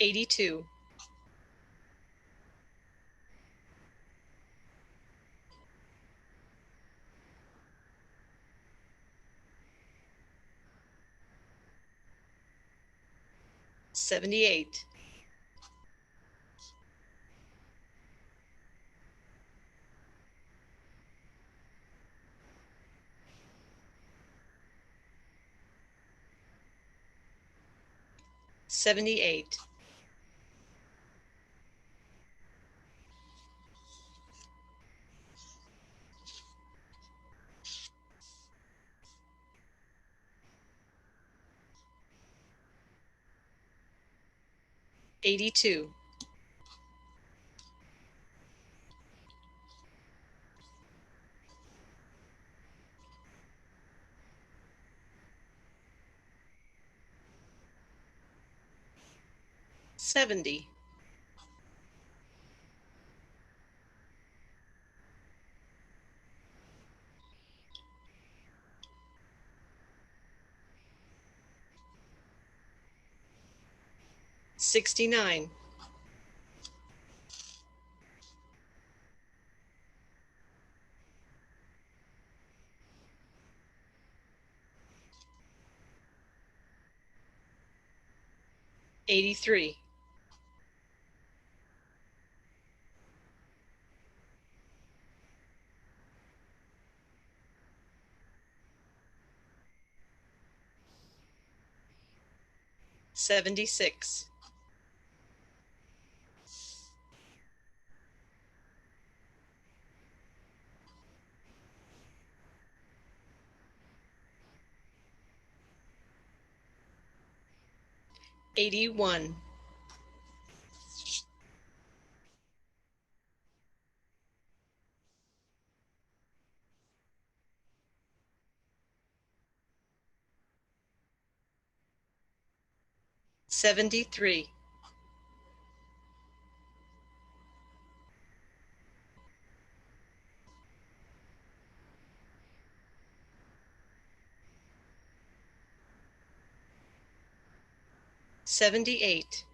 82. 78. 78. 82. 70. 69. 83. 76. 81. 73. 78.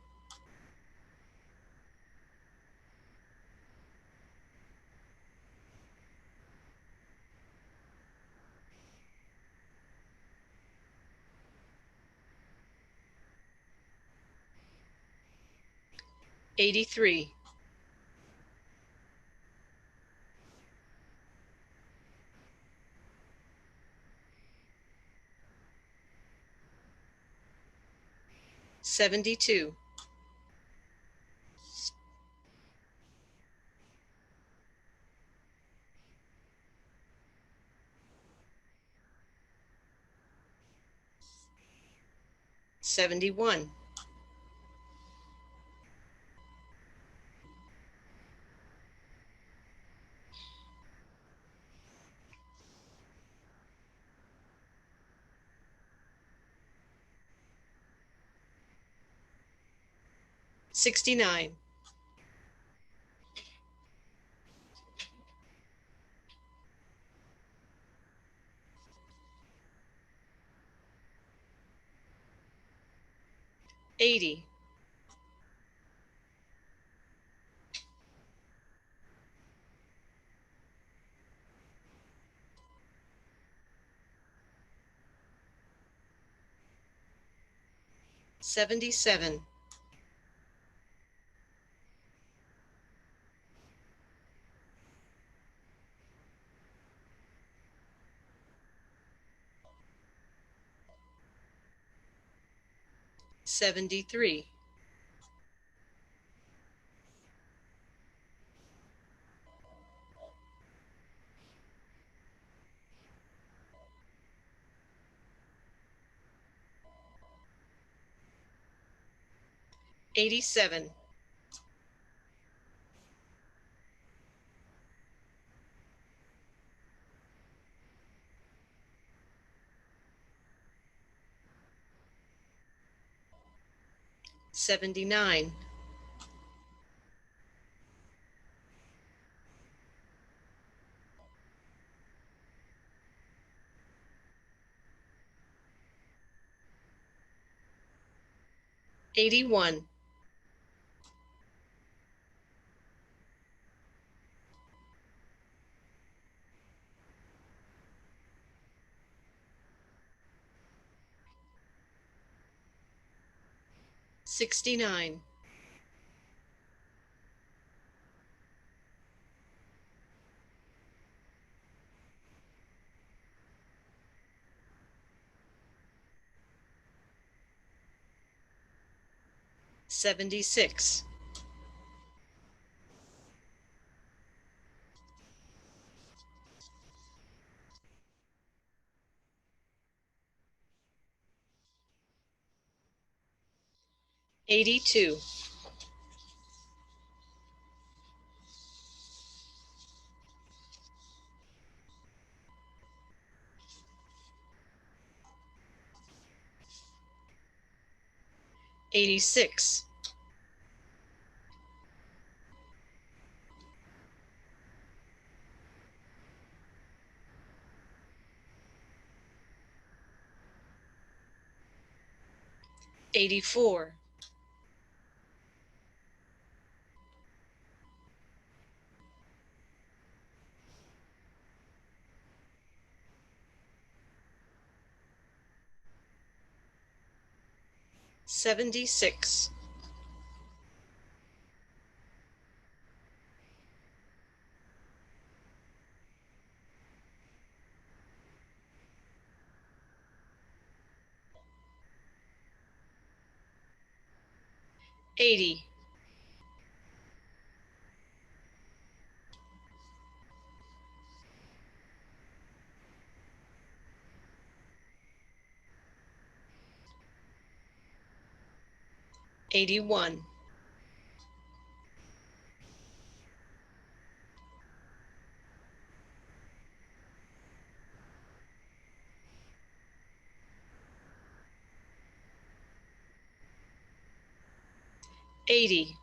83. 72. 71. 69. 80. 77. 73. 87. 79. 81. 82. 69, 76, 82, 86, 84, 76, 80, 81, 80,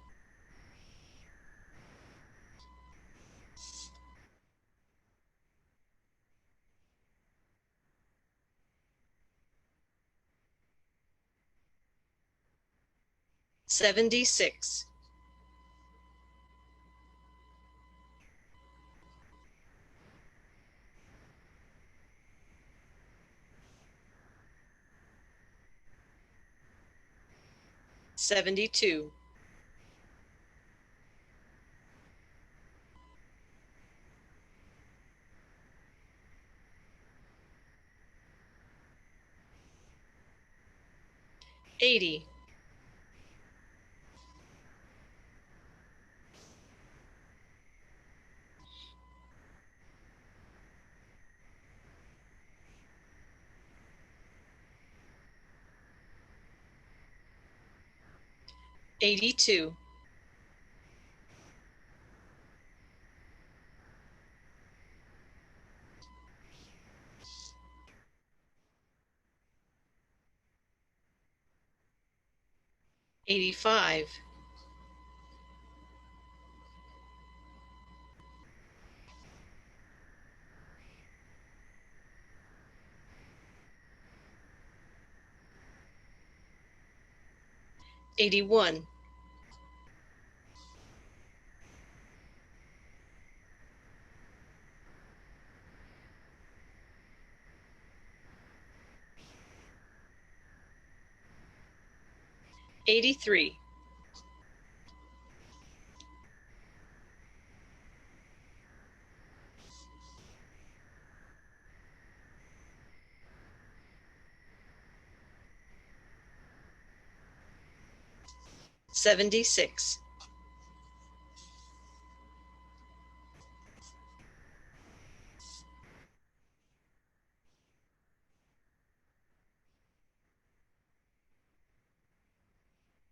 76, 72, 80, 82, 85, 81, 83, 76,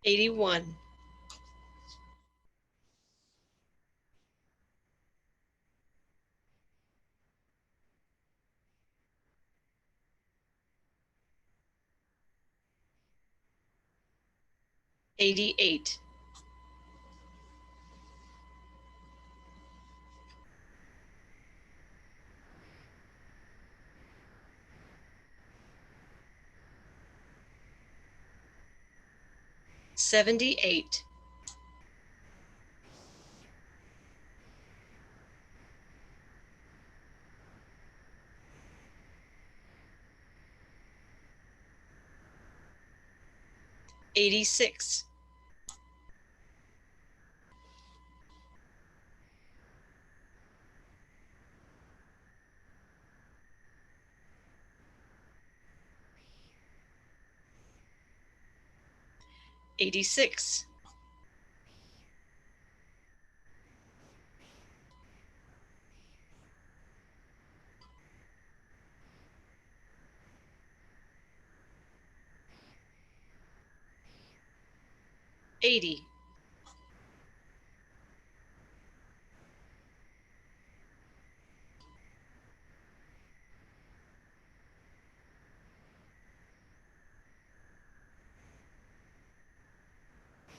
81, 88, 78, 82, 86, 86, 80,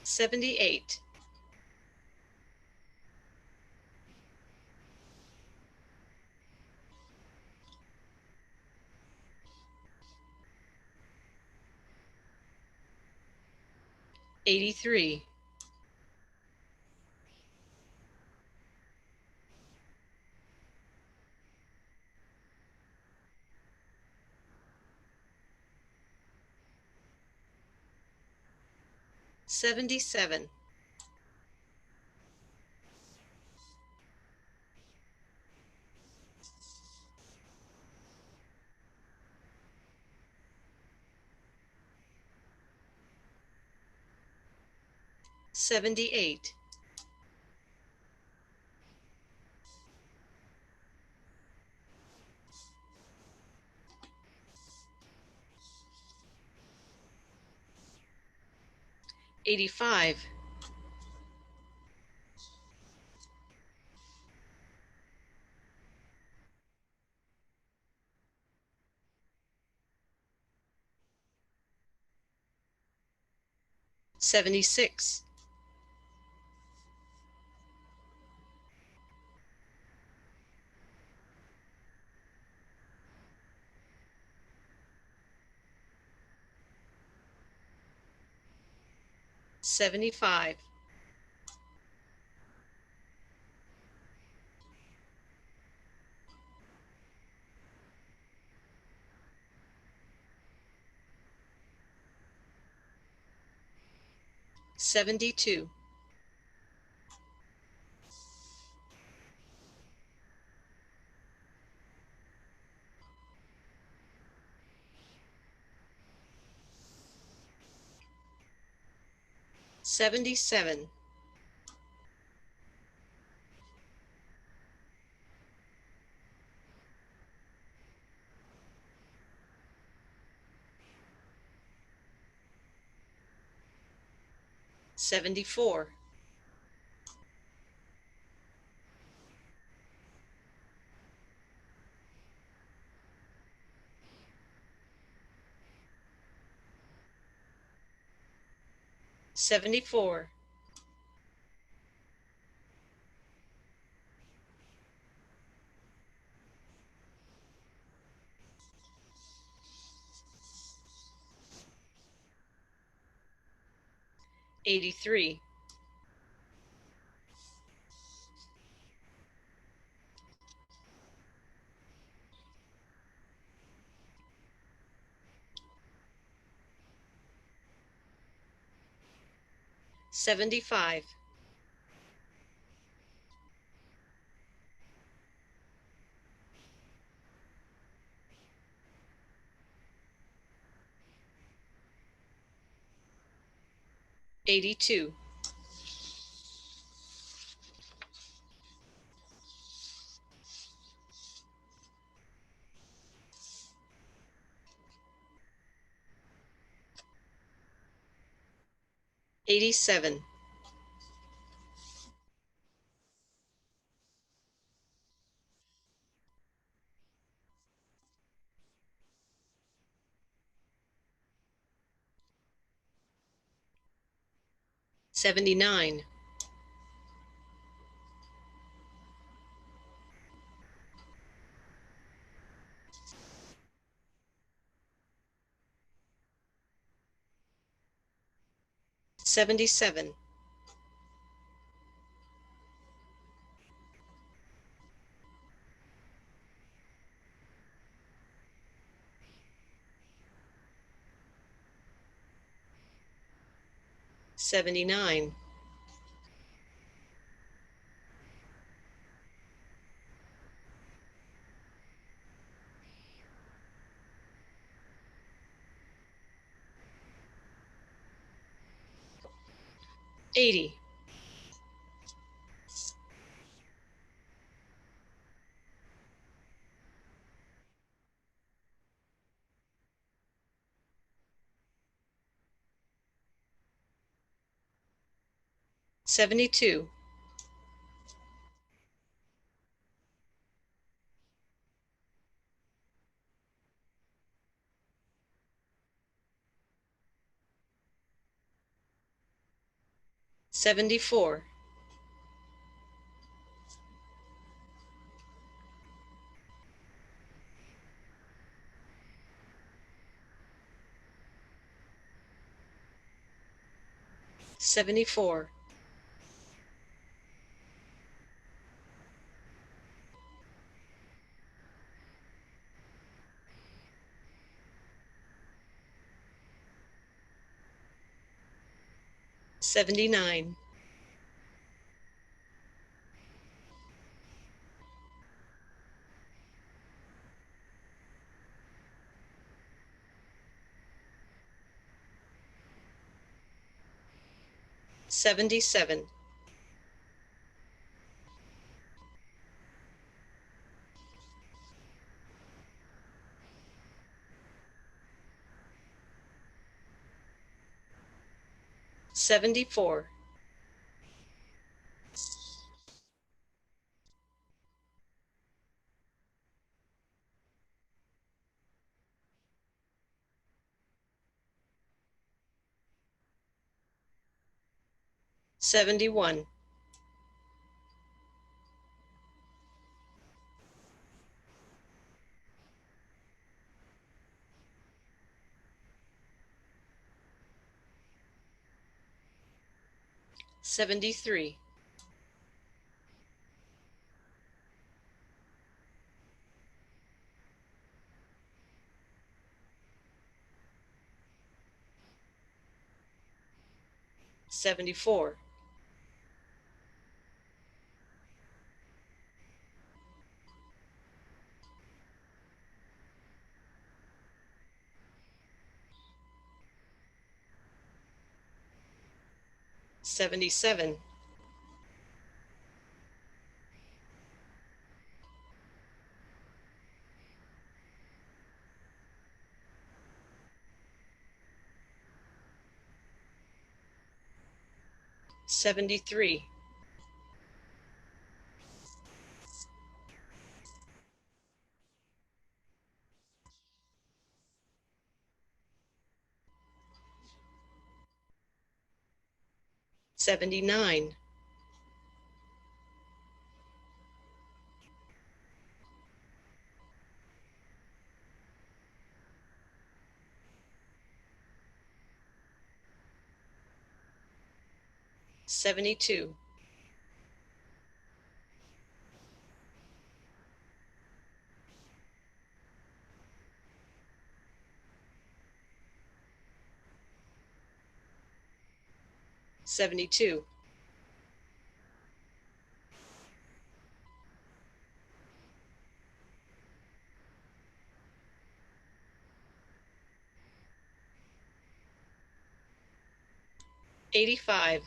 78, 83, 77, 78, 85, 76, 75, 72, 77, 74, 74, 83, 75, 82, 87, 79, 77, 78, 79, 80, 72, 74, 74, 79, 77, 74, 71, 73, 74, 77, 73, 79, 72, 72, 85,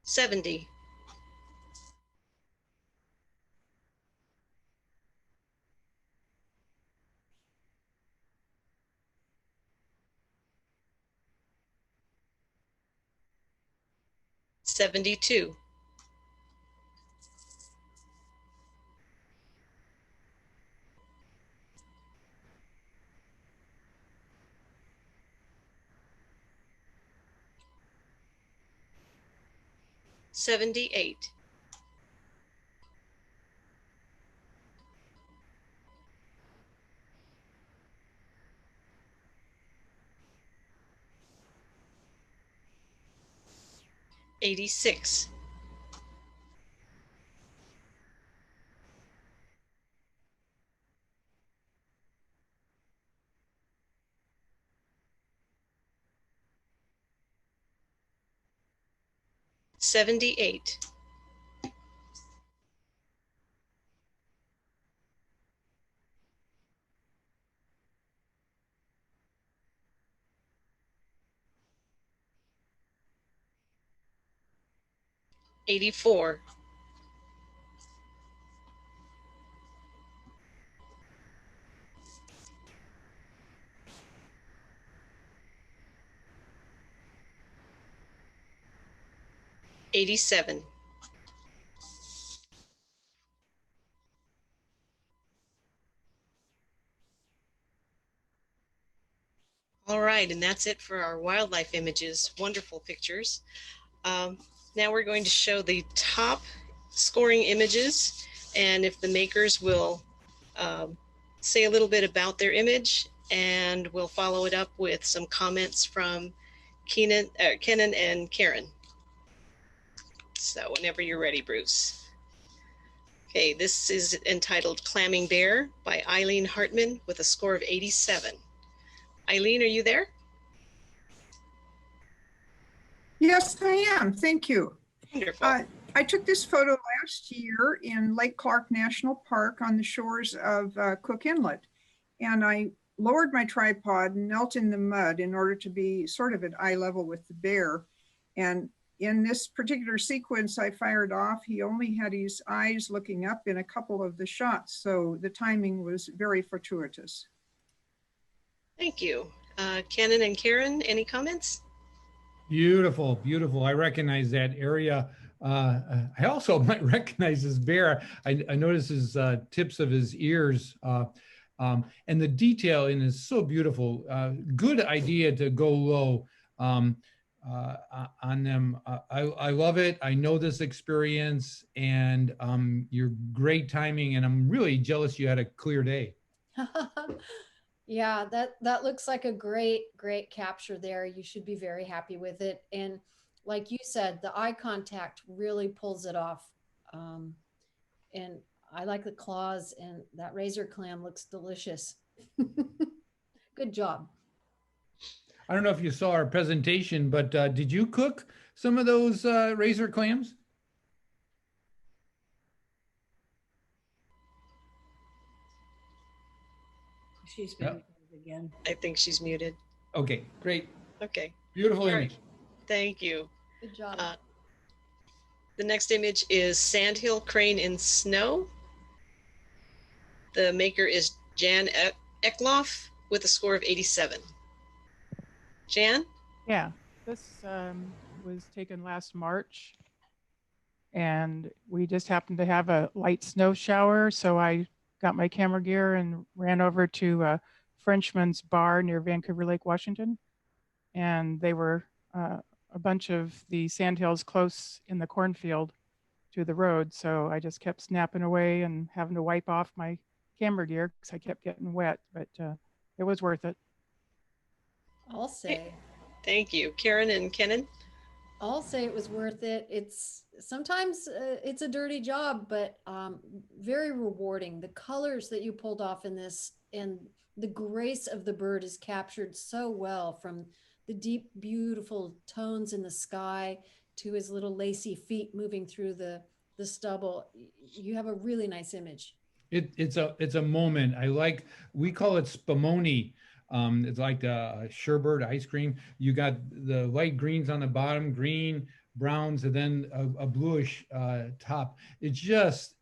70, 72, 78, 80, 86. 78. 84. 87. 'All right, and that's it for our wildlife images. Wonderful pictures. Now we're going to show the top scoring images, and if the makers will say a little bit about their image, and we'll follow it up with some comments from Kennan and Karen. So whenever you're ready, Bruce. Okay, this is entitled Clamming Bear by Eileen Hartman with a score of 87. Eileen, are you there? Yes, I am. Thank you. Wonderful. I took this photo last year in Lake Clark National Park on the shores of Cook Inlet. And I lowered my tripod and knelt in the mud in order to be sort of at eye level with the bear. And in this particular sequence I fired off, he only had his eyes looking up in a couple of the shots. So the timing was very fortuitous. Thank you. Kennan and Karen, any comments? Beautiful, beautiful. I recognize that area. I also might recognize this bear. I noticed his tips of his ears, and the detail in is so beautiful. Good idea to go low on them. I love it. I know this experience, and your great timing, and I'm really jealous you had a clear day. Yeah, that looks like a great capture there. You should be very happy with it. And like you said, the eye contact really pulls it off. And I like the claws, and that razor clam looks delicious. Good job. I don't know if you saw our presentation, but did you cook some of those razor clams? She's been muted again. I think she's muted. Okay, great. Okay. Beautiful All image. right. Thank you. Good job. The next image is Sandhill Crane in Snow. The maker is Jan Eckloff with a score of 87. Jan? Yeah, this was taken last March, and we just happened to have a light snow shower, so I got my camera gear and ran over to a Frenchman's Bar near Vancouver Lake, Washington, and they were a bunch of the sandhills close in the cornfield to the road, so I just kept snapping away and having to wipe off my camera gear because I kept getting wet, but it was worth it. I'll say. Thank you. Karen and Kennan? I'll say it was worth it. It's sometimes it's a dirty job, but very rewarding. The colors that you pulled off in this and the grace of the bird is captured so well, from the deep, beautiful tones in the sky to his little lacy feet moving through the stubble. You have a really nice image. It's a moment. We call it spumoni. It's like a sherbet ice cream. You got the light greens on the bottom, green, browns, and then a bluish top. It's just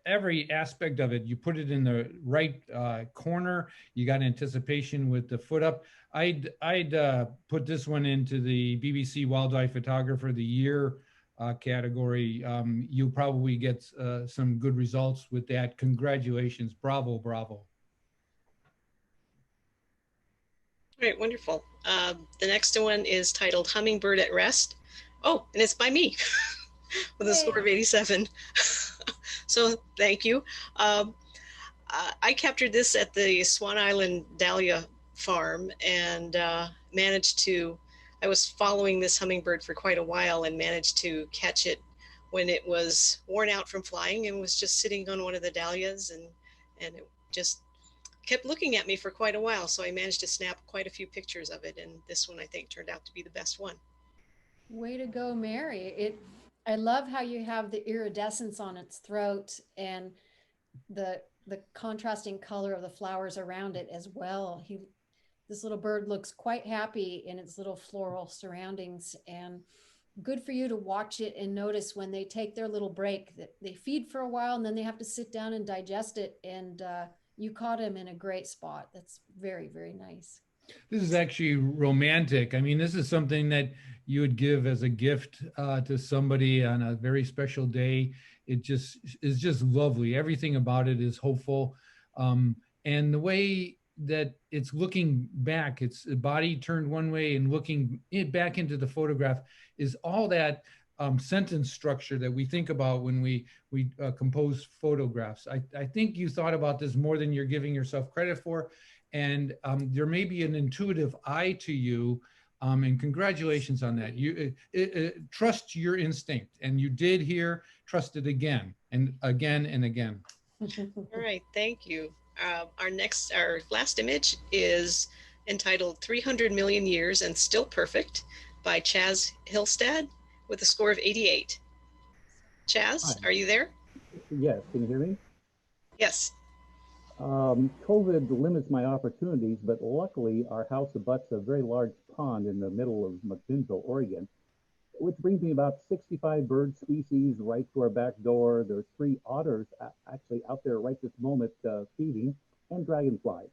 every aspect of it. You put it in the right corner. You got anticipation with the foot up. I'd put this one into the BBC Wildlife Photographer of the Year category. You'll probably get some good results with that. Congratulations. Bravo, bravo. Great, wonderful. The next one is titled Hummingbird at Rest. Oh, and it's by me with a score of 87. So thank you. I captured this at the Swan Island Dahlia farm and managed to, I was following this hummingbird for quite a while and managed to catch it when it was worn out from flying and was just sitting on one of the dahlias, and it just kept looking at me for quite a while. So I managed to snap quite a few pictures of it, and this one I think turned out to be the best one. Way to go, Mary. I love how you have the iridescence on its throat and the contrasting color of the flowers around it as well. This little bird looks quite happy in its little floral surroundings, and good for you to watch it and notice when they take their little break that they feed for a while and then they have to sit down and digest it. And you caught him in a great spot. That's very, very nice. This is actually romantic. I mean, this is something that you would give as a gift to somebody on a very special day. It just is just lovely. Everything about it is hopeful. And the way that it's looking back, its body turned one way and looking back into the photograph is all that sentence structure that we think about when we compose photographs. I think you thought about this more than you're giving yourself credit for. And there may be an intuitive eye to you, and congratulations on that. You trust your instinct, and you did here. Trust it again and again and again. All right, thank you. Our last image is entitled 300 Million Years and Still Perfect by Chaz Hillstad with a score of 88. Chaz, Hi. are you there? Yes, can you hear me? Yes. COVID limits my opportunities, but luckily our house abuts a very large pond in the middle of McMinnville, Oregon, which brings me about 65 bird species right to our back door. There are 3 otters actually out there right this moment feeding, and dragonflies.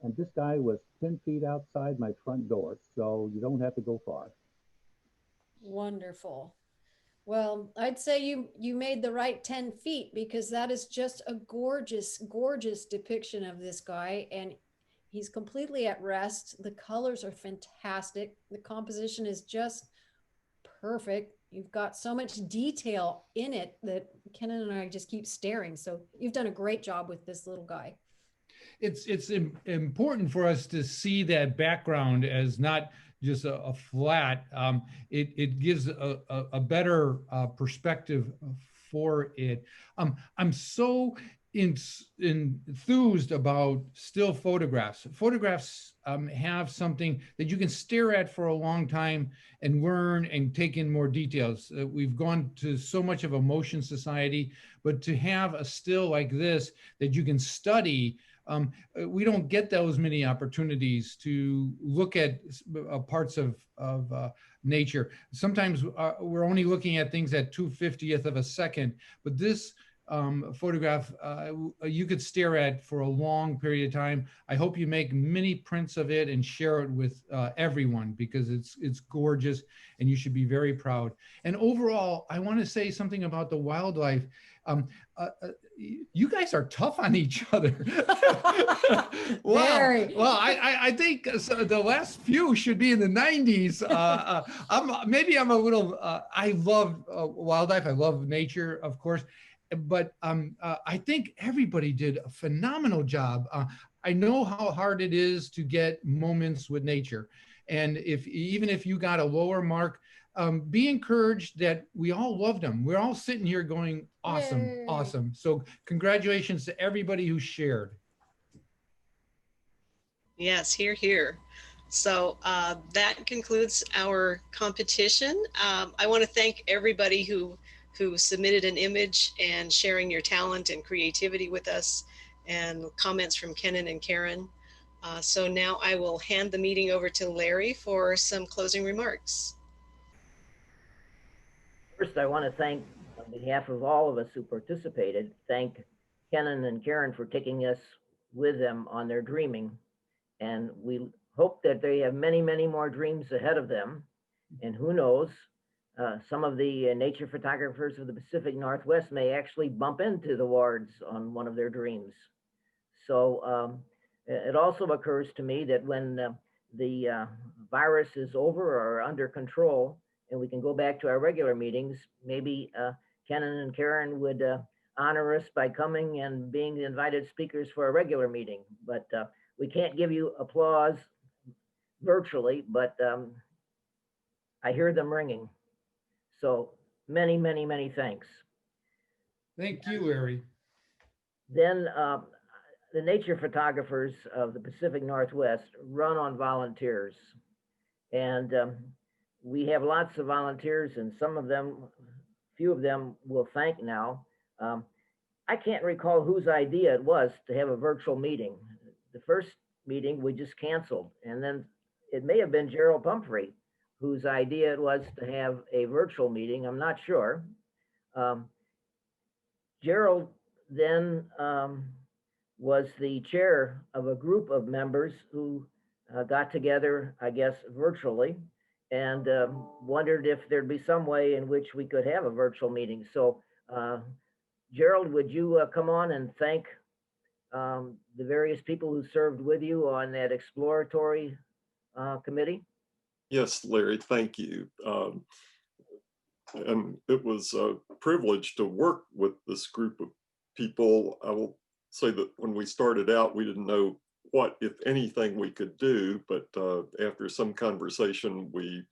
And this guy was 10 feet outside my front door, so you don't have to go far. Wonderful. Well, I'd say you made the right 10 feet, because that is just a gorgeous, gorgeous depiction of this guy. And he's completely at rest. The colors are fantastic. The composition is just perfect. You've got so much detail in it that Kennan and I just keep staring. So you've done a great job with this little guy. It's important for us to see that background as not just a flat. It gives a better perspective for it. I'm so enthused about still photographs. Photographs have something that you can stare at for a long time and learn and take in more details. We've gone to so much of a motion society, but to have a still like this that you can study, we don't get those many opportunities to look at parts of nature. Sometimes we're only looking at things at 2/50th of a second, but this photograph you could stare at for a long period of time. I hope you make many prints of it and share it with everyone, because it's gorgeous and you should be very proud. And overall, I want to say something about the wildlife. You guys are tough on each other. Wow. Well, I think the last few should be in the 90s. Maybe I'm a little, I love wildlife. I love nature, of course. But I think everybody did a phenomenal job. I know how hard it is to get moments with nature. And even if you got a lower mark, be encouraged that we all loved them. We're all sitting here going, awesome, Yay. Awesome. So congratulations to everybody who shared. Yes, hear, hear. So that concludes our competition. I want to thank everybody who submitted an image and sharing your talent and creativity with us, and comments from Kennan and Karen. So now I will hand the meeting over to Larry for some closing remarks. First, I want to thank, on behalf of all of us who participated, thank Kennan and Karen for taking us with them on their dreaming. And we hope that they have many, many more dreams ahead of them. And who knows, some of the nature photographers of the Pacific Northwest may actually bump into the wards on one of their dreams. So it also occurs to me that when the virus is over or under control, and we can go back to our regular meetings, maybe Kennan and Karen would honor us by coming and being the invited speakers for a regular meeting. But we can't give you applause virtually, but I hear them ringing. So many, many, many thanks. Thank you, Larry. Then the nature photographers of the Pacific Northwest run on volunteers. And we have lots of volunteers, and some of them, few of them will thank now. I can't recall whose idea it was to have a virtual meeting. The first meeting we just canceled, and then it may have been Gerald Pumphrey whose idea it was to have a virtual meeting. I'm not sure. Gerald then was the chair of a group of members who got together, I guess, virtually, and wondered if there'd be some way in which we could have a virtual meeting. So Gerald, would you come on and thank the various people who served with you on that exploratory committee? Yes, Larry, thank you. And it was a privilege to work with this group of people. I will say that when we started out, we didn't know what, if anything, we could do, but after some conversation, we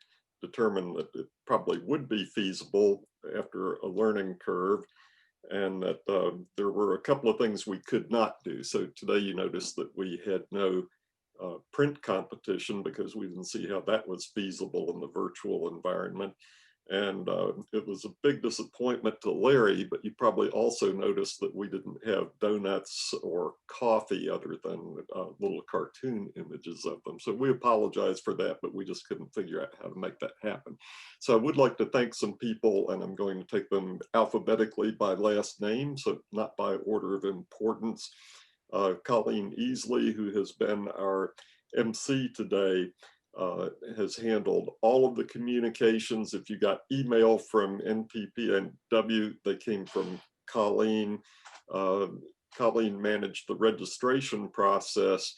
determined that it probably would be feasible after a learning curve, and that there were a couple of things we could not do. So today you notice that we had no print competition because we didn't see how that was feasible in the virtual environment. And it was a big disappointment to Larry, but you probably also noticed that we didn't have donuts or coffee other than little cartoon images of them. So we apologize for that, but we just couldn't figure out how to make that happen. So I would like to thank some people, and I'm going to take them alphabetically by last name, so not by order of importance. Colleen Easley, who has been our MC today, has handled all of the communications. If you got email from NPPNW, they came from Colleen. Colleen managed the registration process.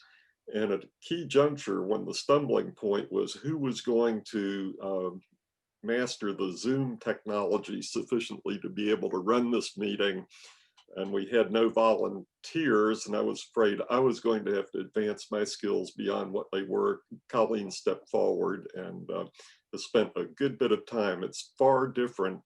And at a key juncture, when the stumbling point was who was going to master the Zoom technology sufficiently to be able to run this meeting, and we had no volunteers, and I was afraid I was going to have to advance my skills beyond what they were. Colleen stepped forward and has spent a good bit of time. It's far different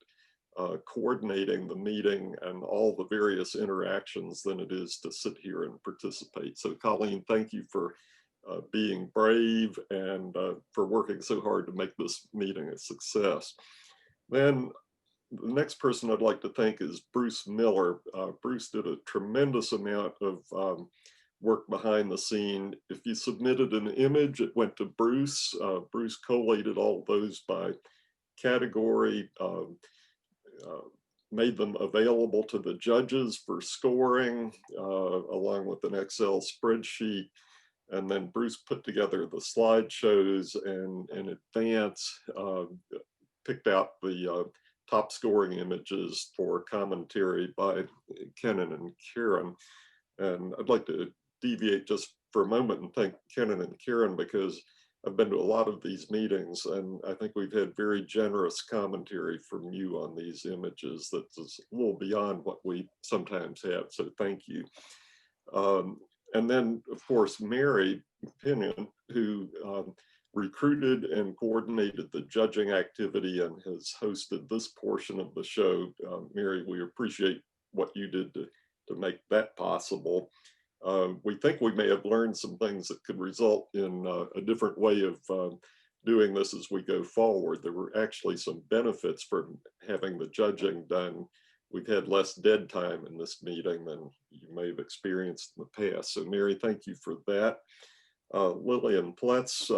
coordinating the meeting and all the various interactions than it is to sit here and participate. So Colleen, thank you for being brave and for working so hard to make this meeting a success. Then the next person I'd like to thank is Bruce Miller. Bruce did a tremendous amount of work behind the scene. If you submitted an image, it went to Bruce. Bruce collated all of those by category, made them available to the judges for scoring, along with an Excel spreadsheet. And then Bruce put together the slideshows and in advance picked out the top scoring images for commentary by Kennan and Karen. And I'd like to deviate just for a moment and thank Kennan and Karen, because I've been to a lot of these meetings and I think we've had very generous commentary from you on these images that is a little beyond what we sometimes have, so thank you. And then of course, Mary Kennan, who recruited and coordinated the judging activity and has hosted this portion of the show. Mary, we appreciate what you did to make that possible. We think we may have learned some things that could result in a different way of doing this as we go forward. There were actually some benefits from having the judging done. We've had less dead time in this meeting than you may have experienced in the past. So Mary, thank you for that. Lillian Pletz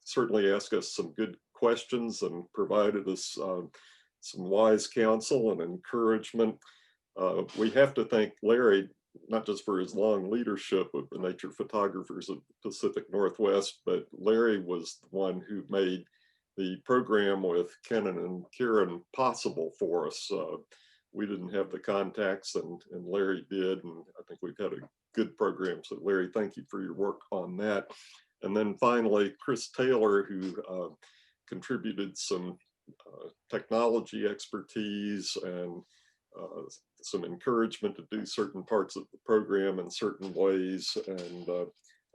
certainly asked us some good questions and provided us some wise counsel and encouragement. We have to thank Larry, not just for his long leadership of the nature photographers of the Pacific Northwest, but Larry was the one who made the program with Kennan and Karen possible for us. We didn't have the contacts and Larry did, and I think we've had a good program. So Larry, thank you for your work on that. And then finally, Chris Taylor, who contributed some technology expertise and some encouragement to do certain parts of the program in certain ways. And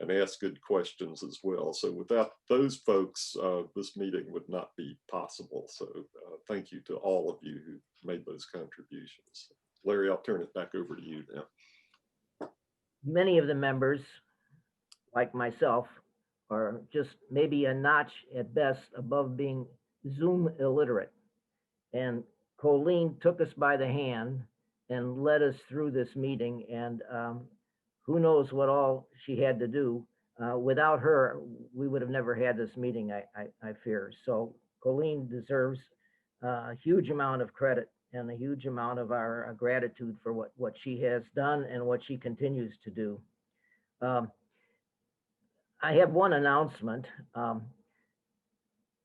and ask good questions as well. So without those folks, this meeting would not be possible. So thank you to all of you who made those contributions. Larry, I'll turn it back over to you now. Many of the members, like myself, are just maybe a notch at best above being Zoom illiterate. And Colleen took us by the hand and led us through this meeting. And who knows what all she had to do. Without her, we would have never had this meeting, I fear. So Colleen deserves a huge amount of credit and a huge amount of our gratitude for what she has done and what she continues to do. I have one announcement,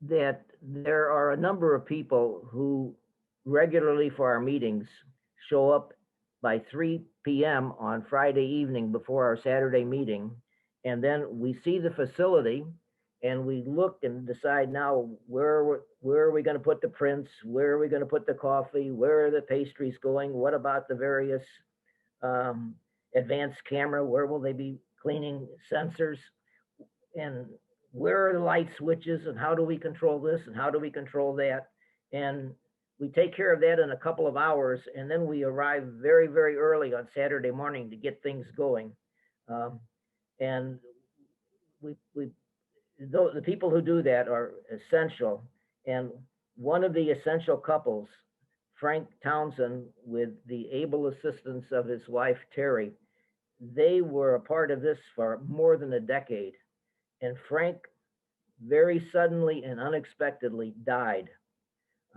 that there are a number of people who regularly for our meetings show up by 3 p.m. on Friday evening before our Saturday meeting. And then we see the facility and we look and decide now where are we going to put the prints? Where are we going to put the coffee? Where are the pastries going? What about the various advanced camera? Where will they be cleaning sensors? And where are the light switches and how do we control this and how do we control that? And we take care of that in a couple of hours, and then we arrive very, very early on Saturday morning to get things going. And the people who do that are essential. And one of the essential couples, Frank Townsend, with the able assistance of his wife, Terry, they were a part of this for more than a decade. And Frank very suddenly and unexpectedly died.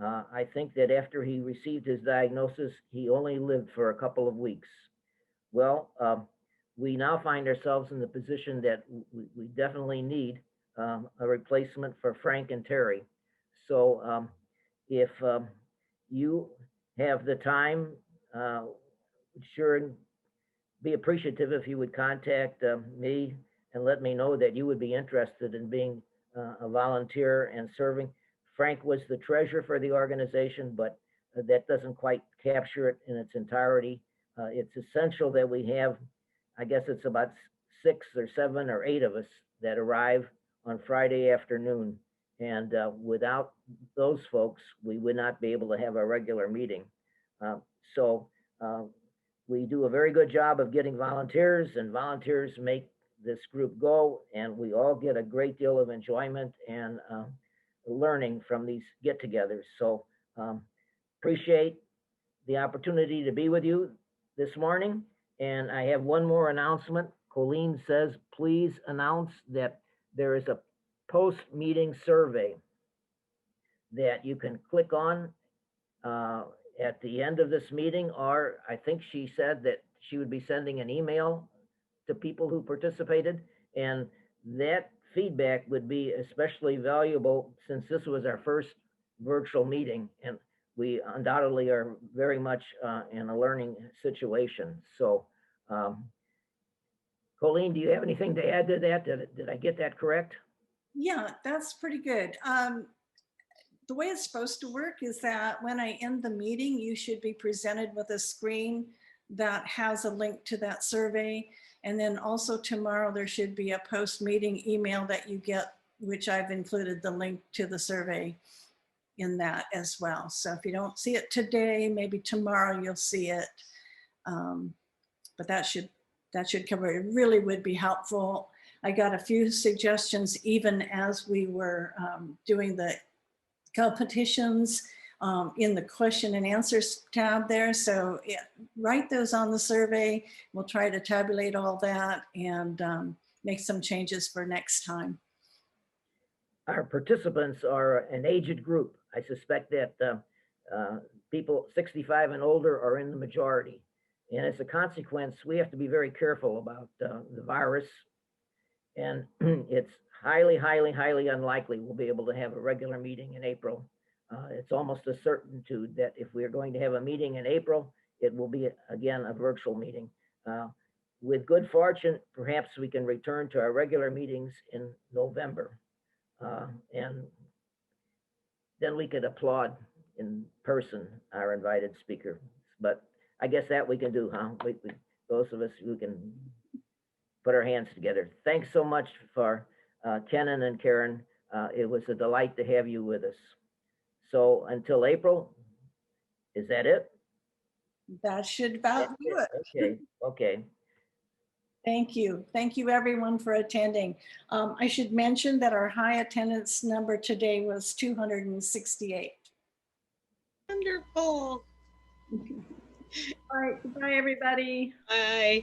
I think that after he received his diagnosis, he only lived for a couple of weeks. Well, we now find ourselves in the position that we definitely need a replacement for Frank and Terry. So if you have the time, sure be appreciative if you would contact me and let me know that you would be interested in being a volunteer and serving. Frank was the treasurer for the organization, but that doesn't quite capture it in its entirety. It's essential that we have, I guess it's about 6 or 7 or 8 of us that arrive on Friday afternoon. And without those folks, we would not be able to have a regular meeting. So we do a very good job of getting volunteers, and volunteers make this group go, and we all get a great deal of enjoyment and learning from these get-togethers. So appreciate the opportunity to be with you this morning. And I have one more announcement. Colleen says, please announce that there is a post-meeting survey that you can click on at the end of this meeting, or I think she said that she would be sending an email to people who participated, and that feedback would be especially valuable since this was our first virtual meeting, and we undoubtedly are very much in a learning situation. So, Colleen, do you have anything to add to that? Did I get that correct? Yeah, that's pretty good. The way it's supposed to work is that when I end the meeting, you should be presented with a screen that has a link to that survey. And then also tomorrow, there should be a post-meeting email that you get, which I've included the link to the survey in that as well. So if you don't see it today, maybe tomorrow you'll see it. But that should cover it. It really would be helpful. I got a few suggestions even as we were doing the competitions in the question and answers tab there. So yeah, write those on the survey. We'll try to tabulate all that and make some changes for next time. Our participants are an aged group. I suspect that people 65 and older are in the majority. And as a consequence, we have to be very careful about the virus. And it's highly, highly, highly unlikely we'll be able to have a regular meeting in April. It's almost a certitude that if we're going to have a meeting in April, it will be, again, a virtual meeting. With good fortune, perhaps we can return to our regular meetings in November. And then we could applaud in person our invited speaker. But I guess that we can do, huh? Those of us who can put our hands together. Thanks so much for Kennan and Karen. It was a delight to have you with us. So until April, is that it? That should about do it. Okay, okay. Thank you. Thank you everyone for attending. I should mention that our high attendance number today was 268. Wonderful. All right, bye everybody. Bye.